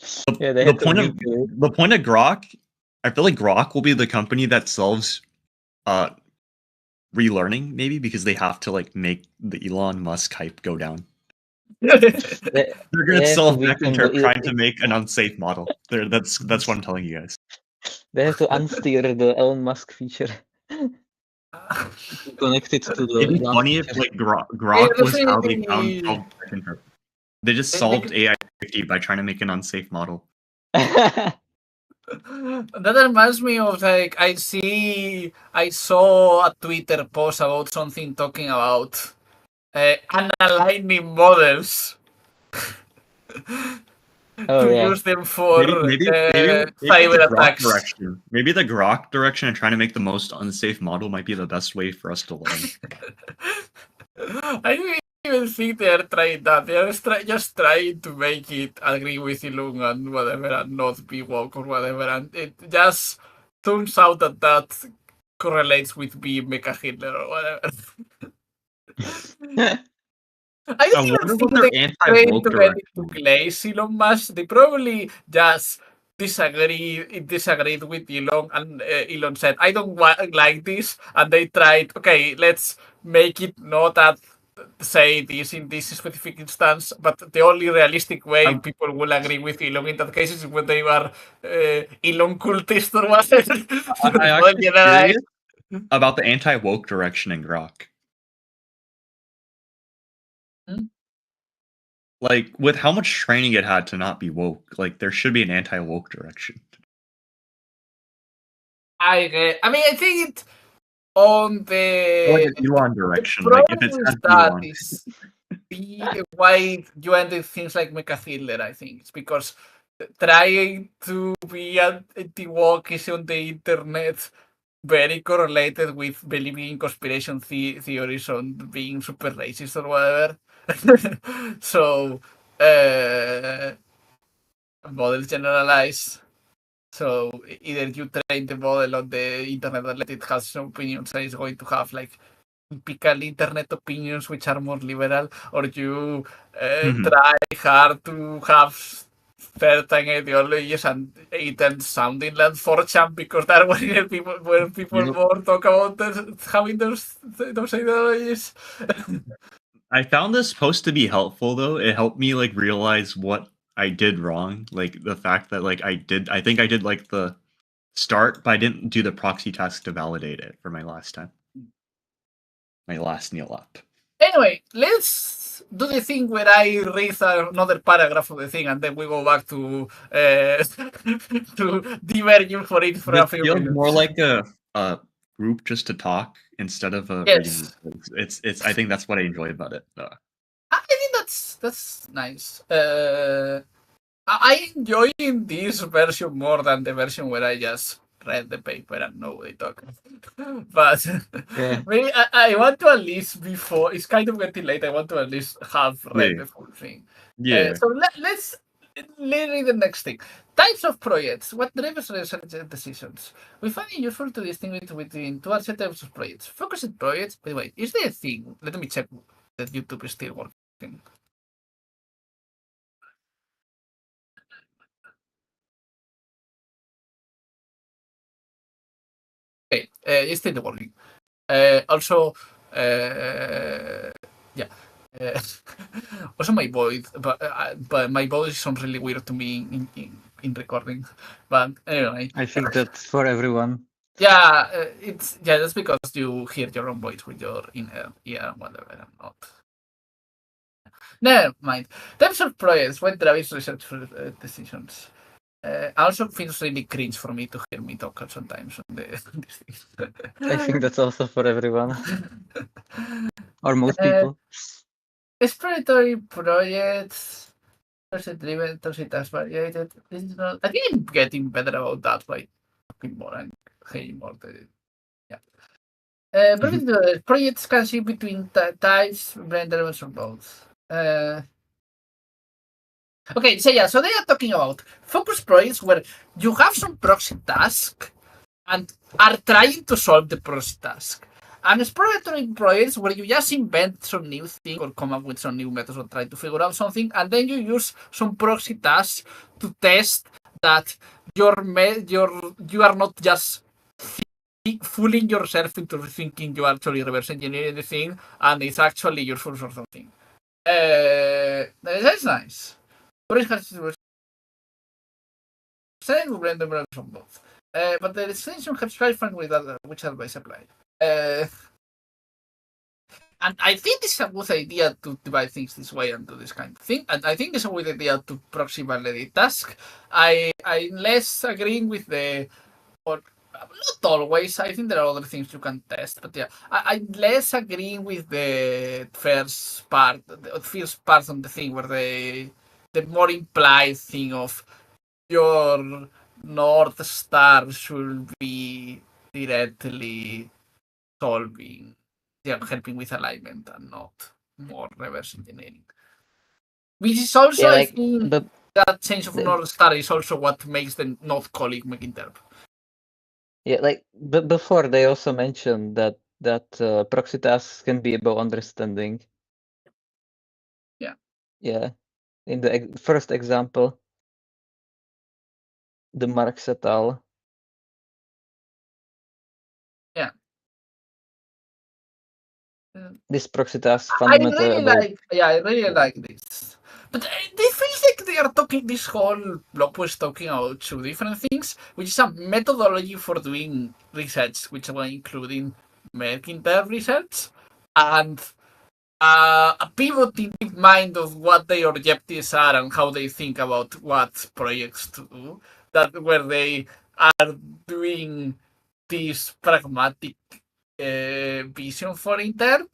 The point of Grok, I feel like Grok will be the company that solves relearning, maybe because they have to like make the Elon Musk hype go down. They're gonna solve Mech Interp trying to make an unsafe model. That's what I'm telling you guys. They have to unsteer the Elon Musk feature. Connected to the. It'd be funny if like Grok was how they found Mech Interp. They just solved AI 50 by trying to make an unsafe model. That reminds me of like I saw a Twitter post about something talking about unaligning models use them for maybe cyber attacks. Maybe the Grok direction and trying to make the most unsafe model might be the best way for us to learn. I don't even think they are trying that. They are just trying to make it agree with Elon and whatever and not be woke or whatever. And it just turns out that correlates with being Mecha Hitler or whatever. I don't even think they trying to get it to glaze Elon Musk. They probably just disagreed with Elon, and Elon said, I don't like this, and they tried, okay, let's make it not that say this in this specific instance, but the only realistic way people will agree with Elon in that case is when they were Elon cultist or whatever. I'm actually curious about the anti-woke direction in Grok. Like, with how much training it had to not be woke, like, there should be an anti-woke direction. I mean, I think it on the like an Elon direction. Like, if it's that is why you ended things like Mecha Hitler, I think. It's because trying to be anti-woke is on the internet very correlated with believing in conspiracy theories on being super racist or whatever. So models generalize. So either you train the model on the internet and let it have some opinions and it's going to have like typical internet opinions which are more liberal, or you try hard to have certain ideologies and it ends sounding like 4chan because that's where people more talk about having those ideologies. I found this post to be helpful though. It helped me like realize what I did wrong. Like the fact that like I think I did like the start, but I didn't do the proxy task to validate it for my last time. My last Neel up. Anyway, let's do the thing where I read another paragraph of the thing and then we go back to to diverging for it for a This few feels minutes. more like a group just to talk instead of a Yes. reading. It's I think that's what I enjoy about it. I think that's nice. I enjoy this version more than the version where I just read the paper and know they talk. But Yeah. maybe I want to at least before it's kind of getting late. I want to at least have read Yeah. the full thing. Yeah. So let's read the next thing. Types of projects. What drives research decisions? We find it useful to distinguish between two types of projects. Focused projects. By the way, is there a thing? Let me check that YouTube is still working. Okay, it's still working. Also, yeah. Also, my voice, but my voice sounds really weird to me in recording. But anyway, I think that's for everyone. yeah, that's because you hear your own voice with your inner ear, whatever. I'm not. Never mind. Types of projects. What drives research for decisions? Also feels really cringe for me to hear me talk sometimes on these things. I think that's also for everyone. Or most people. Exploratory projects, person-driven, task variated. This is not. I think I'm getting better about that by talking more and saying more. Projects can see between types, blend elements or both. Okay, so yeah, so they are talking about focus projects where you have some proxy task and are trying to solve the proxy task. And exploratory projects where you just invent some new thing or come up with some new methods or try to figure out something, and then you use some proxy tasks to test that you are not just fooling yourself into thinking you actually reverse engineering the thing and it's actually useful for something. That's nice. From both. But the distinction has very fun with other, which advice applied. And I think it's a good idea to divide things this way and do this kind of thing. And I think it's a good idea to proxy validate task. I'm less agreeing with or not always. I think there are other things you can test, but yeah, I'm less agreeing with the first part of the thing where the more implied thing of your North Star should be directly solving, helping with alignment and not more reverse engineering. Which is also, I think, that change of North Star is also what makes them not call it Mech Interp. Yeah, but before they also mentioned that proxy tasks can be about understanding. Yeah. Yeah. In the first example, the Marx et al. Yeah. This proxy task I really like this. But it feels like they are talking, this whole blog post talking about two different things, which is a methodology for doing research, which are including Mech Interp research, and a pivot in the mind of what their objectives are and how they think about what projects to do, that where they are doing this pragmatic vision for Interp,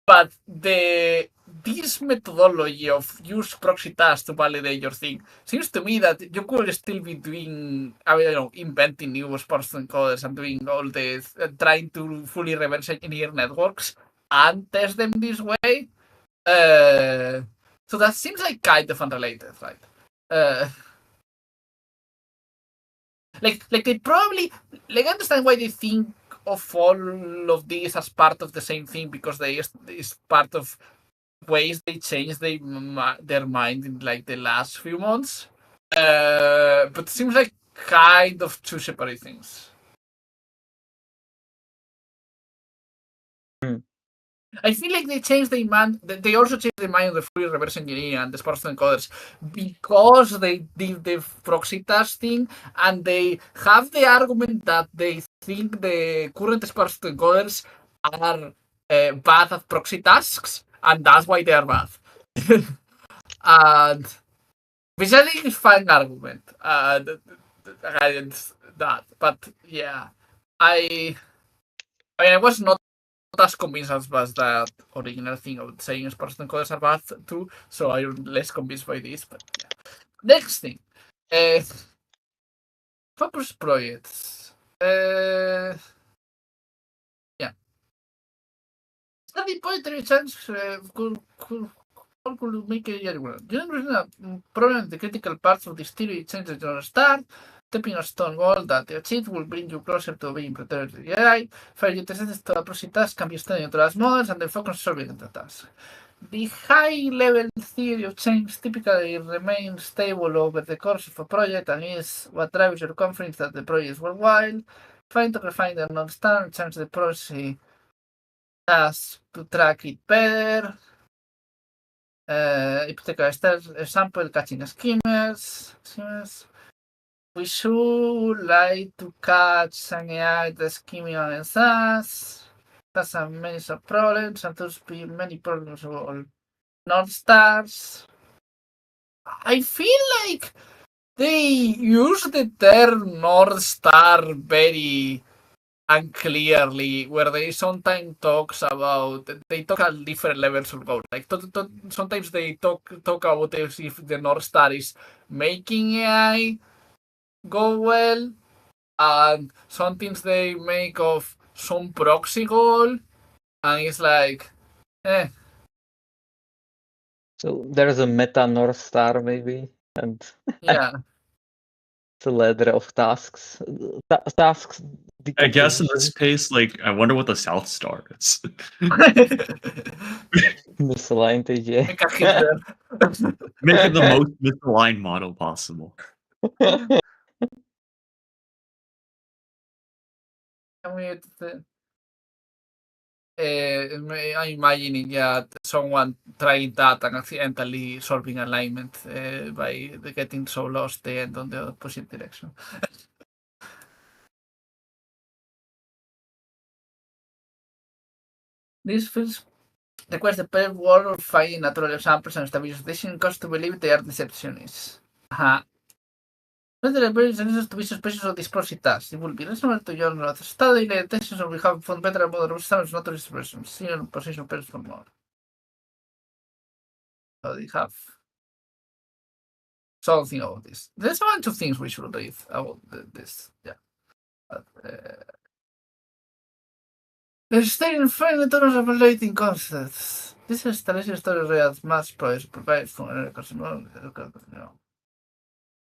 but this methodology of use proxy tasks to validate your thing seems to me that you could still be doing, inventing new sports encoders and doing all this, trying to fully reverse engineer networks and test them this way. So that seems like kind of unrelated, right? Like they probably understand why they think of all of this as part of the same thing because it's part of ways they changed their mind in like the last few months. But it seems like kind of two separate things. I feel like they changed the mind. They also changed the mind of the fully reverse engineering and the sparse encoders because they did the proxy task thing, and they have the argument that they think the current sparse encoders are bad at proxy tasks, and that's why they are bad. And which I think is fine argument. Against that, but yeah, I was not as convinced as was that original thing of saying sparse encoders are bad too, so I'm less convinced by this. But yeah. Next thing, focus projects. Yeah, study poetry chance could make a year. Generally, problem the critical parts of this theory change the general start. Stepping a stone wall that the achieve will bring you closer to being prepared to the AI. Fire utilizes to approach task can be studied into as models and then focus solving the task. The high-level theory of change typically remains stable over the course of a project and is what drives your confidence that the project is worthwhile. Trying to refine the North Star and change the process task to track it better. If take a example, catching schemas. We should like to catch an AI the schema and SAS. That's a many problems, and there's been many problems of all North Stars. I feel like they use the term North Star very unclearly, where they sometimes they talk at different levels of goal. Like sometimes they talk about if the North Star is making AI go well, and some things they make of some proxy goal, and it's like, So there's a meta North Star maybe, and yeah. the ladder of tasks. Tasks. I guess in this decomposition, case, like, I wonder what the South Star is. misaligned AGI. Make a hit there. Make it the most misaligned model possible. I'm imagining someone trying that and accidentally solving alignment by getting so lost they end on the opposite direction. This feels requires the pair word of finding natural examples and establishing decision cause to believe they are deceptionists. Whether the solutions to be suspicious of this proxy task, it will be reasonable to your not study the intentions or we have found better model of standards not expressions, senior position pairs for more. So they have something about this. There's a bunch of things we should read about this. Yeah. But, there's still infinite terms of relating concepts. This installation story reads mass provides from an error.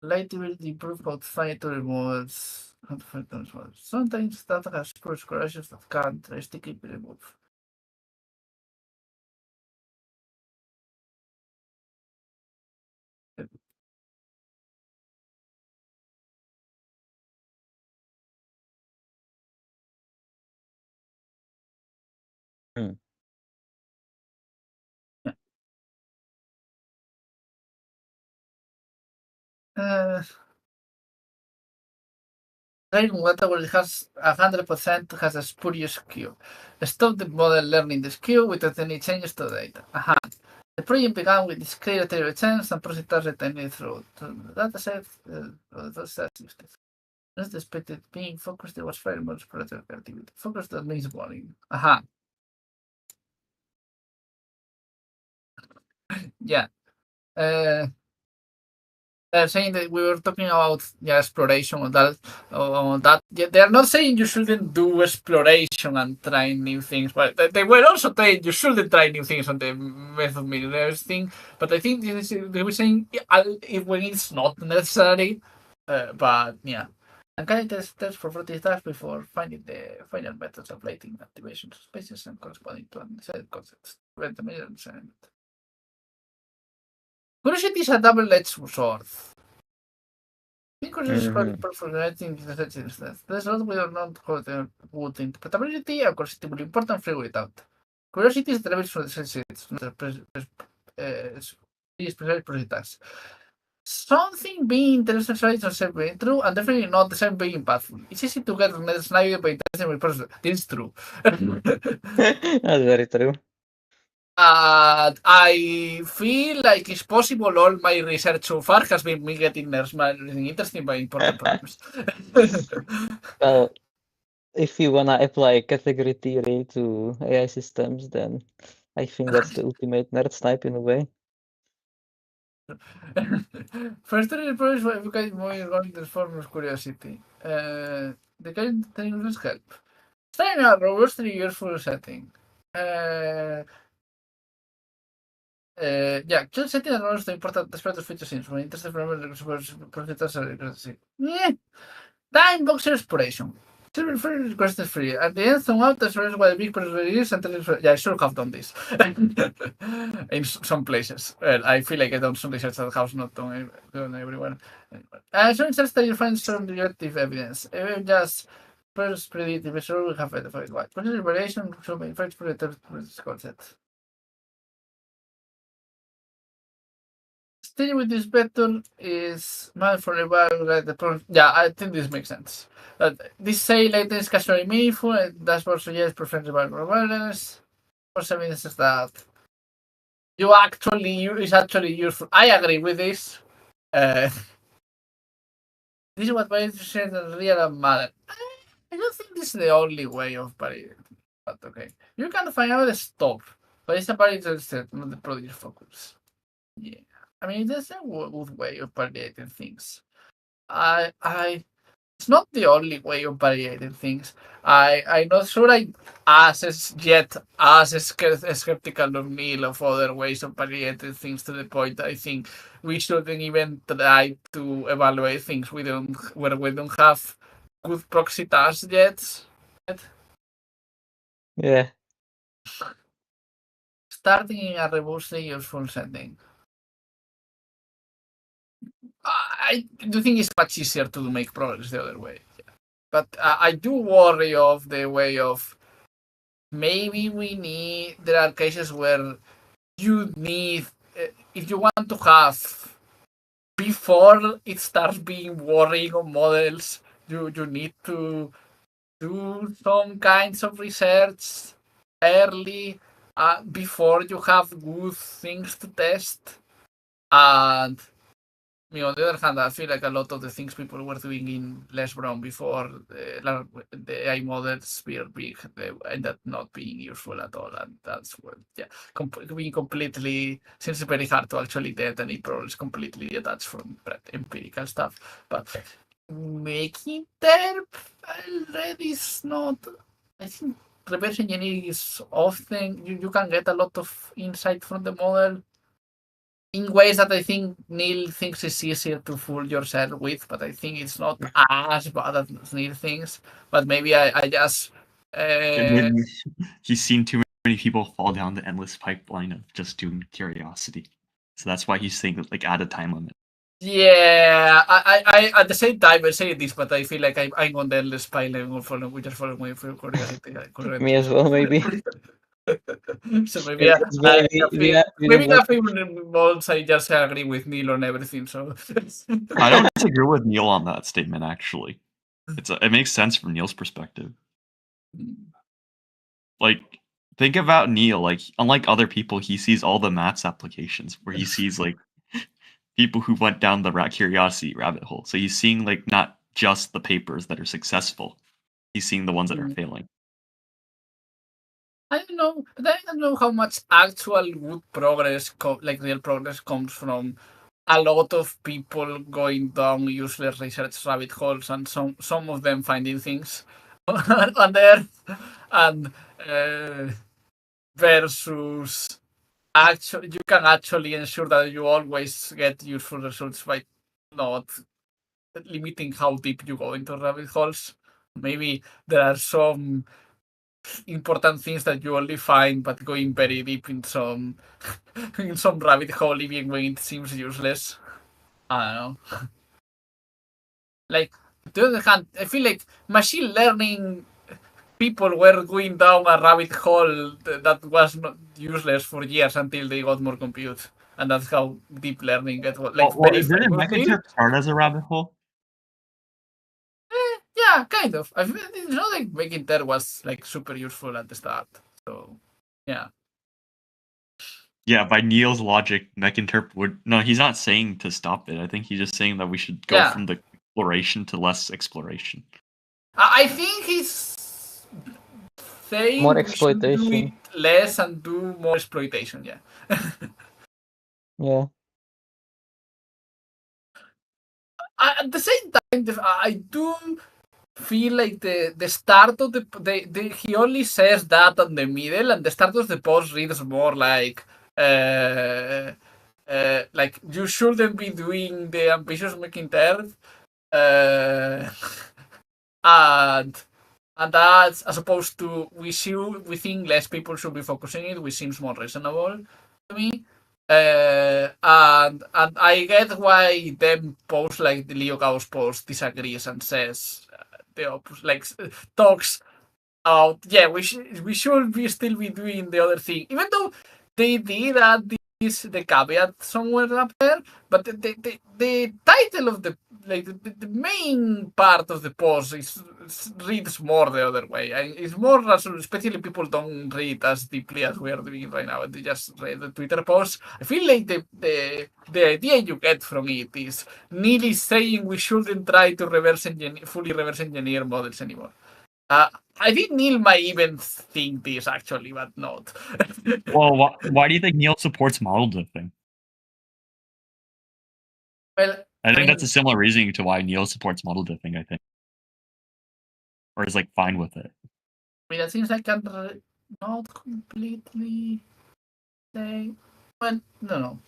Relatability improve how to find to models. Sometimes data has poor correlations that can't drastically be removed. Training whatever it has 100% has a spurious skew. Stop the model learning the skew without any changes to the data. The project began with this clear chance and process retained through the dataset. As expected, being focused, it was very much productive activity. Focused that means warning. Yeah. Saying that we were talking about exploration on that. They are not saying you shouldn't do exploration and try new things, but they were also saying you shouldn't try new things on the method millionaires thing. But I think they were saying when it's not necessary. But yeah, and can test for property tasks before finding the final methods of lighting activation spaces and corresponding to undecided concepts. Curiosity is a double-edged sword. Curiosity is called performing the there's not we are not good interpretability and curiosity will important free without. Curiosity is driven for the senses, special tasks. Something being interested is not being true, and definitely not the same being impactful. It's easy to get sniped by interesting with person. This is true. That's very true. I feel like it's possible all my research so far has been me getting interesting by important problems. Well, if you wanna apply category theory to AI systems, then I think that's the ultimate nerd snipe in a way. First three problems for educating more regarding the form of curiosity. The kind of things help. Staying a robustly useful setting. Yeah, just setting a robust important aspect of features in when interested time boxer exploration. Free request is free. At the end, some out as what a big person is, and yeah, I should have done this in some places. Well, I feel like I done some research that has not done everywhere. So interested you find some objective evidence. Even just first predictive, sure we have identified what. Process evaluation should be first predictive concept. Still with this better is man for the problem. Yeah, I think this makes sense. This say latency is casually meaningful, and dashboard suggests preferable awareness. For evidence is that you actually is actually useful. I agree with this. This is what variance is real and matter. I don't think this is the only way of variation, but okay. You can find out the stop, but it's a variation set, not the project focus. Yeah. I mean, that's a good way of validating things. It's not the only way of validating things. I'm not sure I as skeptical of Neel of other ways of validating things to the point I think we shouldn't even try to evaluate things where we don't have good proxy tasks yet. Yeah. Starting in a robustly useful setting. I do think it's much easier to make progress the other way. Yeah. But I do worry of the way of maybe there are cases where you need, if you want to have, before it starts being worrying on models, you need to do some kinds of research early before you have good things to test. And on the other hand, I feel like a lot of the things people were doing in Les Brown before the AI models were big, they end up not being useful at all. And that's what, yeah, being completely, since it's very hard to actually get any problems completely detached from empirical stuff. But Mech Interp already is not, I think reverse engineering is often, you can get a lot of insight from the model in ways that I think Neel thinks is easier to fool yourself with, but I think it's not as bad as Neel thinks. But maybe I just... He's seen too many people fall down the endless pipeline of just doing curiosity. So that's why he's saying like add a time limit. Yeah, I at the same time I say this, but I feel like I'm on the endless pipeline of following my curiosity. Me as well, maybe. So maybe maybe a few months I just agree with Neel on everything. So I don't disagree with Neel on that statement. Actually, it makes sense from Neel's perspective. Like, think about Neel. Like, unlike other people, he sees all the maths applications where he sees like people who went down the curiosity rabbit hole. So he's seeing like not just the papers that are successful. He's seeing the ones that are failing. I don't know how much actual good progress, like real progress, comes from a lot of people going down useless research rabbit holes and some of them finding things on there, and versus actually you can actually ensure that you always get useful results by not limiting how deep you go into rabbit holes. Maybe there are some important things that you only find, but going very deep in some rabbit hole, even when it seems useless. I don't know. Like, on the other hand, I feel like machine learning people were going down a rabbit hole that was not useless for years until they got more compute, and that's how deep learning gets. Like, didn't Mech Interp start as a rabbit hole? Yeah, kind of. I mean, it's not like Mech Interp was like super useful at the start. So, yeah. Yeah, by Neel's logic, Mech Interp would... No, he's not saying to stop it. I think he's just saying that we should go from the exploration to less exploration. I think he's saying More we should do exploitation. it less and do more exploitation, yeah. Yeah. At the same time, I do feel like the start of he only says that on the middle, and the start of the post reads more like you shouldn't be doing the ambitious Mech Interp, and that's as opposed to we think less people should be focusing it, which seems more reasonable to me. And I get why them post like the Leo Gauss post disagrees and says the opposite, like talks about we should still be doing the other thing, even though they did add the caveat somewhere up there. But the title of the main part of the post reads more the other way. It's more rational, especially people don't read as deeply as we are doing right now. They just read the Twitter post. I feel like the idea you get from it is Neel is saying we shouldn't try to fully reverse engineer models anymore. I think Neel might even think this actually, but not. Well, why do you think Neel supports model diffing? Well, I think that's a similar reasoning to why Neel supports model diffing, I think. Or is like fine with it. I mean, that seems like I'm not completely say. Well, no.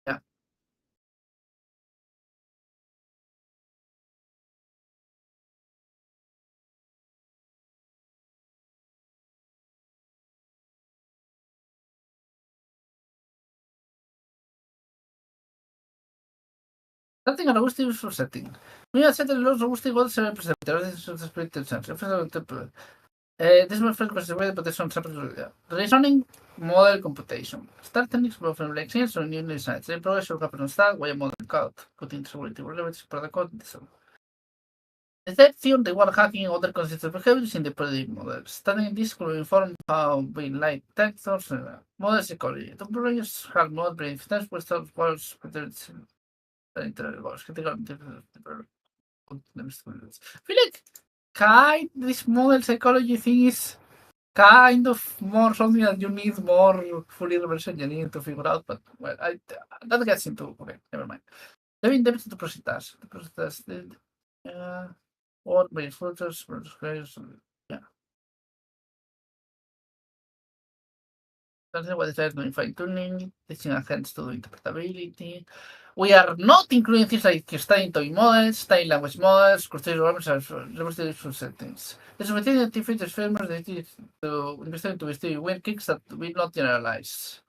Yeah. Something a robust use for setting. We have set a lot of robust goals and representatives of the spirited sense. This is my first question, but this one separate. Reasoning model computation. Start techniques from like science or new insights. The progress will happen on start, why a model code, putting security relevance for the code. The third theory, the wall hacking and other consistent behaviors in the predictive models. Studying this could inform how being like tensors and model psychology. The progress have not been instance with some walls, but it's I feel like this model psychology thing is kind of more something that you need more fully reverse engineering to figure out, but well, that gets into okay, never mind. Living depth to process or by filters, yeah. That's what it is doing fine tuning, teaching agents to do interpretability. We are not including things like studying toy models, studying language models, cross-stage representative settings. There's a material features frameworks to investigate weird kicks that will not generalize.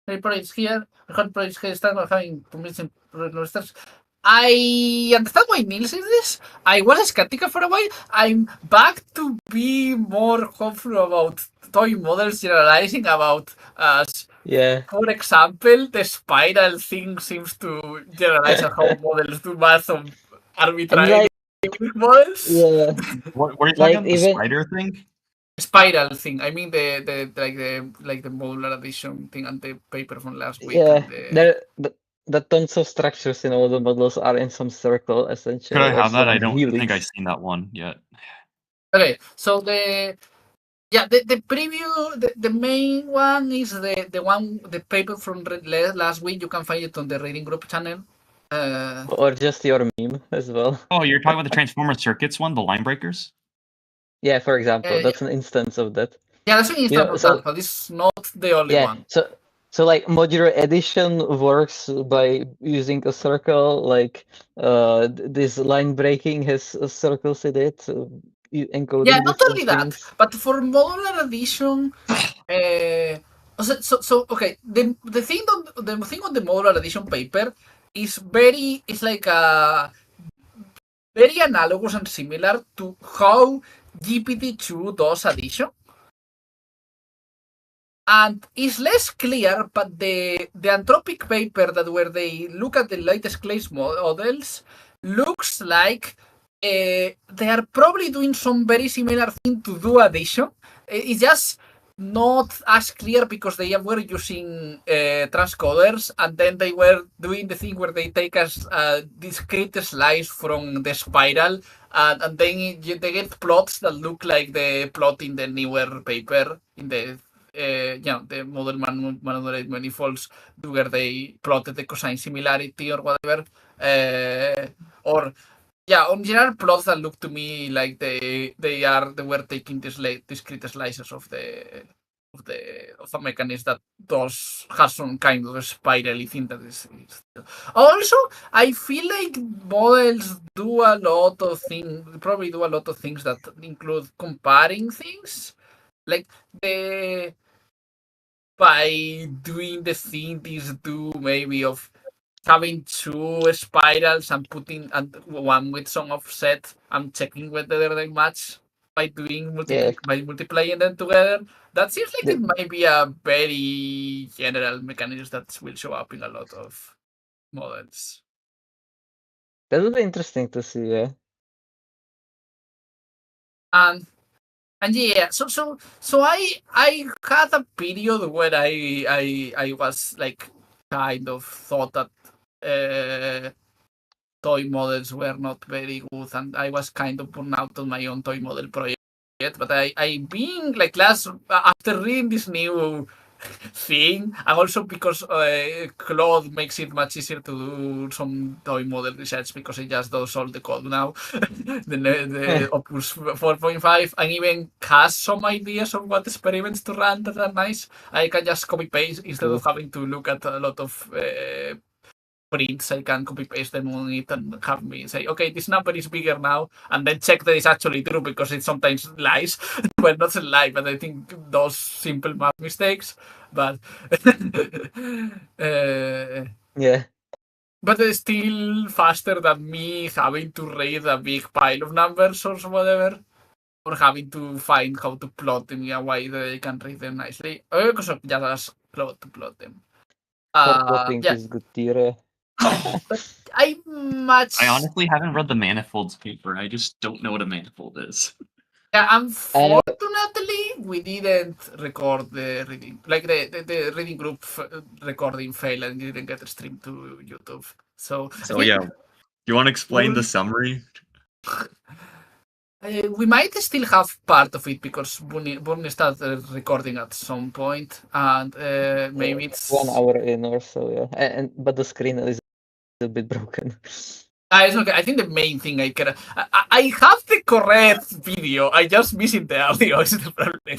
Many projects here, I heard projects here start having convincing investors. I understand why Neel says this. I was skeptical for a while. I'm back to be more hopeful about toy models generalizing about us. For example, the spiral thing seems to generalize how models do math on arbitrary models. Yeah. What are you talking about? The spider thing? Spiral thing. I mean the modular addition thing and the paper from last week. Yeah. The tons of structures in all the models are in some circle essentially. Could I have that? I don't think I've seen that one yet. Okay, so the preview, the main one is the paper from last week. You can find it on the reading group channel. Or just your meme as well. Oh, you're talking about the transformer circuits one, the line breakers? Yeah, for example, that's an instance of that. Yeah, that's an instance of that, but it's not the only one. So like modular addition works by using a circle, like this line breaking has circles in it. Encoding not only that, but for modular addition, So okay, the thing on the modular addition paper is like very analogous and similar to how GPT-2 does addition. And it's less clear, but the Anthropic paper that where they look at the latest class models looks like they are probably doing some very similar thing to do addition. It's just not as clear because they were using transcoders, and then they were doing the thing where they take a discrete slice from the spiral, and then they get plots that look like the plot in the newer paper in the the model manipulated manifolds where they plotted the cosine similarity or whatever, or on general plots that look to me like they were taking discrete slices of a mechanism that has some kind of a spirally thing that is. Also, I feel like models do a lot of things that include comparing things, like by doing the thing these do maybe of having two spirals and putting one with some offset and checking whether they match by doing by multiplying them together. That seems like it might be a very general mechanism that will show up in a lot of models. That would be interesting to see, yeah. And yeah, so I had a period where I was like kind of thought that toy models were not very good, and I was kind of burned out on my own toy model project. But I being like after reading this new thing, and also because Claude makes it much easier to do some toy model research because it just does all the code now. the Opus 4.5, and even has some ideas of what experiments to run that are nice. I can just copy paste instead of having to look at a lot of prints. I can copy paste them on it and have me say, okay, this number is bigger now, and then check that it's actually true because it sometimes lies. Well, not a lie, but I think those simple math mistakes. But yeah. But it's still faster than me having to read a big pile of numbers or whatever, or having to find how to plot them in a way that I can read them nicely. Or because of just ask Claude to plot them. Plotting is good theory. But I honestly haven't read the manifolds paper. I just don't know what a manifold is. Yeah, unfortunately, we didn't record the reading. Like the reading group recording failed and didn't get streamed to YouTube. So yeah, you want to explain the summary? We might still have part of it because Bunny started recording at some point, and maybe it's 1 hour in or so. Yeah, but the screen is a bit broken. It's okay. I think the main thing I have the correct video. I just missing the audio. Is the problem?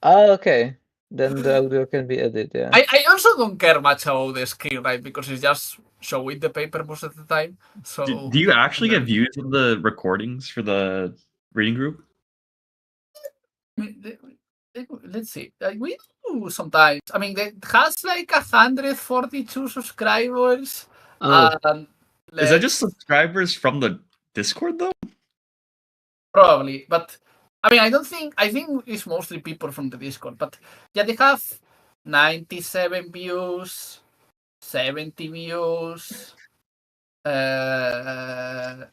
Okay. Then the audio can be edited. Yeah. I also don't care much about the screen, right? Because it's just showing the paper most of the time. So do you actually get views of the recordings for the reading group? Let's see. We do sometimes. I mean, it has like 142 subscribers. Is that just subscribers from the Discord though? Probably, but I mean, I think it's mostly people from the Discord. But yeah, they have 97 views, 70 views. Yeah,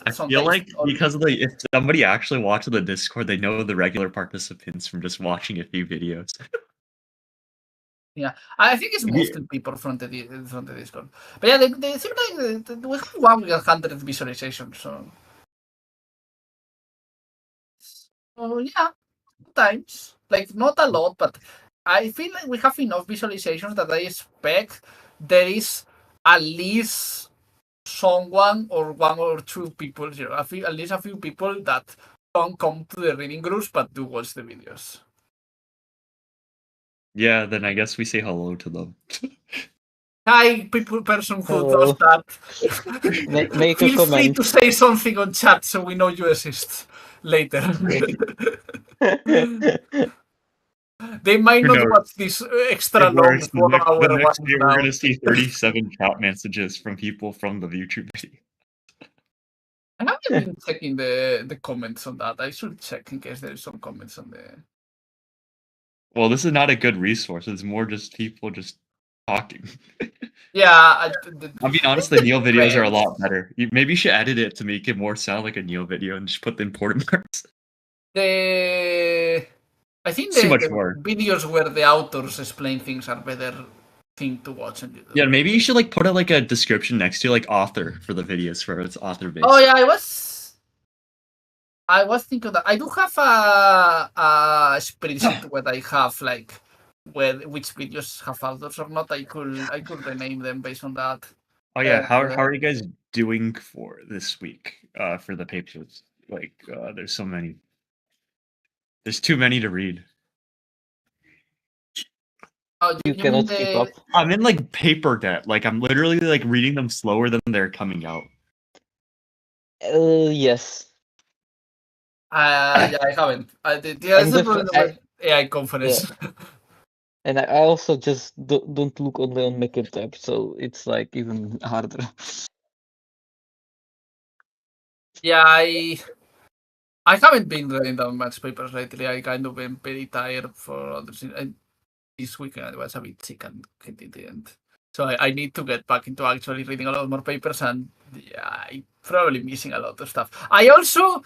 I feel like because of if somebody actually watches the Discord, they know the regular participants from just watching a few videos. Yeah, I think it's mostly people from the Discord. But yeah, they seem like we have 100 visualizations. So yeah, sometimes like not a lot, but I feel like we have enough visualizations that I expect there is at least someone or one or two people, at least a few people that don't come to the reading groups but do watch the videos. Yeah, then I guess we say hello to them. Hi, person who does that. Make Feel a free comment. to say something on chat so we know you exist later. They might Who not knows? watch this extra It long works. The 4-hour next one day, we're now. gonna see 37 chat messages from people from the YouTube video. I haven't been checking the comments on that. I should check in case there's some comments on the. Well, this is not a good resource. It's more just people just talking. Yeah, I'll be honest, the Neel videos are a depends. lot better. Maybe you should edit it to make it more sound like a Neel video and just put the important parts. I think It's too much the work. videos where the authors explain things are better thing to watch on YouTube. Yeah, maybe you should like put like a description next to like author for the videos for it's author based. Oh yeah, I was thinking that I do have a spreadsheet where I have like which videos have authors or not. I could rename them based on that. Oh yeah, how are you guys doing for this week for the papers? Like there's so many. There's too many to read. Oh, You cannot keep up. I'm in like paper debt. Like I'm literally like reading them slower than they're coming out. Yes. Yeah, I haven't. That's the problem with AI conference. Yeah. And I also just don't look only on Mech Interp, so it's like even harder. Yeah, I haven't been reading that much papers lately. I kind of been very tired for other things. This weekend I was a bit sick and didn't. So I need to get back into actually reading a lot more papers, and yeah, I'm probably missing a lot of stuff. I also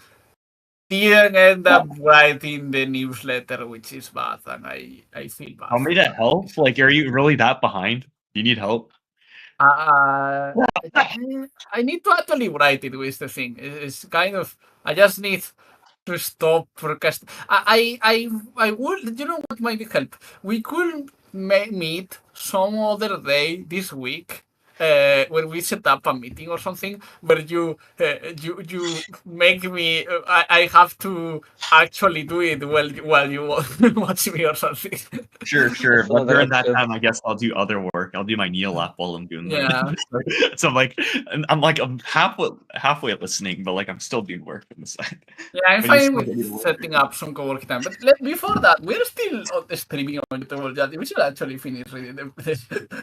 didn't end up writing the newsletter, which is bad, and I feel bad. How many to help? Like, are you really that behind? You need help? I need to actually write it with the thing. It's kind of I just need to stop procrastinating. I would. You know what might help? We could meet some other day this week. Where we set up a meeting or something where you make me I have to actually do it while you watch me or something. Sure. But during that time, I guess I'll do other work. I'll do my Neel app while I'm doing that. So I'm halfway listening, but like I'm still doing work on the side. Yeah, I'm fine with setting up some co-working time. But before that, we're still streaming on YouTube. We should actually finish reading them.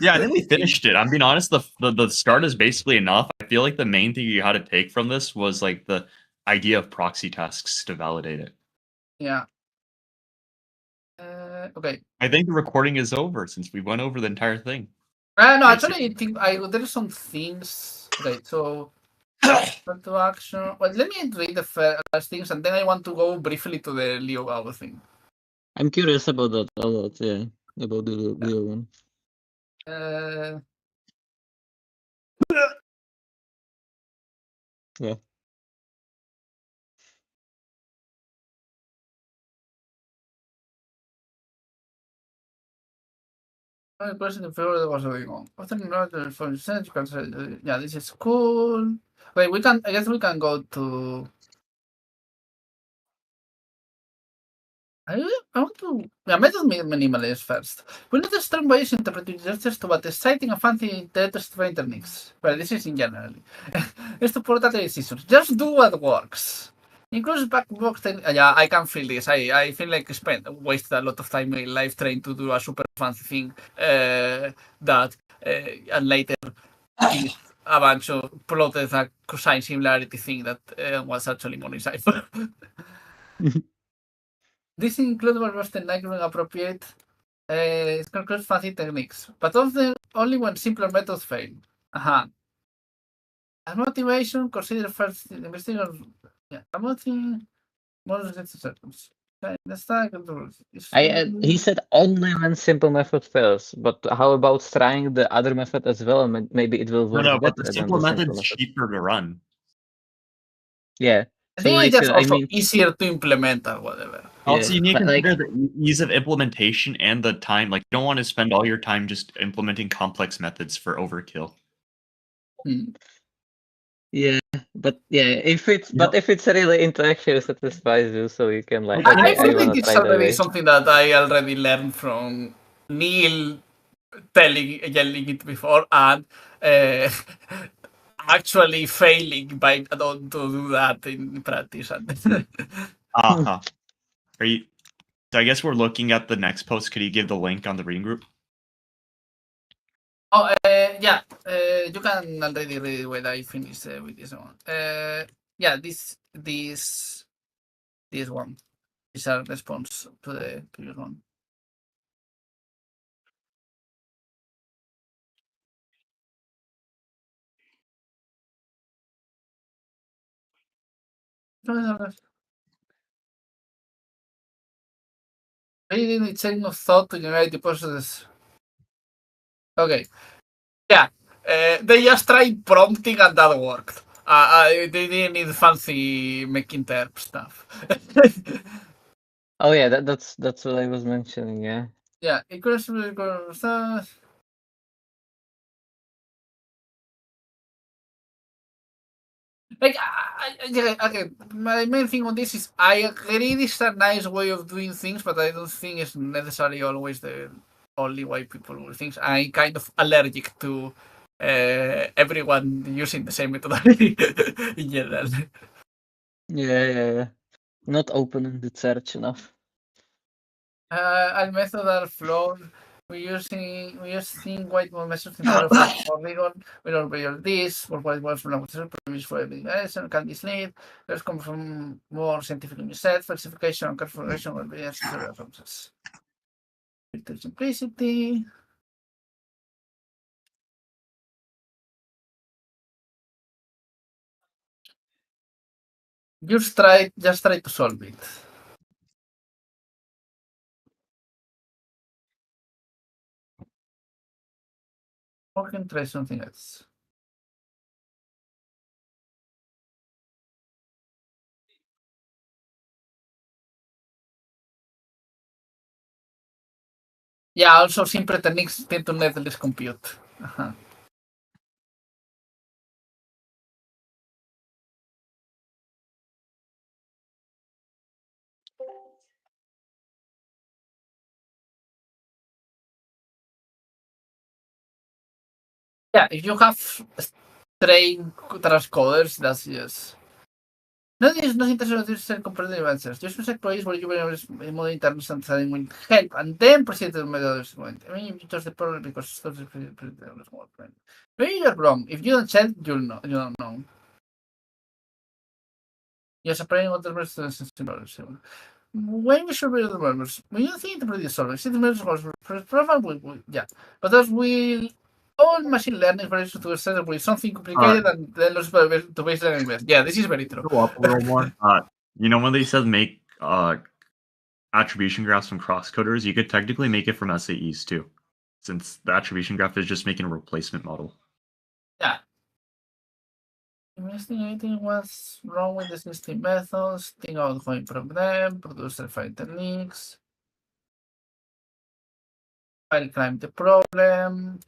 Yeah, I think we finished it. I'm being honest, the start is basically enough. I feel like the main thing you had to take from this was like the idea of proxy tasks to validate it. Yeah. Okay. I think the recording is over since we went over the entire thing. No, actually, I think there's some things. Okay, so to action. Well, let me read the first things, and then I want to go briefly to the Leo Gao thing. I'm curious about that a lot. Yeah, about the Leo one. Yeah. Question in favor of what's going on. Yeah, this is cool. Wait, I guess we can go to. I want to. Yeah, method minimalist first. We not start by using interpretive gestures to what exciting and fancy testifying techniques. Well, this is in general. It's to port data decisions. Just do what works. Includes black box. Yeah, I can feel this. I feel like I wasted a lot of time in life trying to do a super fancy thing that and later a bunch of plotted a cosine similarity thing that was actually monocypher. This includes verboston liking appropriate it concludes fancy techniques, but often only when simpler methods fail. As motivation, consider first investigation. Yeah, promoting more circles. He said only when simple method fails, but how about trying the other method as well? Maybe it will work better. But the simple method's cheaper to run. Yeah. I think it's just also easier to implement or whatever. Also, you need to consider the ease of implementation and the time. Like, you don't want to spend all your time just implementing complex methods for overkill. Yeah, but if it's really intellectually satisfies you, so you can like. I think it's already something that I already learned from Neel yelling it before and actually failing by to do that in practice. Are you? So I guess we're looking at the next post. Could you give the link on the reading group? Oh, yeah. You can already read it when I finish with this one. Yeah, this one is a response to the previous one. Reading the chain of thought to generate the process. Okay. Yeah. They just tried prompting and that worked. They didn't need fancy Mech Interp stuff. Oh yeah, that's what I was mentioning. Yeah. Yeah, it could like again, my main thing on this is I agree this is a nice way of doing things, but I don't think it's necessarily always the only way people do things. I'm kind of allergic to everyone using the same methodology in general. Yeah. Not opening the search enough. Our method are flawed. We're using white ball methods instead of polygon. We don't value this for white balls from previous for everything can mislead. Let's come from more scientific set. Falsification and configuration will be necessary references. Filter simplicity. Just try to solve it. Or can try something else. Yeah, also simple techniques tend to netless compute. Yeah, if you have trained transcoders, that's yes. No es interesante utilizar comparative answers. Just use employees where you will model interns and studying will help, and then proceed to the method. I mean, you just the problem because stuff is maybe you're wrong. If you don't check, you'll know. You don't know. Yes, applying other methods. When we should read the members, when you think to produce solvers, the members profile will yeah, but that will all machine learning various to set with something complicated and then lose to base learning with. Yeah, this is very true. Go up a little more. You know when they said make attribution graphs from crosscoders, you could technically make it from SAEs too, since the attribution graph is just making a replacement model. Yeah. Investigating what's wrong with the existing methods, think about how to improve them, produce certified techniques, file climb the problem.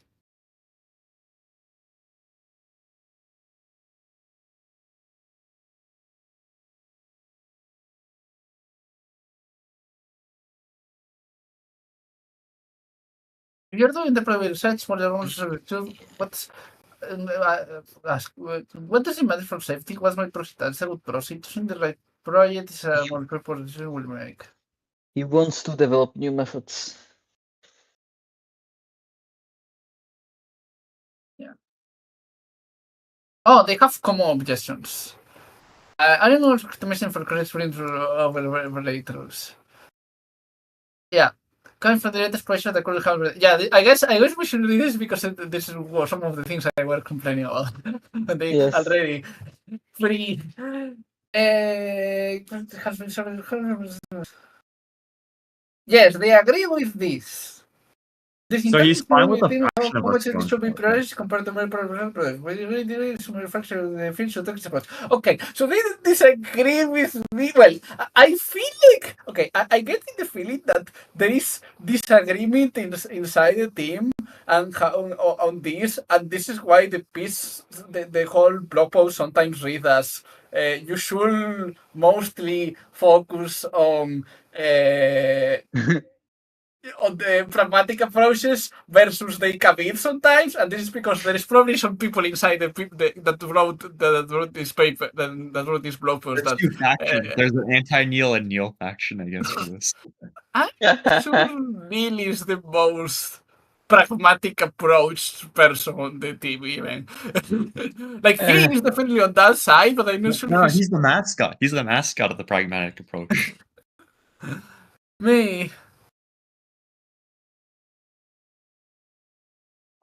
If you're doing the private research for your own research, what does it matter for safety? What's my process? That's a good process. Choosing the right project is a more proposition will make. He wants to develop new methods. Yeah. Oh, they have common objections. I don't know what to mention for correct sprint overlay rules. Yeah. Coming from the latest project that could have. Yeah, I guess we should do this because this is some of the things I were complaining about. They Yes. already free. Yes, they agree with this. So he's fine with the fraction of how much a it should be stone. priced compared to my product. Manufacturer the future talks about. Okay, so they disagree with me. Well, I feel like I get the feeling that there is disagreement inside the team and on this, and this is why the piece, the whole blog post sometimes read as you should mostly focus on on the pragmatic approaches versus the cabin sometimes, and this is because there is probably some people inside that wrote this paper, that wrote this blog post. There's two factions. There's an anti-Neel and Neel faction, I guess, for this. I'm sure Neel is the most pragmatic approach person on the team, even. Like, he is definitely on that side, but I'm not sure. No, he's the mascot. He's the mascot of the pragmatic approach. Me.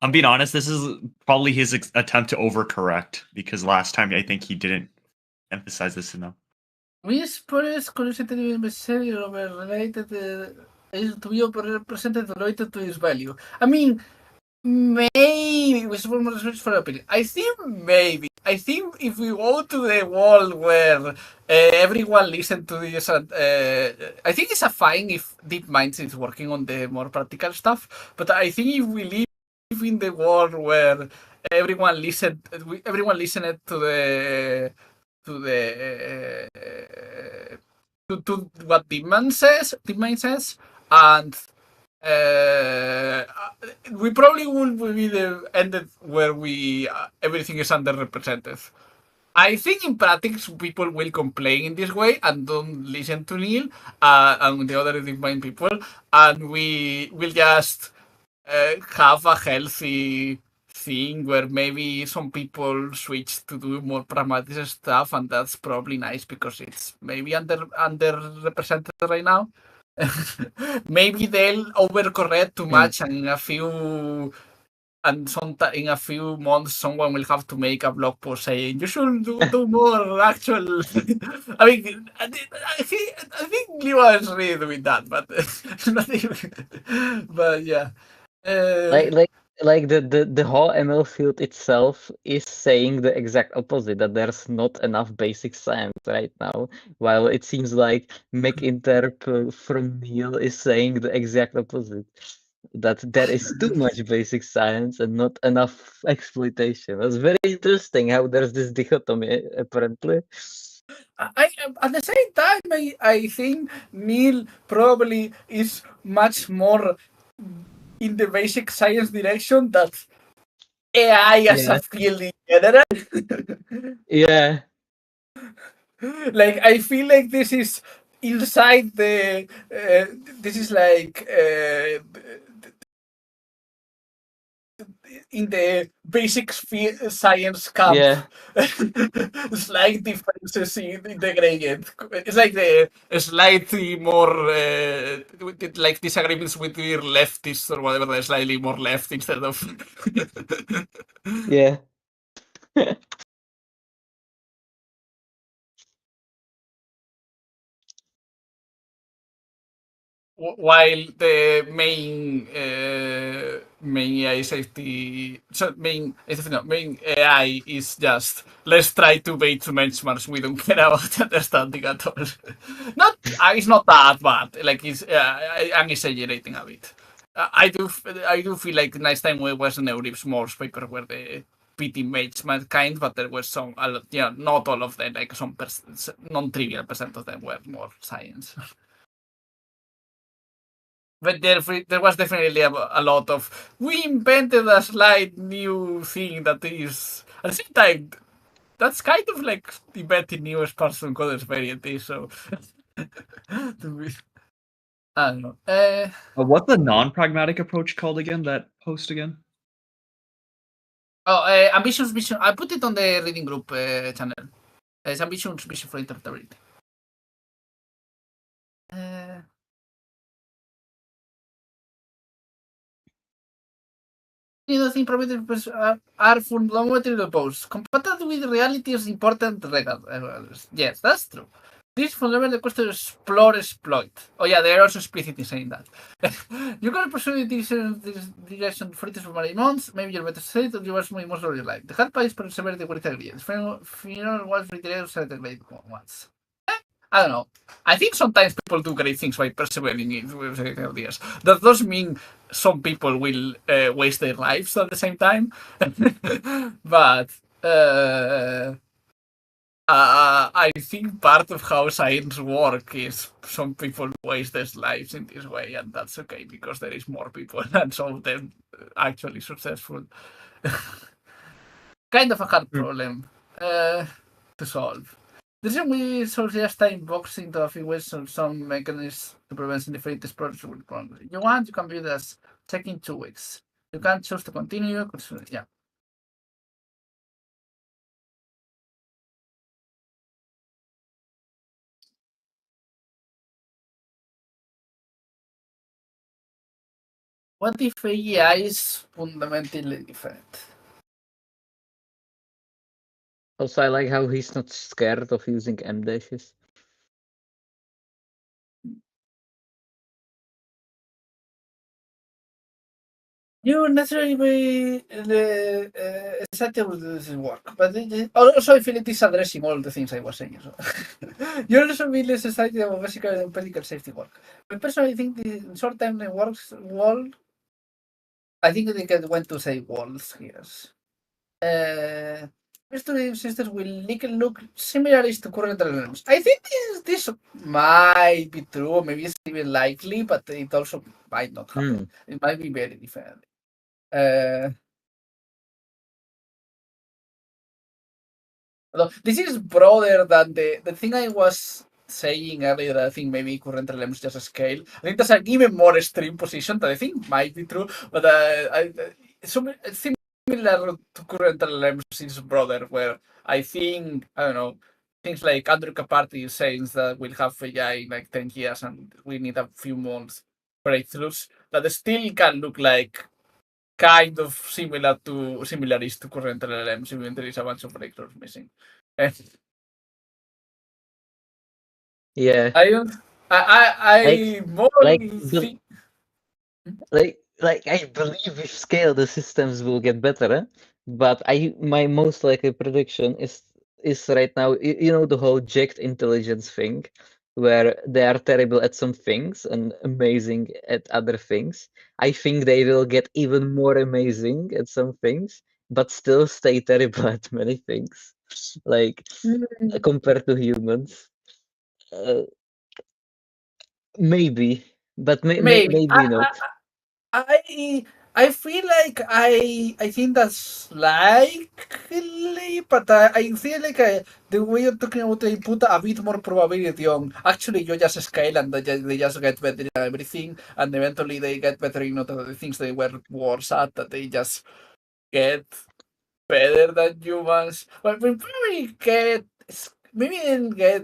I'm being honest, this is probably his attempt to overcorrect, because last time I think he didn't emphasize this enough. Whispers constantly related is to be represented related to its value. I mean, maybe with one more research for opinion. I think maybe. I think if we go to the world where everyone listen to this, I think it's a fine if DeepMind is working on the more practical stuff. But I think if we live in the world where everyone listened to what DeepMind says, and we probably will be the ended where everything is underrepresented. I think in practice people will complain in this way and don't listen to Neel and the other DeepMind people, and we will just have a healthy thing where maybe some people switch to do more pragmatic stuff, and that's probably nice because it's maybe underrepresented right now. Maybe they'll overcorrect too much, and in a few months someone will have to make a blog post saying you should do more actual. I mean, I think Leo is really doing that, but but yeah. Like the whole ML field itself is saying the exact opposite, that there's not enough basic science right now, while it seems like Mech Interp from Neel is saying the exact opposite, that there is too much basic science and not enough exploitation. It's very interesting how there's this dichotomy, apparently. At the same time, I think Neel probably is much more in the basic science direction that AI as a field in general. Yeah. Like, I feel like this is inside the. This is like. In the basic science camp, slight differences in the gradient. It's like the slightly more like disagreements with your leftists or whatever. They're slightly more left instead of. Yeah. While the main AI safety, main AI is just let's try to bait benchmarks. We don't care about understanding at all. It's not that bad. Like I'm exaggerating a bit. I do feel like next time we was Neurip's Morse paper where the PT benchmark kind, but there was some, not all of them, like some non-trivial percent of them were more science. But there was definitely a lot of, we invented a slight new thing that is, at the same time, that's kind of like inventing new Spartan code experience, so. I don't know. What's the non-pragmatic approach called again, that post again? Ambitions Vision. I put it on the reading group channel. It's Ambitions Vision for Interpretability. Those improvements are fundamentally opposed. Compatibility with reality is important regardless. Yes, that's true. This fundamental question is explore, exploit. Oh yeah, they're also explicitly saying that. You can pursue this direction for it for many months, maybe you're better state or you are most of your life. The hard part is perseverity with ingredients. Final was reiterated selected once. I don't know. I think sometimes people do great things by persevering in ideas. That does mean some people will waste their lives at the same time. But I think part of how science works is some people waste their lives in this way, and that's okay because there is more people and some of them actually successful. Kind of a hard problem to solve. The reason we suggest time boxing to a few ways or some mechanisms to prevent indifferent progress with progress. You want, you can view it as checking 2 weeks. You can choose to continue. Yeah. What if AI is fundamentally different? Also, I like how he's not scared of using M dashes. You necessarily exactly will do this work, but also I feel it is addressing all the things I was saying. So. You also feel the society of basically medical safety work. But personally, I think the short term works wall. I think they went to say walls here. Mystery systems will look similar to current LLMs. I think this might be true, maybe it's even likely, but it also might not happen. It might be very different. This is broader than the thing I was saying earlier. I think maybe current LLMs just scale. I think that's an even more extreme position that I think might be true, but similar to current LLMs is broader, where I think, I don't know, things like Andrew Caparty is saying that we'll have AI in like 10 years and we need a few months breakthroughs that still can look like kind of similarish to current LLMs, even there is a bunch of breakthroughs missing. Yeah. I more think. Like I believe if scale the systems will get better, but my most likely prediction is right now, you know, the whole jacked intelligence thing, where they are terrible at some things and amazing at other things. I think they will get even more amazing at some things, but still stay terrible at many things, like compared to humans. Maybe, but maybe not. I feel like I think that's likely, but I feel like the way you're talking about, they put a bit more probability on. Actually, you just scale and they just get better at everything, and eventually they get better in other things they were worse at, that they just get better than humans. But we probably get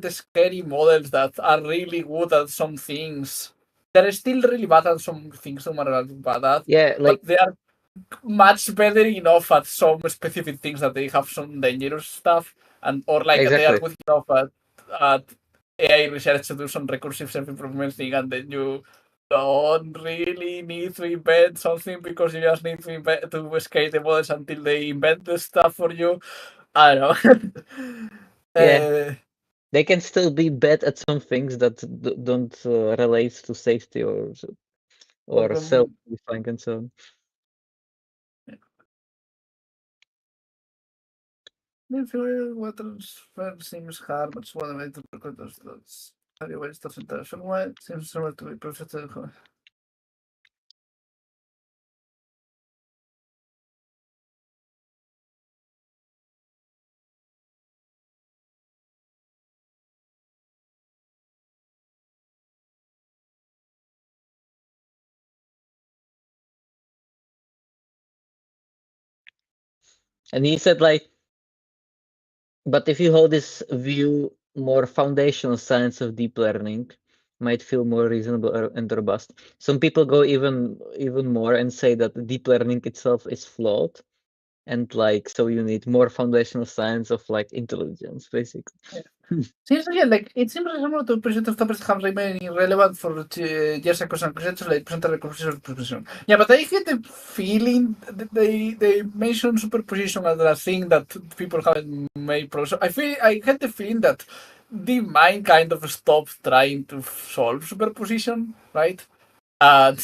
scary models that are really good at some things. They're still really bad at some things, no matter how bad at. Yeah, like But they are much better enough at some specific things that they have some dangerous stuff, and or like they are exactly. good enough at AI research to do some recursive self-improvement thing, and then you don't really need to invent something because you just need to scale the models until they invent the stuff for you. I don't know. Yeah. They can still be bad at some things that don't relate to safety or self-defined and so on. What seems hard, but it's one way to record those thoughts. Anyway, it doesn't tell us why it seems similar to be perfect. And he said, like, but if you hold this view, more foundational science of deep learning might feel more reasonable and robust. Some people go even more and say that deep learning itself is flawed, and like so you need more foundational science of like intelligence, basically. Seems again like it seems similar to present topics have remained irrelevant for years across concepts like present superposition. Yeah, but I get the feeling that they mention superposition as a thing that people haven't made progress. I get the feeling that the mind kind of stopped trying to solve superposition, right? And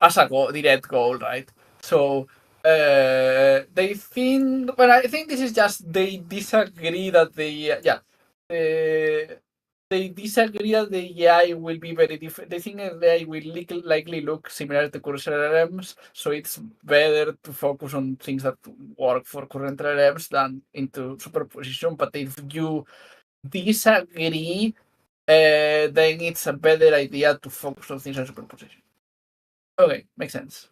as a direct goal, right? So They think, well, I think this is just they disagree that they disagree that the AI will be very different. They think that the AI will likely look similar to current LLMs, so it's better to focus on things that work for current LLMs than into superposition. But if you disagree, then it's a better idea to focus on things on superposition. Okay, makes sense.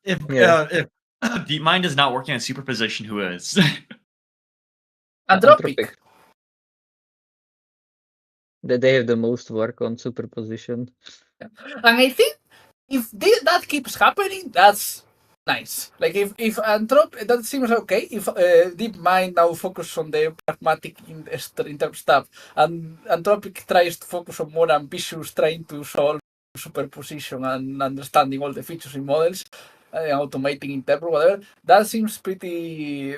If Yeah. if DeepMind is not working on superposition, who is? Anthropic. They have the most work on superposition. And I think if that keeps happening, that's nice. Like if that seems okay. If DeepMind now focus on the pragmatic interp stuff, and Anthropic tries to focus on more ambitious, trying to solve superposition and understanding all the features in models, automating interp or whatever. That seems pretty.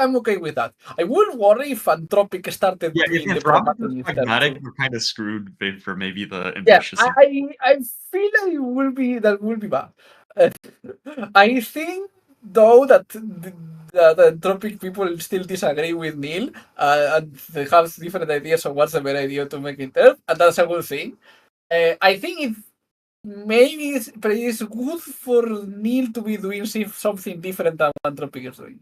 I'm okay with that. I would worry if Anthropic started doing the pragmatic, we're kind of screwed for maybe the ambitious. Yeah, I feel that will be bad. I think though that the Anthropic people still disagree with Neel, and they have different ideas on what's the better idea to make Interp, and that's a good thing. I think if maybe it's good for Neel to be doing something different than Anthropic is doing.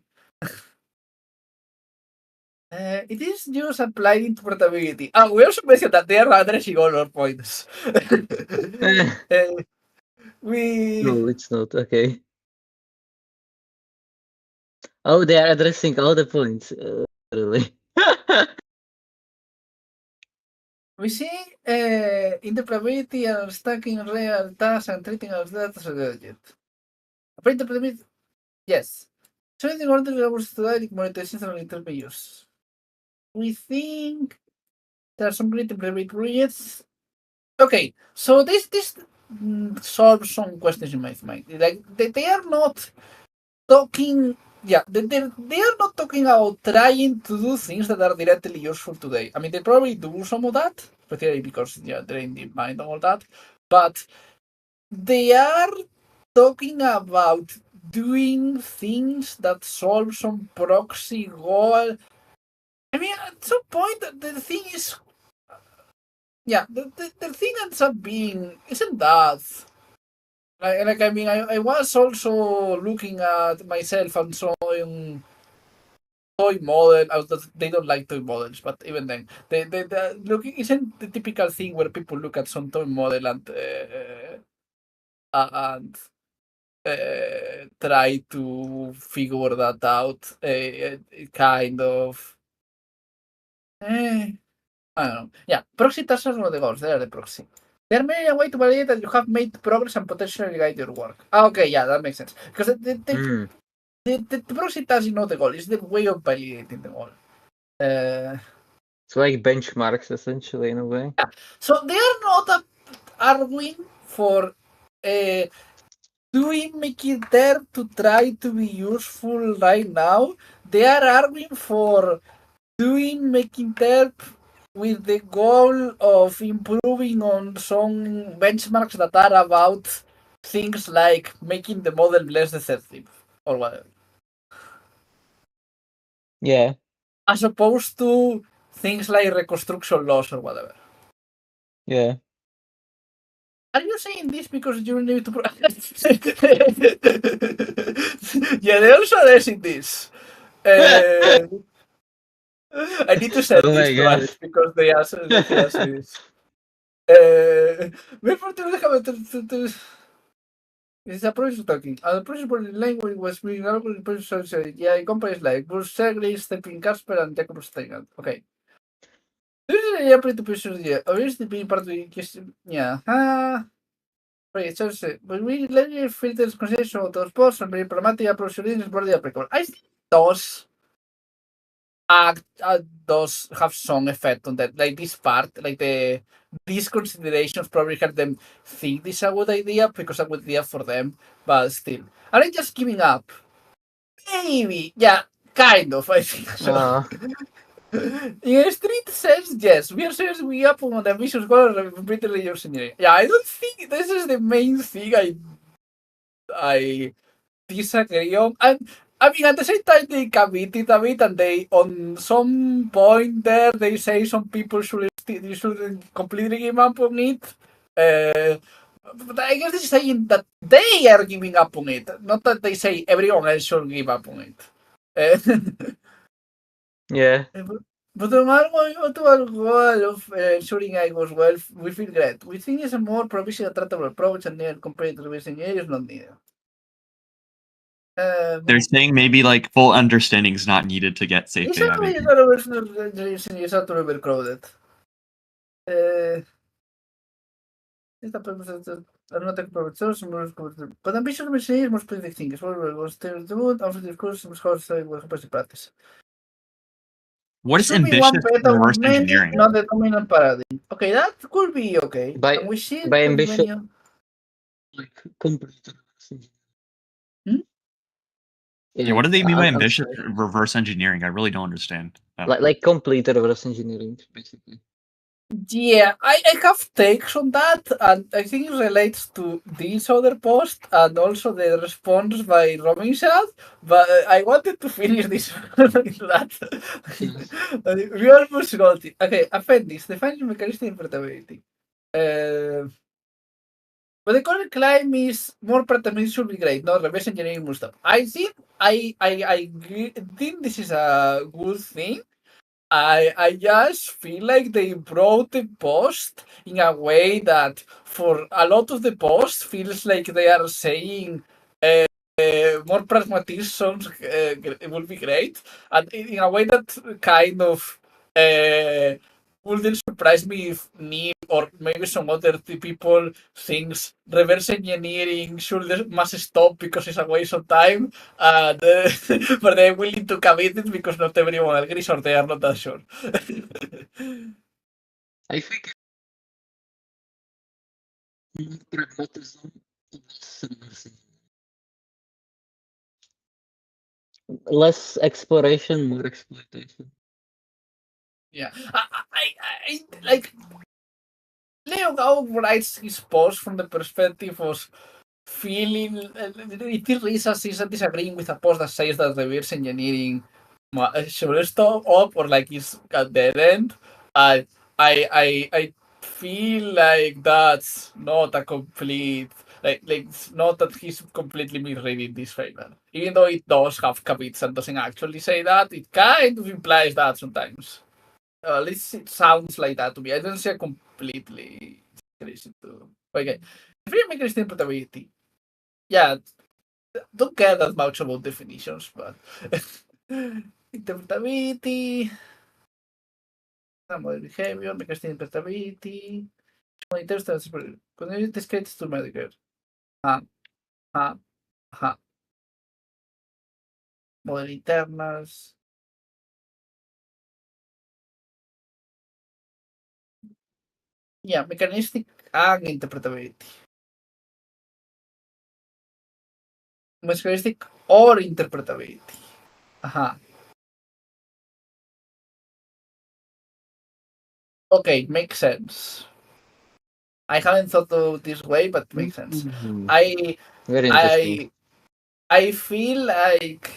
It is just applied interpretability. We also mentioned that they are addressing all our points. No, it's not. Okay. Oh, they are addressing all the points. Really? We see interpretability and stacking real tasks and treating as data as a gadget. Apply interpretability? Yes. So in order to able to direct monetization and interpret use. We think there are some great interpretability projects. Okay, so this solves some questions in my mind. Like they are not talking. Yeah, they are not talking about trying to do things that are directly useful today. I mean, they probably do some of that, particularly because they're in DeepMind and all that. But they are talking about doing things that solve some proxy goal. I mean, at some point, the thing is, yeah, the thing ends up being isn't that. Like I mean, I was also looking at myself and some toy model. They don't like toy models, but even then, they looking isn't the typical thing where people look at some toy model and try to figure that out. Kind of. I don't know. Yeah, proxy tasks are one of the goals. They are the proxy. There may be a way to validate that you have made progress and potentially guide your work. Okay, yeah, that makes sense. Because the proxy task is not the goal, it's the way of validating the goal. It's like benchmarks, essentially, in a way. Yeah. So they are not arguing for doing Mech Interp to try to be useful right now. They are arguing for doing Mech Interp with the goal of improving on some benchmarks that are about things like making the model less deceptive or whatever. Yeah. As opposed to things like reconstruction loss or whatever. Yeah. Are you saying this because you need to... Yeah, they also addressing this. I need to send Oh this my to God. Alice because they asked this. Before it's a process talking. And the process for the language was being algorithm process. Yeah, companies like Bruce Segley, Stephen Casper, and Jacob Steiner. Okay. This is a pretty process. Yeah, obviously being part of the question. Yeah. Right, so but we let you filters consideration of those posts and very pragmatic approach to this is broadly applicable. I think those does have some effect on that. Like this part, like these considerations probably help them think this is a good idea because a good idea for them, but still. Are they just giving up? Maybe, yeah, kind of, I think so. In a strict sense, yes, we are seriously giving up on the ambitious goal of completely engineering. Yeah, I don't think this is the main thing I disagree on. And I mean, at the same time, they commit it a bit, and they, on some point there, they say some people shouldn't completely give up on it. But I guess they're saying that they are giving up on it, not that they say everyone else should give up on it. Yeah. But the goal of ensuring AI goes well, we feel great. We think it's a more provisional, adaptable approach, and near compared to reverse engineering is not needed. They're saying maybe like full understanding is not needed to get safe AI. Exactly, Maybe. not it's not overcrowded. Esta perspectiva not a professors, but ambition of engineers must predict things. What was the wood after the course was how to say what happens in practice. What is Should be one ambitious beta reverse with many, engineering? not the dominant paradigm. Okay, that could be okay. By- and we see it by with ambition- many. Like complete. Yeah, what do they mean by I'm ambitious sorry. reverse engineering? I really don't understand. Like complete reverse engineering, basically. Yeah, I have takes on that, and I think it relates to this other post and also the response by Robin Shad, but I wanted to finish this like that. We almost got it. Okay, appendix, defining mechanistic interpretability. But the current claim is more pragmatism should be great, not reverse engineering more stuff. I think I think this is a good thing. I just feel like they brought the post in a way that for a lot of the post feels like they are saying more pragmatism will be great, and in a way that kind of wouldn't surprise me if Neel or maybe some other people thinks reverse engineering must stop because it's a waste of time, and but they're willing to commit it because not everyone agrees or they are not that sure. I think pragmatism less exploration, more exploitation. Yeah, I like Leo Gao writes his post from the perspective of feeling it is as is disagreeing with a post that says that reverse engineering should stop up or like it's at dead end. I feel like that's not a complete like it's not that he's completely misreading this favor. Even though it does have caveats and doesn't actually say that, it kind of implies that sometimes. At least it sounds like that to me. I don't see a completely crazy to okay. Free mechanistic interpretability. Yeah, don't care that much about definitions, but interpretability, model behavior, mechanistic interpretability, monitors connect discrete to Medicare. Uh, model internals. Yeah, mechanistic and interpretability. Mechanistic or interpretability. Okay, makes sense. I haven't thought of this way, but makes sense. Very interesting. I feel like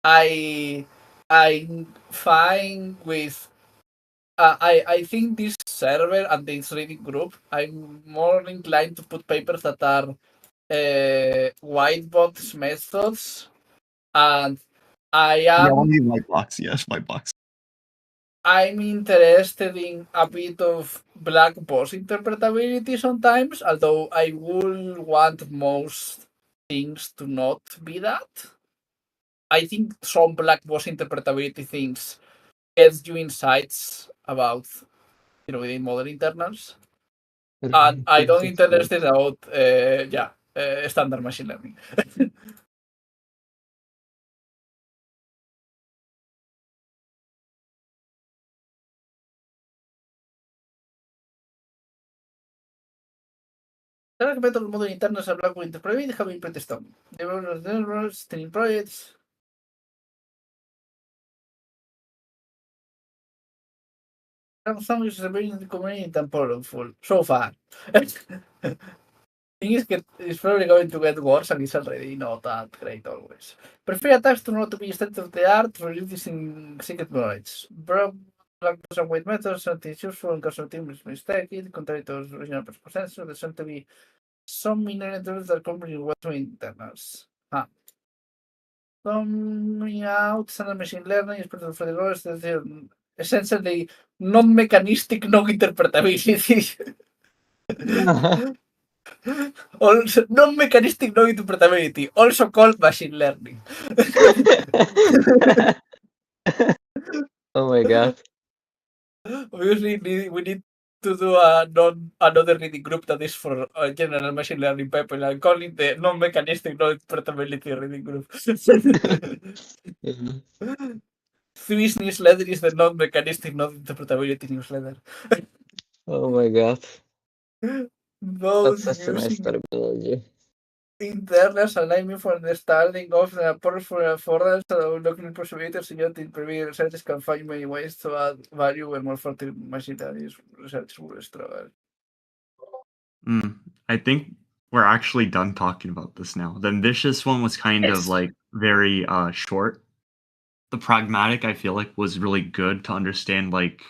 I'm fine with I think this server and this reading group I'm more inclined to put papers that are white box methods, and I Yeah, am only white box. Yes, white box. I'm interested in a bit of black box interpretability sometimes, although I will want most things to not be that. I think some black box interpretability things gives you insights about within model internals, and I don't interested about standard machine learning. Several methods of model internals are black box interpretability have been pretested. Developers, streaming projects. Some is revealing the community and powerful so far. thing is, it's probably going to get worse, and it's already not that great always. Prefer attacks to not to be state of the art for using secret knowledge. Some weight methods are useful and cause of teams mistake it, contrary to the original perception. There seem to be some inherent rules that complement what to internals. Coming out, standard machine learning is part of the goals. Essentially, non-mechanistic, non-interpretability. Also, non-mechanistic, non-interpretability, also called machine learning. Oh my god. Obviously, we need to do another reading group that is for general machine learning people, and call it the non-mechanistic, non-interpretability reading group. This newsletter is the non-mechanistic, non-interpretability newsletter. Oh my god. That's Those such a nice using terminology. internals allow me for understanding of the approach for affordance and looking possibilities in previous researchers can find many ways to add value when more fertile machine learning research will struggle. I think we're actually done talking about this now. The ambitious one was kind of Yes. like very short. The pragmatic, I feel like, was really good to understand, like,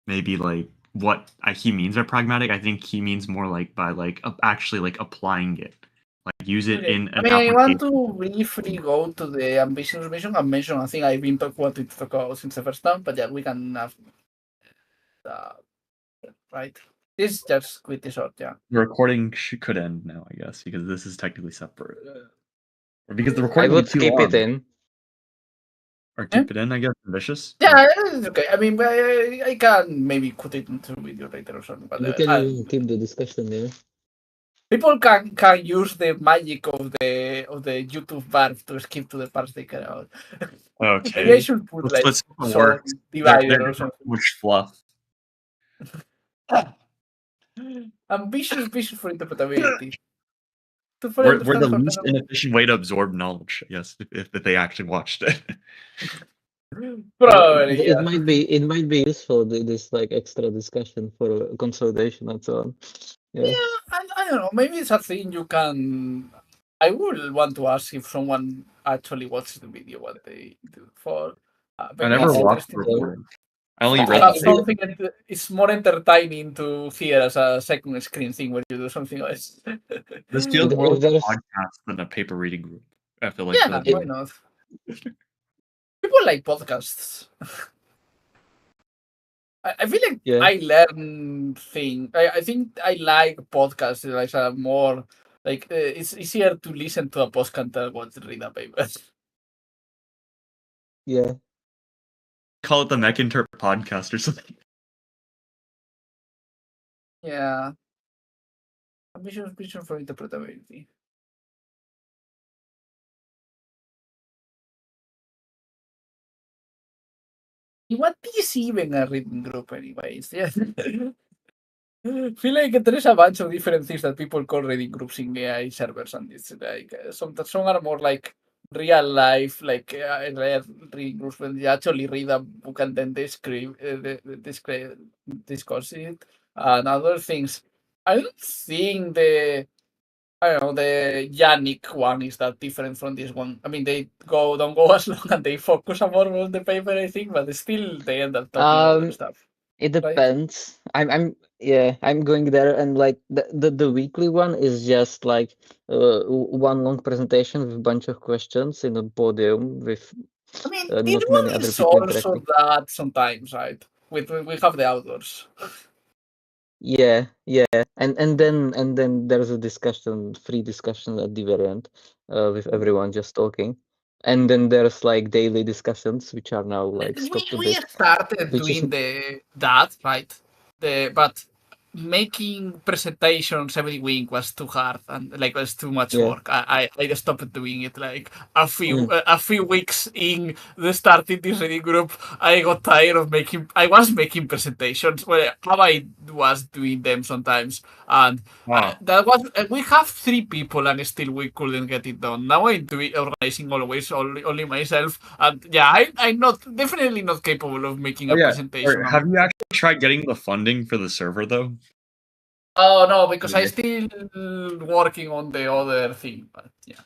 maybe like what he means by pragmatic. I think he means more like by like actually like applying it, like use it in I an mean, I want application. to briefly go to the ambitious vision and mention a thing I've been wanting to talk about since the first time, but yeah, we can have right. This is just pretty short, yeah. The recording could end now, I guess, because this is technically separate. Or because the I recording would would be too keep long. it in. Or keep it in, I guess. Ambitious. Yeah, it's okay. I mean, I can maybe put it into video later or something, but We can even keep the discussion there. people can use the magic of the YouTube bar to skip to the parts they care about. Okay. Maybe I should put like Let's some work. divider They're or something. much fluff. Ambitious vision for interpretability. We're the least inefficient way to absorb knowledge, yes, if they actually watched it. Probably, yeah. It might be useful, this like extra discussion for consolidation and so on. Yeah. I don't know. Maybe it's a thing you can. I would want to ask if someone actually watches the video what they do for. I Maybe never it's watched interesting the to recording. I only to read have the paper. something that it's more entertaining to hear as a second screen thing when you do something else. This feels If more like a there's- podcast than a paper reading group. I feel like. Yeah, why not? People like podcasts. I feel like Yeah. I learn things. I think I like podcasts. Like a more like it's easier to listen to a podcast than what to read a paper. Yeah. Call it the Mech Interp podcast or something. Yeah. Vision for interpretability. What is even a reading group, anyways? Yeah. I feel like there's a bunch of different things that people call reading groups in AI servers, and it's like some are more like real life, like reading groups when you actually read a book and then discuss it, and other things. I don't think the Yannick one is that different from this one. I mean, they don't go as long and they focus more on the paper, I think, but still they end up talking about other stuff. It depends. I'm going there, and like the weekly one is just like one long presentation with a bunch of questions in a podium with I mean, not it many other is people also interacting. that sometimes, right? We have the outdoors. Yeah, and then there's a discussion, free discussion at the very end, with everyone just talking, and then there's like daily discussions which are now like stopped a We bit. started which is- doing that, right? But making presentations every week was too hard and like was too much Yeah. work. I stopped doing it like a few weeks in the starting this reading group. I got tired of I was making presentations. Well, how I was doing them sometimes, and that was we have 3 people and still we couldn't get it done. Now I'm organizing always only myself, and yeah, I'm definitely not capable of making a presentation. Have you actually tried getting the funding for the server though? Oh no, because I Yeah. still working on the other thing. But yeah.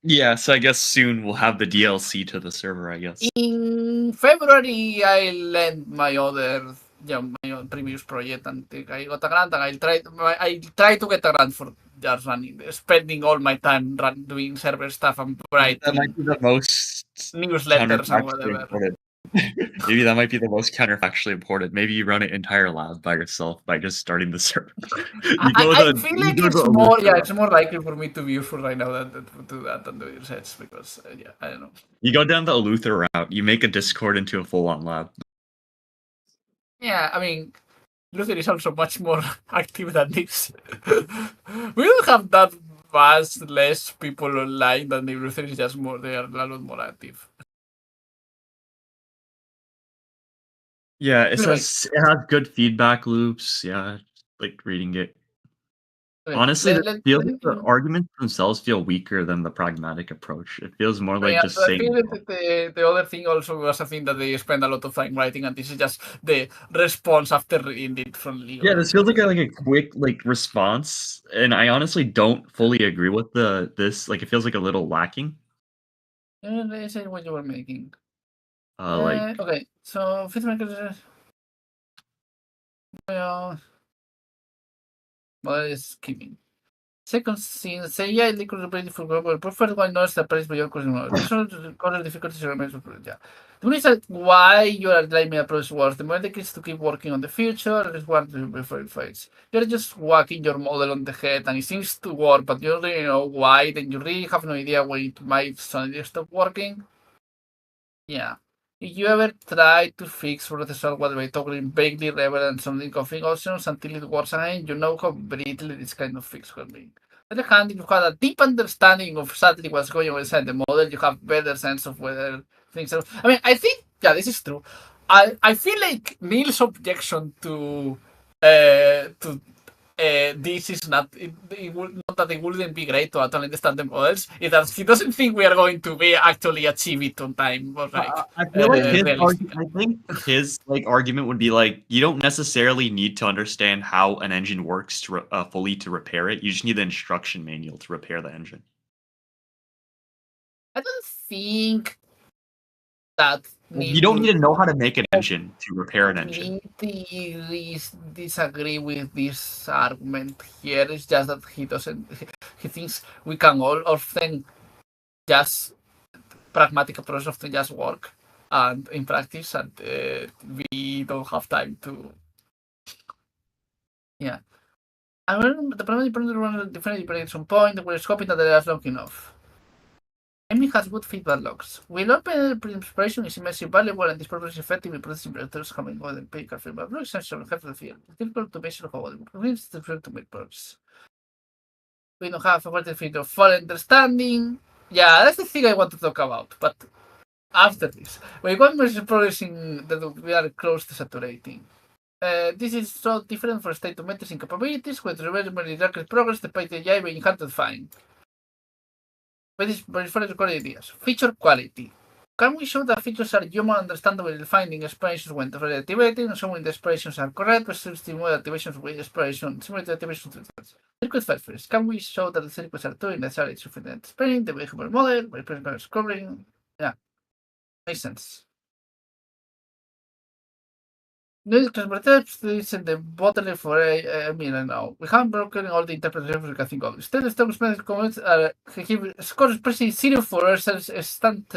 Yeah, so I guess soon we'll have the DLC to the server, I guess. In February, I'll end my other, my own previous project, and I got a grant, and I'll try to get a grant for just spending all my time doing server stuff and That writing might be the most newsletters and counterfactually whatever. important. Maybe that might be the most counterfactually important. Maybe you run an entire lab by yourself by just starting the server. I feel like it's more likely for me to be useful right now than to do that and do research because I don't know. You go down the Eleuther route. You make a Discord into a full-on lab. Yeah, I mean, Luther is also much more active than this. We don't have that much less people online than the Luther is just more. They are a lot more active. Yeah, it Anyway. says it has good feedback loops. Yeah, like reading it. Okay, Honestly, the arguments themselves feel weaker than the pragmatic approach. It feels more like just I saying. feel that the other thing also was a thing that they spend a lot of time writing, and this is just the response after reading it from Leo. Yeah, this feels like a quick response, and I honestly don't fully agree with this. Like, it feels like a little lacking. They say what you were making. Like okay, so feedback is is skimming. Second scene, say yeah, liquid replacement for global. First one knows the price beyond customer. This one color difficulties remains. Yeah. The one is that why you are blaming approach was the medic is to keep working on the future. This one to before it fights. You're just whacking your model on the head, and it seems to work, but you don't really know why. Then you really have no idea when it might suddenly stop working. Yeah. If you ever try to fix processor by toggling vaguely relevant something config options until it works again, you know how brittle this kind of fix can be. On the other hand, if you have a deep understanding of exactly what's going on inside the model, you have better sense of whether things are. I mean, I think this is true. I feel like Neil's objection to this is not not that it wouldn't be great to actually understand the models. Is that he doesn't think we are going to be actually achieve it on time. Or I feel like I think his argument would be like, you don't necessarily need to understand how an engine works to fully to repair it. You just need the instruction manual to repair the engine. I don't think that you don't need to know how to make an engine to repair an engine. Disagree with this argument here. It's just that he thinks we can all often just pragmatic approach often just work and in practice, and we don't have time to. Yeah. I mean, the problem is definitely at some point we're scoping that they are long enough. Emily has good feedback logs. Will open inspiration is immensely valuable and this purpose is effective in processing breakthroughs having more than pick feedback logs and shown half the field. It's difficult to measure how it's difficult to make progress. We don't have a better field of full understanding. Yeah, that's the thing I want to talk about, but after this. We got measure progressing that we are close to saturating. This is so different for state of meters and capabilities, with the rapid progress the PyTI being hard to find. But it's very recorded ideas. Feature quality. Can we show that features are human understandable in finding expressions when activating and showing the expressions are correct, but simulate activations with expression, simulate activations with circuit factors. Can we show that the circuits are doing necessary sufficient explaining the behavioral model, by discovering? Yeah. Makes sense. No interpretation is the bottleneck for a minute now. We haven't broken all the interpretations we can think of. Still, establishment comments give scores pretty zero for ourselves as standard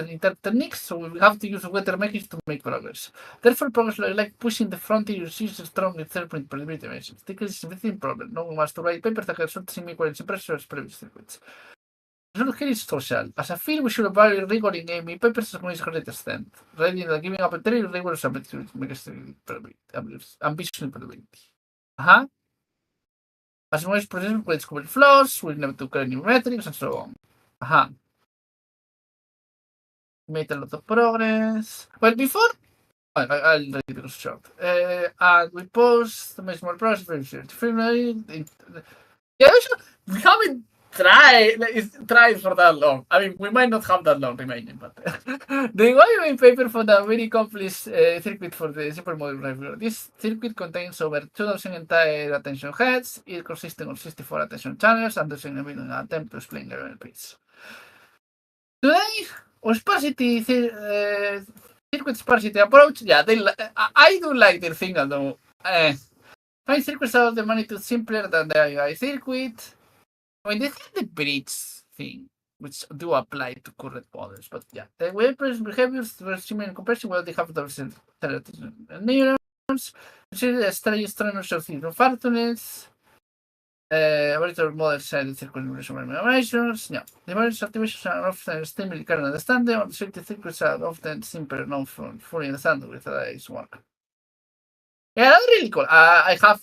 techniques, so we have to use better methods to make progress. Therefore, progress like pushing the frontier uses strong interpretability dimensions. This is a big problem. No one wants to write papers that have certain semi-coherent impressions previous circuits. The result here is social. As a field, we should evaluate rigor in gaming papers to its great extent, rather than giving up a very rigorous ambitious probability. As more process will discover flaws, will never to create new metrics, and so on. Made a lot of progress. Well, before, I'll read it because it's short. And we post the more progress. Yeah, we haven't try for that long. I mean, we might not have that long remaining, but the Wyoming paper found a very complex circuit for the supermodel reviewer. This circuit contains over 2,000 entire attention heads, it consisting of 64 attention channels and doesn't even attempt to explain the benefits. Today, or sparsity circuit sparsity approach, yeah, I do like their thing, although find circuits are the magnitude simpler than the AI circuit. I mean, they have the bridge thing, which do apply to current models, but yeah, the web behaviors were similar in comparison. Well, they have those neurons, which is a strange of factors. Operator models side circulation memorations. Yeah, the models activations are often extremely current understanding, or the circuits are often simpler not fully understanding with AI's work. Yeah, that's really cool. I have.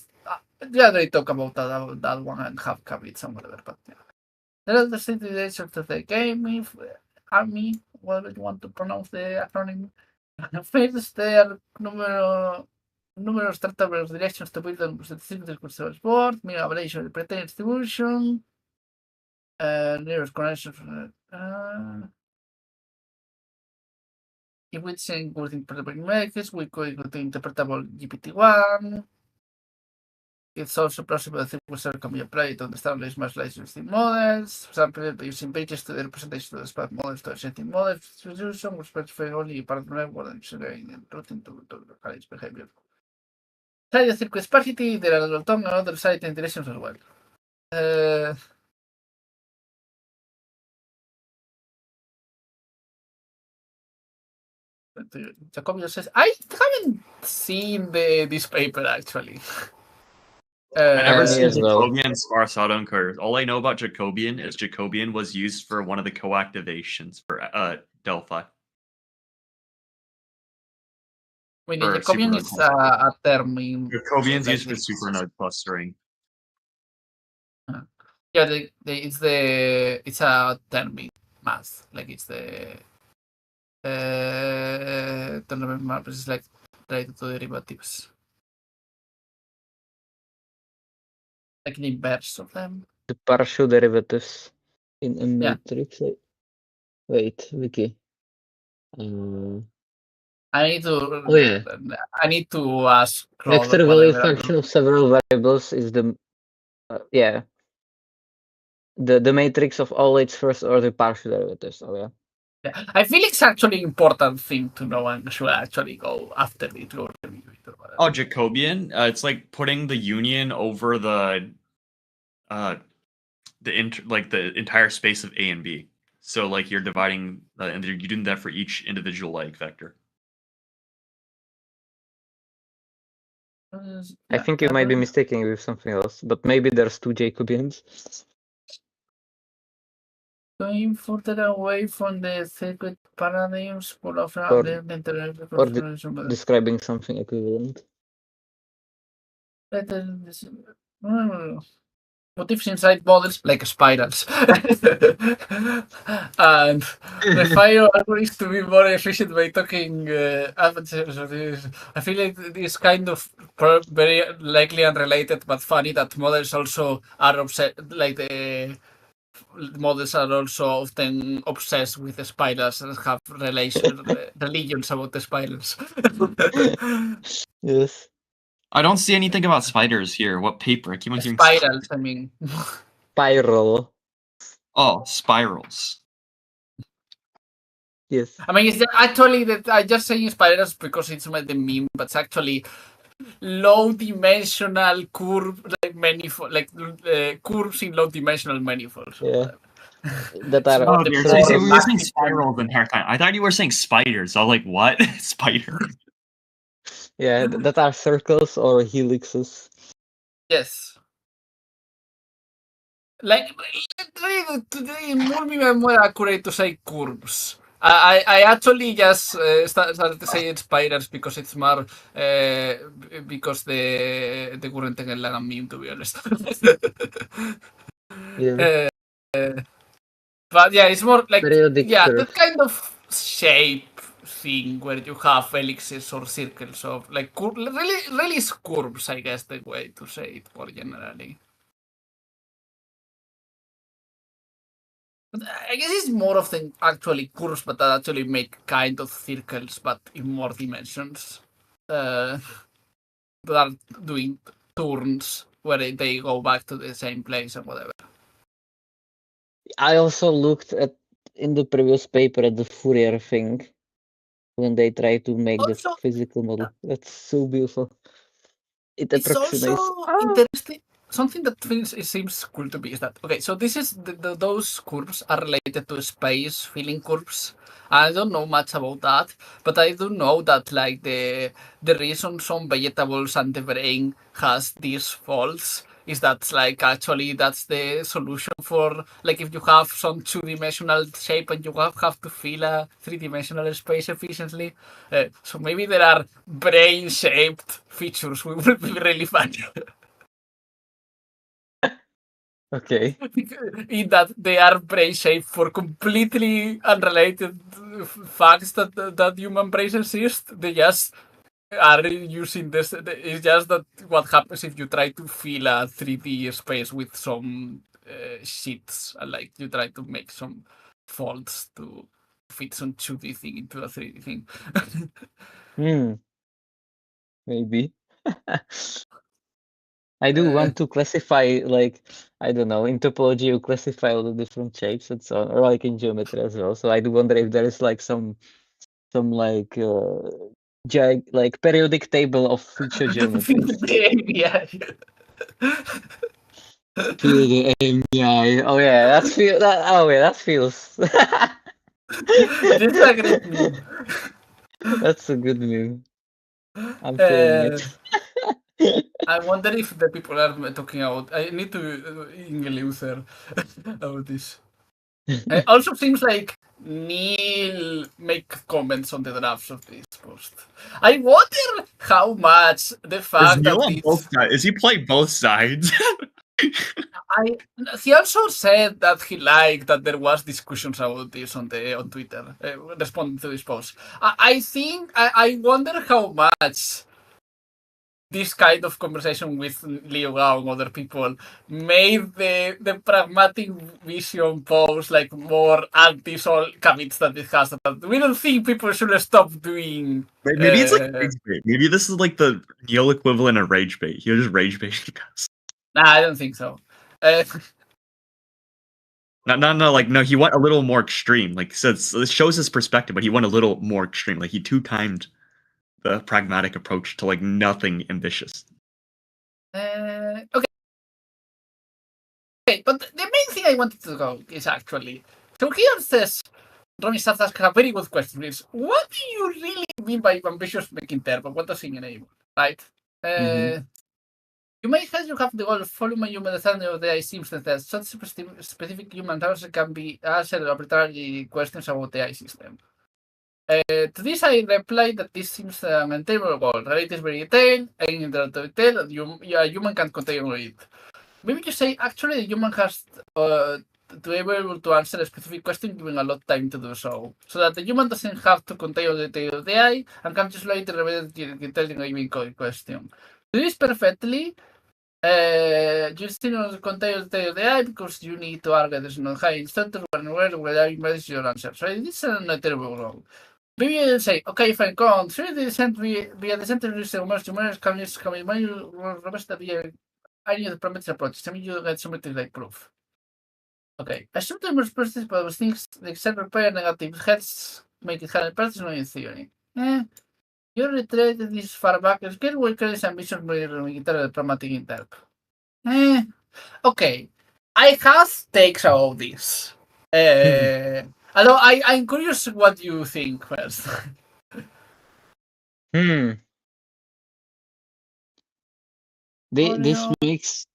Yeah, they talk about that one and have covered some whatever, but yeah. There are the situations of the game, army, whatever you want to pronounce the acronym. First, there are numerous startup directions to build on statistical controls board, mean average of pretend distribution, nearest connections. If we change with interpretable methods, we could go to interpretable GPT-1. It's also possible that things can be applied to understand less much licensing models. For example, using pages to the representation of the spark models to setting models distribution, which specify only part of the network and routing to localize behavior. Side circuit sparsity, there are other side interactions as well. Jacobian says, I haven't seen this paper actually. I never me seen as well. Jacobian sparse autoencoders. All I know about Jacobian is Jacobian was used for one of the co-activations for Delphi. When Or Jacobian supernode is a term in Jacobian's like used for this. supernode clustering. Yeah, it's a term in math. Like it's the don't remember, but it's like related to derivatives. Like the inverse of them. The partial derivatives in a Yeah. matrix. Wait, Wiki. I need to. Oh yeah. I need to ask. The extra value function of several variables is the yeah. The matrix of all its first order partial derivatives. Oh yeah. Yeah. I feel it's actually important thing to know and should actually go after it or review it or whatever. Oh, Jacobian. It's like putting the union over the entire space of A and B. So like you're dividing and you're doing that for each individual like vector. I think you might be mistaken with something else, but maybe there's two Jacobians. Going further away from the circuit paradigms, full of Describing something equivalent. Motifs inside models like spirals. And the fire algorithms to be more efficient by talking advantages of this. I feel like this kind of very likely unrelated but funny that models also are obsessed, like the models are also often obsessed with the spirals and have religions about the spirals. Yes. I don't see anything about spiders here. What paper? I keep on hearing Spirals, I mean. Spiral. Oh, spirals. Yes. I mean, it's actually that I just say spirals because it's the meme, but it's actually low-dimensional curve, like manifold, like curves in low-dimensional manifolds. Yeah. That are. Oh, we were saying spirals the entire time. I thought you were saying spiders. I was like, what? Spider. Yeah, that are circles or helixes. Yes. Like, more accurate to say curves. I actually just started to say spiders because it's more because the current thing like a meme, to be honest. Yeah. But yeah, it's more like Periodic curve. that kind of shape thing where you have ellipses or circles of like really curves, I guess the way to say it more generally. I guess it's more of the actually curves, but that actually make kind of circles, but in more dimensions. That are doing turns where they go back to the same place and whatever. I also looked at in the previous paper at the Fourier thing when they try to make Also, the physical model. That's so beautiful. It it's approximates. also interesting. Something that it seems cool to me is that, okay, so this is those curves are related to space filling curves. I don't know much about that, but I do know that like the reason some vegetables and the brain has these faults is that like actually that's the solution for like if you have some two-dimensional shape and you have to fill a three-dimensional space efficiently. So maybe there are brain-shaped features we would be really funny. Okay. In that they are brain-shaped for completely unrelated facts that human brains exist. They just are using this. It's just that what happens if you try to fill a 3D space with some sheets, and like you try to make some folds to fit some 2D thing into a 3D thing. Maybe. I do want to classify, like, I don't know, in topology you classify all the different shapes and so on, or like in geometry as well. So I do wonder if there is like some like like periodic table of future geometries. Yeah. Feel the AMI. Oh yeah, that feels. That feels. This is a great meme. That's a good meme. I'm feeling it. I wonder if the people are talking about. I need to English about this. It also seems like Neel make comments on the drafts of this post. I wonder how much the fact Neel that on both sides? Is he playing both sides? he also said that he liked that there was discussions about this on Twitter, responding to this post. I think I wonder how much this kind of conversation with Leo Gao and other people made the pragmatic vision post like more anti-all commits that it has. That we don't think people should stop doing. Maybe it's like rage bait. Maybe this is like the Neel equivalent of rage bait. He was just rage baiting us. Nah, I don't think so. No, he went a little more extreme. Like, so it shows his perspective, but he went a little more extreme. Like, he two-timed the pragmatic approach to, like, nothing ambitious. Okay, but the main thing I wanted to go is actually, so here says, Romy starts asking a very good question, is what do you really mean by ambitious Mech Interp? What does it enable, right? You may have the goal of following my human understanding of the AI systems that such specific human answers can be answered arbitrary questions about the AI system. To this I reply that this seems an attainable goal. Reality is very detailed, and in the detail, a human can contain it. Maybe you say, actually, the human has to be able to answer a specific question given a lot of time to do so. So that the human doesn't have to contain all the detail of the AI and can just later reveal the detail in a given question. Do this perfectly. You still don't contain the AI because you need to argue there's no high instructor where I message your answer. So this is a terrible wrong. Maybe you say, okay, fine, go on. Through the descent via the center of the humans can use manual robust via any of the parametric approaches. Tell me you get something like proof. Okay. Assume the most process but things like self repair negative heads make it 100% no in theory. You reiterated this far back. Scale will carry some ambitions by the pragmatic interp. Okay. I have takes about this. Although I'm curious what you think first. This makes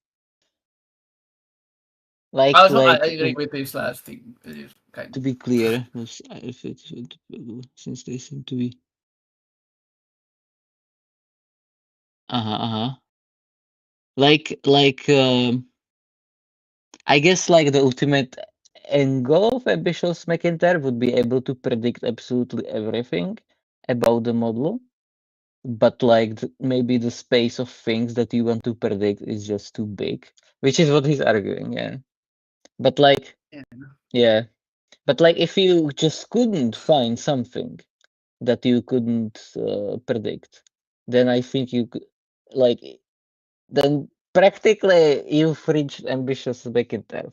like also, I agree with this last thing. It is kind to be clear, if it since they seem to be like I guess like the ultimate end goal of ambitious Mech Interp would be able to predict absolutely everything about the model, but like maybe the space of things that you want to predict is just too big, which is what he's arguing. Yeah, but like yeah, But like, if you just couldn't find something that you couldn't predict, then I think you could, like, then practically you've reached ambitious Mech Interp.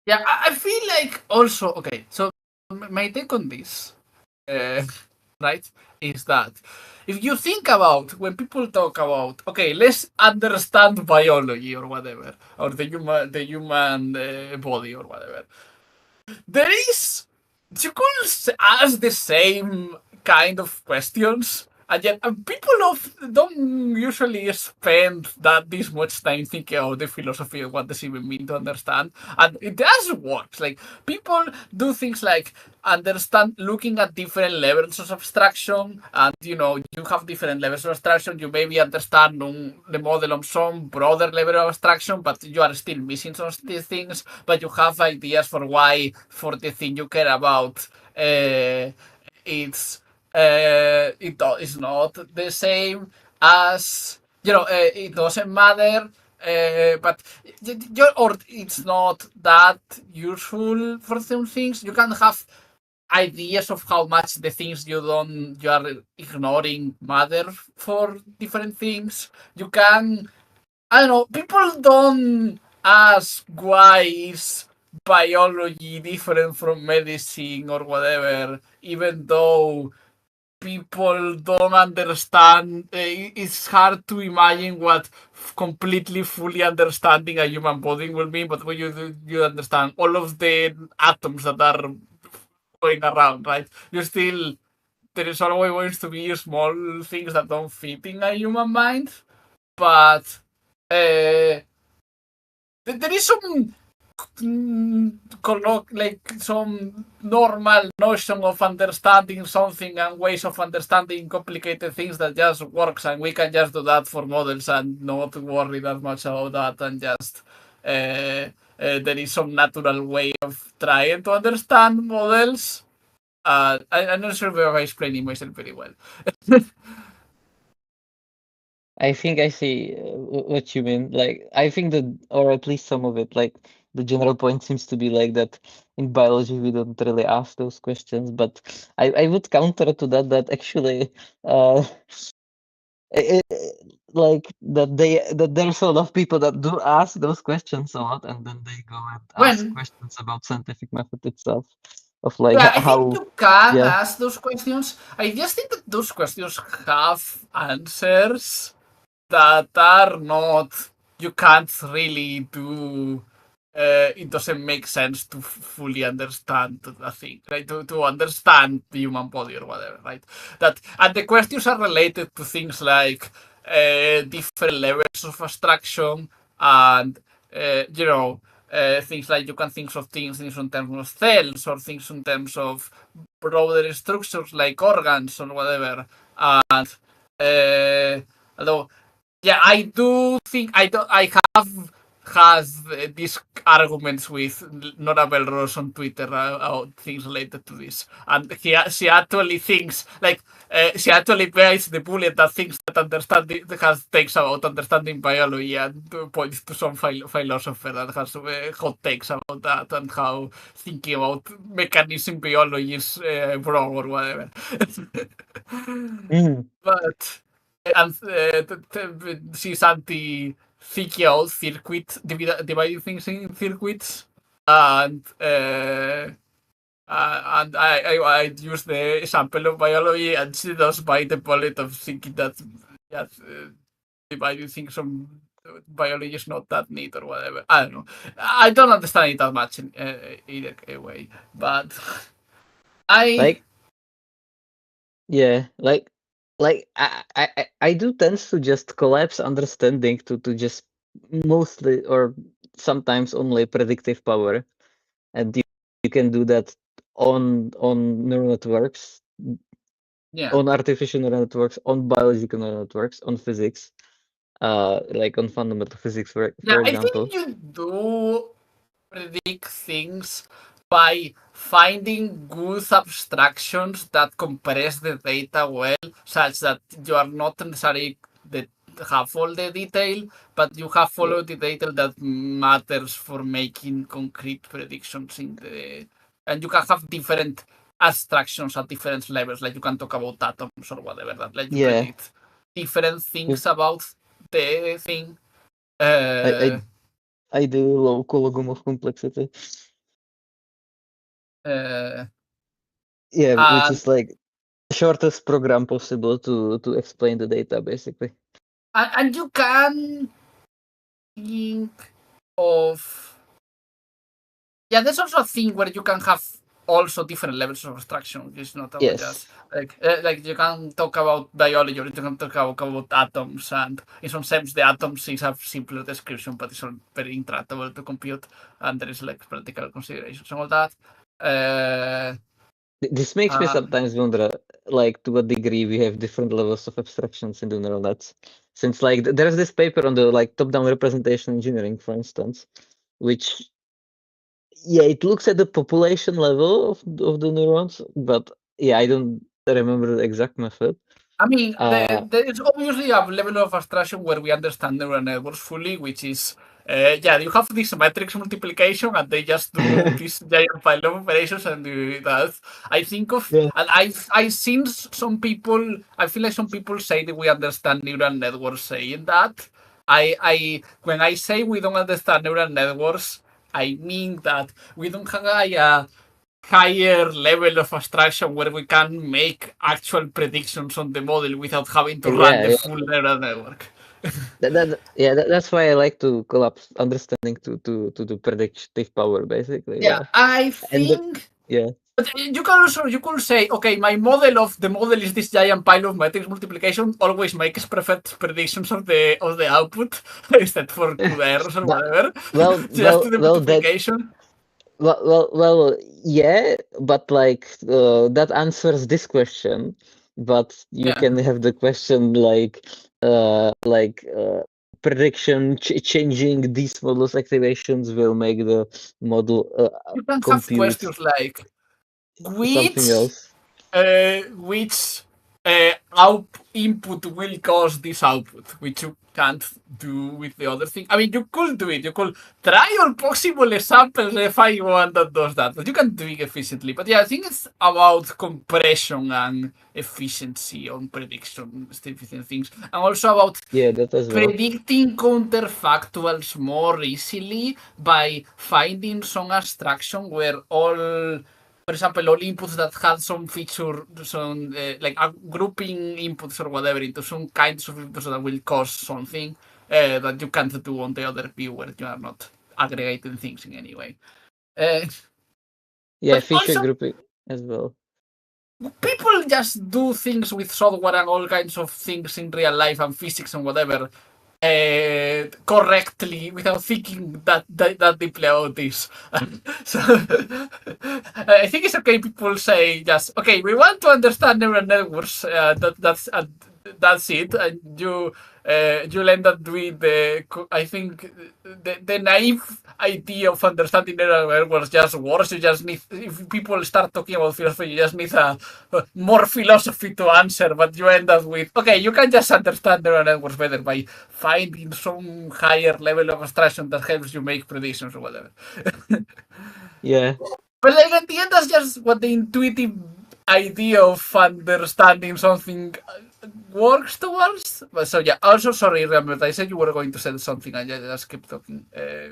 Yeah, I feel like also, okay, so my take on this, right, is that if you think about when people talk about, okay, let's understand biology or whatever, or the human body or whatever, there is, you could ask the same kind of questions, and yet people don't usually spend this much time thinking about the philosophy of what does it even mean to understand. And it does work. Like, people do things like looking at different levels of abstraction, and you have different levels of abstraction. You maybe understand the model on some broader level of abstraction, but you are still missing some of these things. But you have ideas for why, for the thing you care about, it's it's not the same as it doesn't matter, but or it's not that useful for some things. You can have ideas of how much the things you are ignoring matter for different things. You can, I don't know, people don't ask why is biology different from medicine or whatever, even though people don't understand. It's hard to imagine what completely fully understanding a human body will mean, but when you understand all of the atoms that are going around, right? There is always going to be small things that don't fit in a human mind, but there is some like some normal notion of understanding something and ways of understanding complicated things that just works, and we can just do that for models and not worry that much about that, and just there is some natural way of trying to understand models. I'm not sure if I'm explaining myself very well. I think I see what you mean. Like, I think that, or at least some of it, like, the general point seems to be like that in biology we don't really ask those questions. But I would counter to that actually, like that there's a lot of people that do ask those questions a lot, and then they go and ask questions about scientific method itself, of like Yeah, I how. think you can Yeah. ask those questions. I just think that those questions have answers that are not, you can't really do. It doesn't make sense to fully understand a thing, right? To understand the human body or whatever, right? And the questions are related to things like different levels of abstraction, and things like you can think of things in terms of cells, or things in terms of broader structures like organs or whatever. And although, yeah, I do think I have has these arguments with Nora Ross on Twitter about things related to this, and she actually thinks like she actually buys the bullet that thinks that understanding has takes about understanding biology, and points to some philosopher that has hot takes about that, and how thinking about mechanism biology is wrong or whatever. But and she's anti Thikiel circuit, dividing things in circuits, and I use the example of biology, and she does bite the bullet of thinking that dividing things from biology is not that neat or whatever. I don't know. I don't understand it that much in either way, but like, yeah, like I do tend to just collapse understanding to just mostly or sometimes only predictive power, and you can do that on neural networks, on artificial neural networks, on biological neural networks, on physics, like on fundamental physics, for example. I think you do predict things by finding good abstractions that compress the data well, such that you are not necessarily have all the detail, but you have all of the detail that matters for making concrete predictions in the and you can have different abstractions at different levels. Like you can talk about atoms or whatever. That like you predict different things about the thing. Ideal local logum of complexity. Which is like shortest program possible to explain the data, basically. And you can think of there's also a thing where you can have also different levels of abstraction. It's not about just like you can talk about biology or you can talk about atoms, and in some sense the atoms is a simpler description, but it's all very intractable to compute, and there is like practical considerations and all that. This makes me sometimes wonder, like, to what degree we have different levels of abstractions in the neural nets. Since, like, there's this paper on the like top-down representation engineering, for instance, which it looks at the population level of the neurons, but I don't remember the exact method. I mean, there is obviously a level of abstraction where we understand neural networks fully, which is, you have this matrix multiplication and they just do this giant pile of operations and do that. I think of, and I've seen some people, I feel like some people say that we understand neural networks saying that. When I say we don't understand neural networks, I mean that we don't have a higher level of abstraction where we can make actual predictions on the model without having to run the full neural network. That's why I like to collapse understanding to the predictive power, basically. I think. But you could say, okay, my model is this giant pile of matrix multiplication always makes perfect predictions of the output instead for good errors or whatever. Just to the multiplication. Well, but like that answers this question, but you can have the question like prediction changing these models activations will make the model you can compute have questions like something else. Which input will cause this output, which you can't do with the other thing. I mean, you could do it. You could try all possible examples if I want that does that, but you can do it efficiently. But I think it's about compression and efficiency on prediction, different things, and also about that as well. Predicting counterfactuals more easily by finding some abstraction where all. For example, all inputs that had some feature, some like grouping inputs or whatever into some kinds of inputs that will cause something that you can't do on the other view where you are not aggregating things in any way. Feature also, grouping as well. People just do things with software and all kinds of things in real life and physics and whatever correctly without thinking that deeply about this. So I think it's okay. People say just okay. We want to understand neural networks. That's it. And you'll end up doing I think the naive idea of understanding neural networks just works. You just need, if people start talking about philosophy, you just need a more philosophy to answer, but you end up with, okay, you can just understand neural networks better by finding some higher level of abstraction that helps you make predictions or whatever. But like at the end, that's just what the intuitive idea of understanding something works towards. But so also sorry, remember I said you were going to say something and I just kept talking.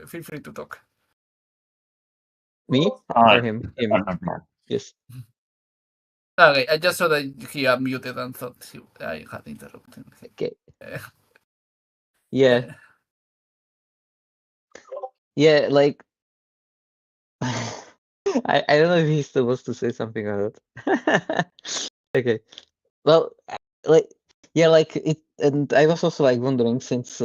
Feel free to talk. Me or him? Yes. Okay, I just saw that he unmuted and thought I had interrupted. Okay. Like I don't know if he's supposed to say something or not. Okay. Well, like it, and I was also like wondering since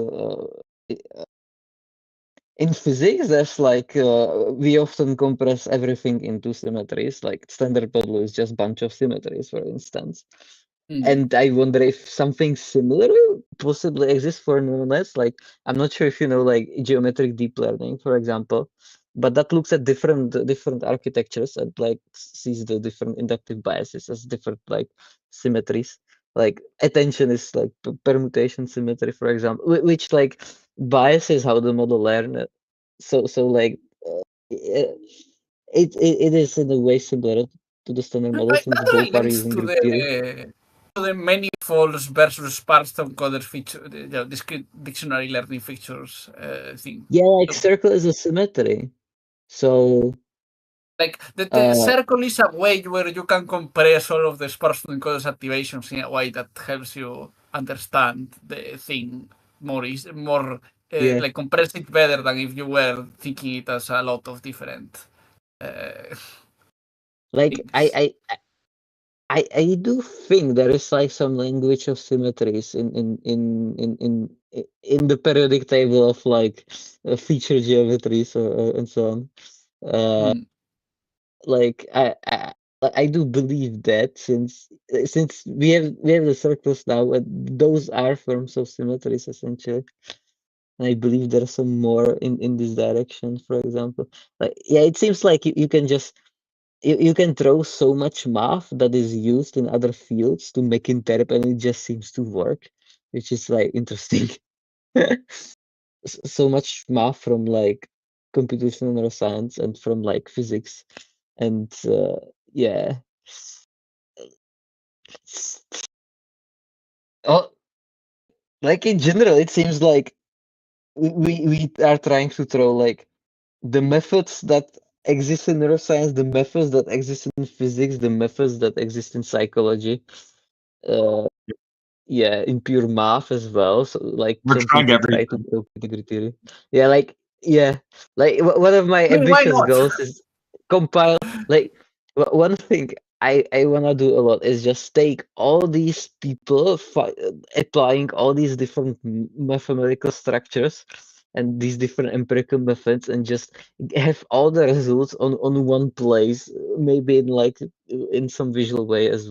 in physics there's like we often compress everything into symmetries. Like standard model is just bunch of symmetries, for instance. And I wonder if something similar possibly exists for neural nets. Like I'm not sure if you know like geometric deep learning, for example, but that looks at different architectures and like sees the different inductive biases as different like symmetries. Like attention is like permutation symmetry, for example, which like biases how the model learn it. So like it is in a way similar to the standard model since That both are relates using to group theory. the manifolds versus sparse encoder feature, discrete dictionary learning features thing. Yeah, like circle is a symmetry. So like the circle is a way where you can compress all of the sparse encoders activations in a way that helps you understand the thing more yeah, like compress it better than if you were thinking it as a lot of different like things. I do think there is like some language of symmetries in the periodic table of like feature geometries and so on. Like I do believe that since we have the circles now, and those are forms of symmetries essentially. And I believe there's some more in this direction. For example, like yeah, it seems like you can just you can throw so much math that is used in other fields to make Interp, and it just seems to work, which is like interesting. So much math from like computational neuroscience and from like physics, and yeah. Oh, like in general, it seems like we are trying to throw like the methods that exist in neuroscience, the methods that exist in physics, the methods that exist in psychology. Yeah, in pure math as well. So like We're some trying people try to everything. go category theory. Yeah, like yeah, like one of my I mean, why ambitious not? goals is compile. Like one thing I wanna do a lot is just take all these people applying all these different mathematical structures and these different empirical methods and just have all the results on one place, maybe in like in some visual way as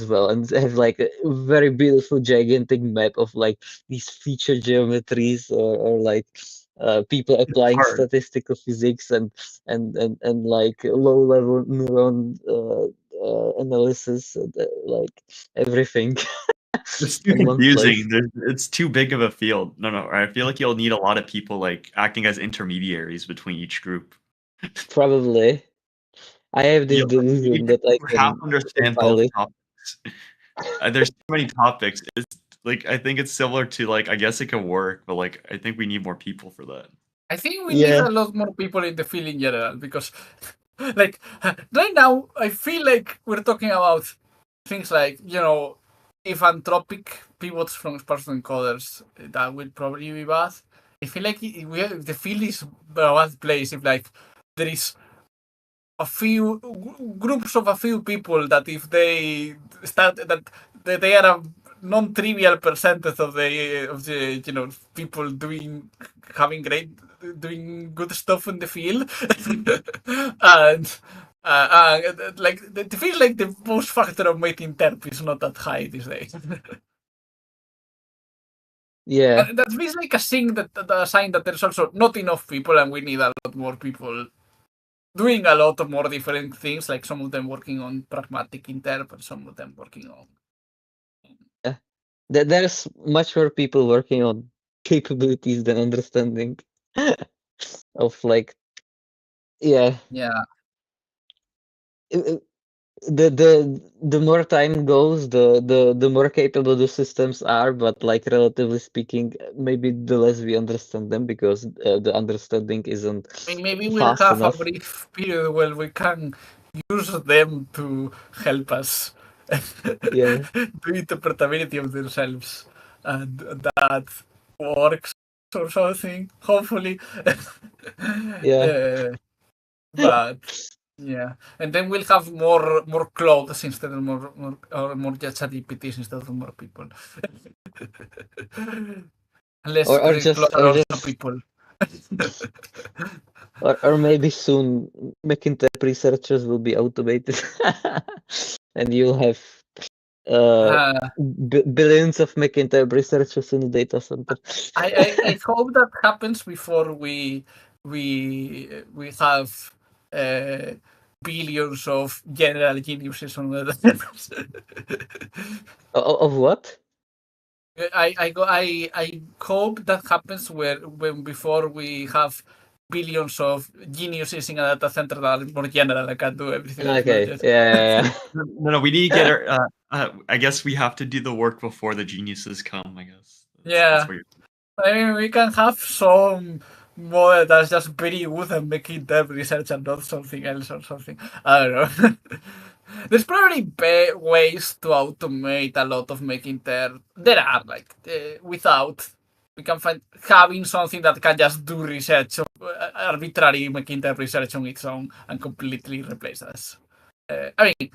well, and have like a very beautiful gigantic map of like these feature geometries or like people applying hard. statistical physics and like low level neuron analysis and, like everything It's too in one place. confusing. It's too big of a field. No. I feel like you'll need a lot of people like acting as intermediaries between each group. Probably I have this You delusion that I have can to understand compile both it. topics. There's too many topics. It's like I think it's similar to like I guess it could work, but like I think we need more people for that. I think we need Yeah, a lot more people in the field in general because, like, right now I feel like we're talking about things like if anthropic pivots from sparse encoders, that will probably be bad. I feel like if the field is a bad place if like there is a few groups of a few people that if they start that they are a non-trivial percentage of the people doing good stuff in the field and like the feel like the most factor of Mech Interp is not that high these days. yeah. And that feels like a sign that there's also not enough people and we need a lot more people doing a lot of more different things, like some of them working on Pragmatic Interp and some of them working on. There's much more people working on capabilities than understanding of like yeah. The more time goes, the more capable the systems are, but like relatively speaking, maybe the less we understand them because the understanding isn't I mean, maybe we'll fast have a enough. brief period where we can use them to help us Yeah. do interpretability of themselves, and that works or something. Hopefully, Yeah. but yeah, and then we'll have more clothes instead of more ChatGPTs instead of more people. Unless Or the clothes are also just people. or maybe soon Mech Interp researchers will be automated and you'll have billions of Mech Interp researchers in the data center. I hope that happens before we have billions of general geniuses on the Of what? I hope that happens when before we have billions of geniuses in a data center that are more general and can do everything else, not Okay. just- Yeah. No, we need to get our. I guess we have to do the work before the geniuses come. I guess. Yeah. What you're... I mean, we can have some model that's just very good and making dev research and not something else or something. I don't know. There's probably ways to automate a lot of making dev. There are, like, without. We can find having something that can just do research, arbitrary making dev research on its own and completely replace us. I mean,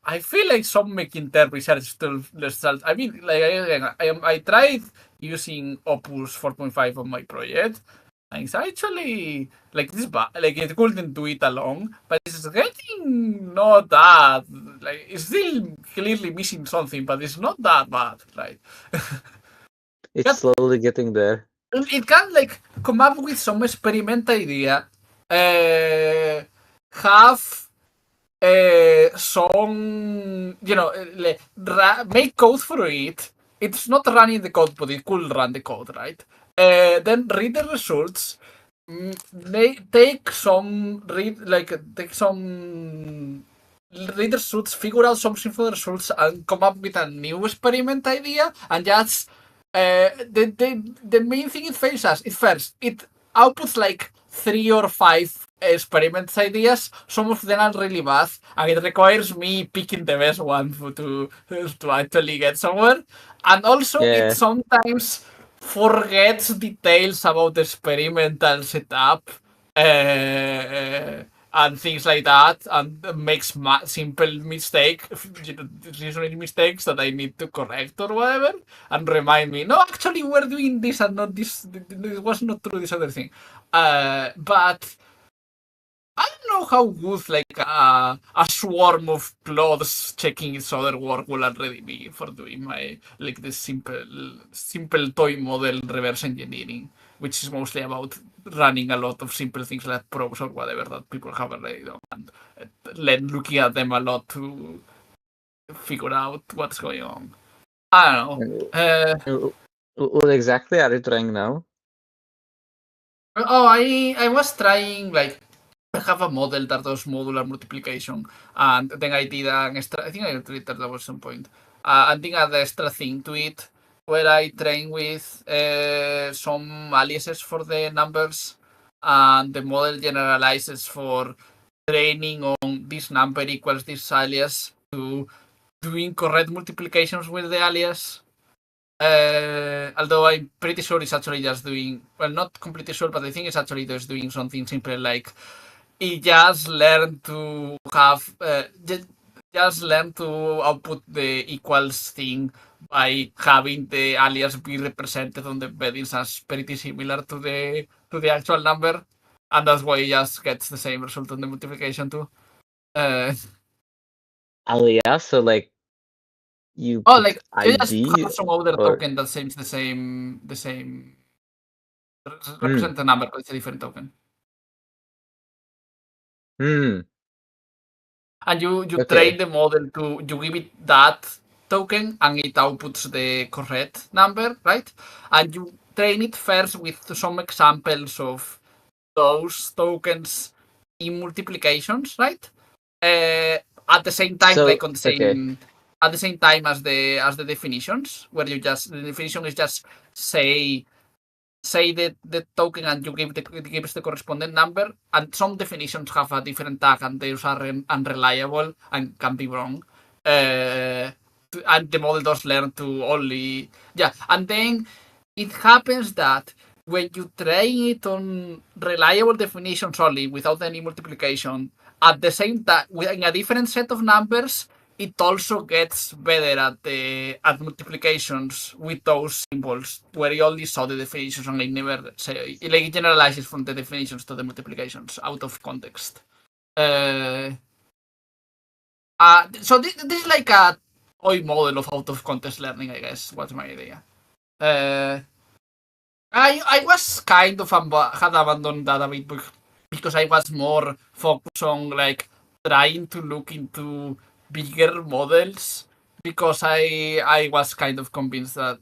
I feel like some making dev research still results. I mean, like I tried using Opus 4.5 on my project, and it's actually like this bad. Like it couldn't do it alone, but it's getting not that. Like it's still clearly missing something, but it's not that bad. Like It's slowly getting there. it can like come up with some experiment idea, have some, make code for it. It's not running the code, but it could run the code, right? Then read the results. Take some read the results, figure out something for the results, and come up with a new experiment idea. And just the main thing it fails it outputs like 3 or 5 experiments ideas. Some of them are really bad, and it requires me picking the best one to actually get somewhere. And also, Yeah. it sometimes forgets details about the experimental setup and things like that, and makes simple reasoning mistakes that I need to correct or whatever, and remind me, no, actually we're doing this and not this. It was not true, this other thing. But I don't know how good like a swarm of plots checking each other work will already be for doing my like this simple toy model reverse engineering, which is mostly about running a lot of simple things like probes or whatever that people have already done, and looking at them a lot to figure out what's going on. I don't know. What exactly are you trying now? I was trying like I have a model that does modular multiplication, and then I did an extra. I think I tweeted that was some point. I think I had an extra thing to it where I train with some aliases for the numbers, and the model generalizes for training on this number equals this alias to doing correct multiplications with the alias. Although I'm pretty sure it's actually just doing, well, not completely sure, but I think it's actually just doing something simple like it just learned to have, just learn to output the equals thing by having the alias be represented on the embeddings as pretty similar to the actual number, and that's why it just gets the same result on the multiplication too. Alias, so like you Oh, put like you just ID have some other or token that seems the same represent the number, but it's a different token. Hmm. And you Okay. train the model to, you give it that token and it outputs the correct number, right? And you train it first with some examples of those tokens in multiplications, right? At the same time, So, like on the same okay. at the same time as the definitions, where you just, the definition is just say the token and you gives the corresponding number, and some definitions have a different tag and those are unreliable and can be wrong. And the model does learn to only, and then it happens that when you train it on reliable definitions only without any multiplication, at the same time, in a different set of numbers, it also gets better at multiplications with those symbols, where you only saw the definitions and it never say, like it generalizes from the definitions to the multiplications out of context. So this is like a toy model of out of context learning, I guess. What's my idea? I was kind of had abandoned that a bit because I was more focused on like trying to look into bigger models, because I was kind of convinced that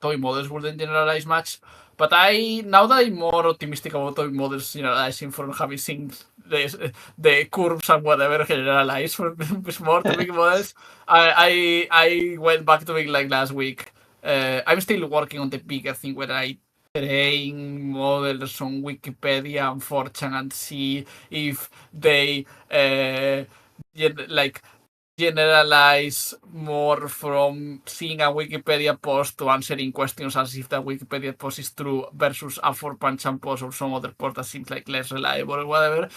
toy models wouldn't generalize much. But now that I'm more optimistic about toy models generalizing from having seen the curves and whatever generalize from small to big models, I went back to it like last week. I'm still working on the bigger thing where I train models on Wikipedia and 4chan and see if they generalize more from seeing a Wikipedia post to answering questions as if the Wikipedia post is true versus a 4chan post or some other post that seems like less reliable or whatever.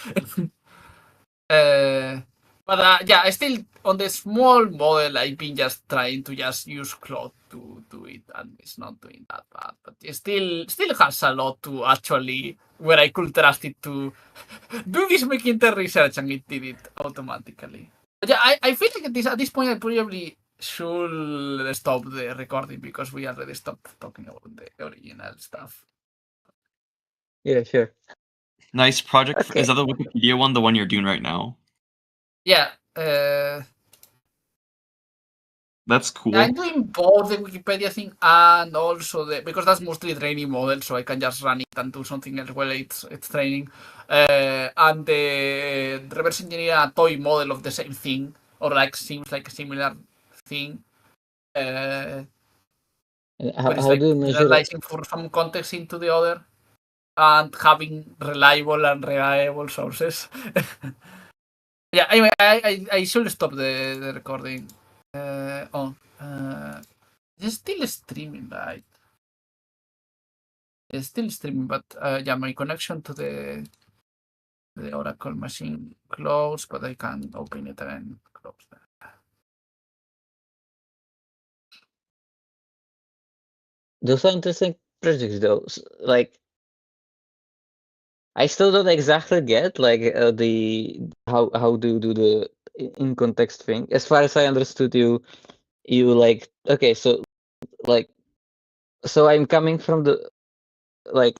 But yeah, I still on the small model I've been just trying to just use Claude to do it, and it's not doing that bad. But it still has a lot to actually where I could trust it to do this Mech Interp research, and it did it automatically. But yeah, I feel like at this point I probably should stop the recording because we already stopped talking about the original stuff. Yeah, sure. Nice project. Okay. Is that the Wikipedia one, the one you're doing right now? Yeah. That's cool. I'm doing both the Wikipedia thing and also because that's mostly training model, so I can just run it and do something else while it's training. And the reverse engineer a toy model of the same thing, or like seems like a similar thing. And But how, it's how like do you measure? generalizing for some context into the other and having reliable and reliable sources. Yeah, anyway, I should stop the recording. It's still streaming, right? It's still streaming, but yeah, my connection to the Oracle machine closed, but I can open it and close that. Those are interesting projects, though. Like, I still don't exactly get like the how do you do the in context thing. As far as I understood, you like okay, so like so I'm coming from the like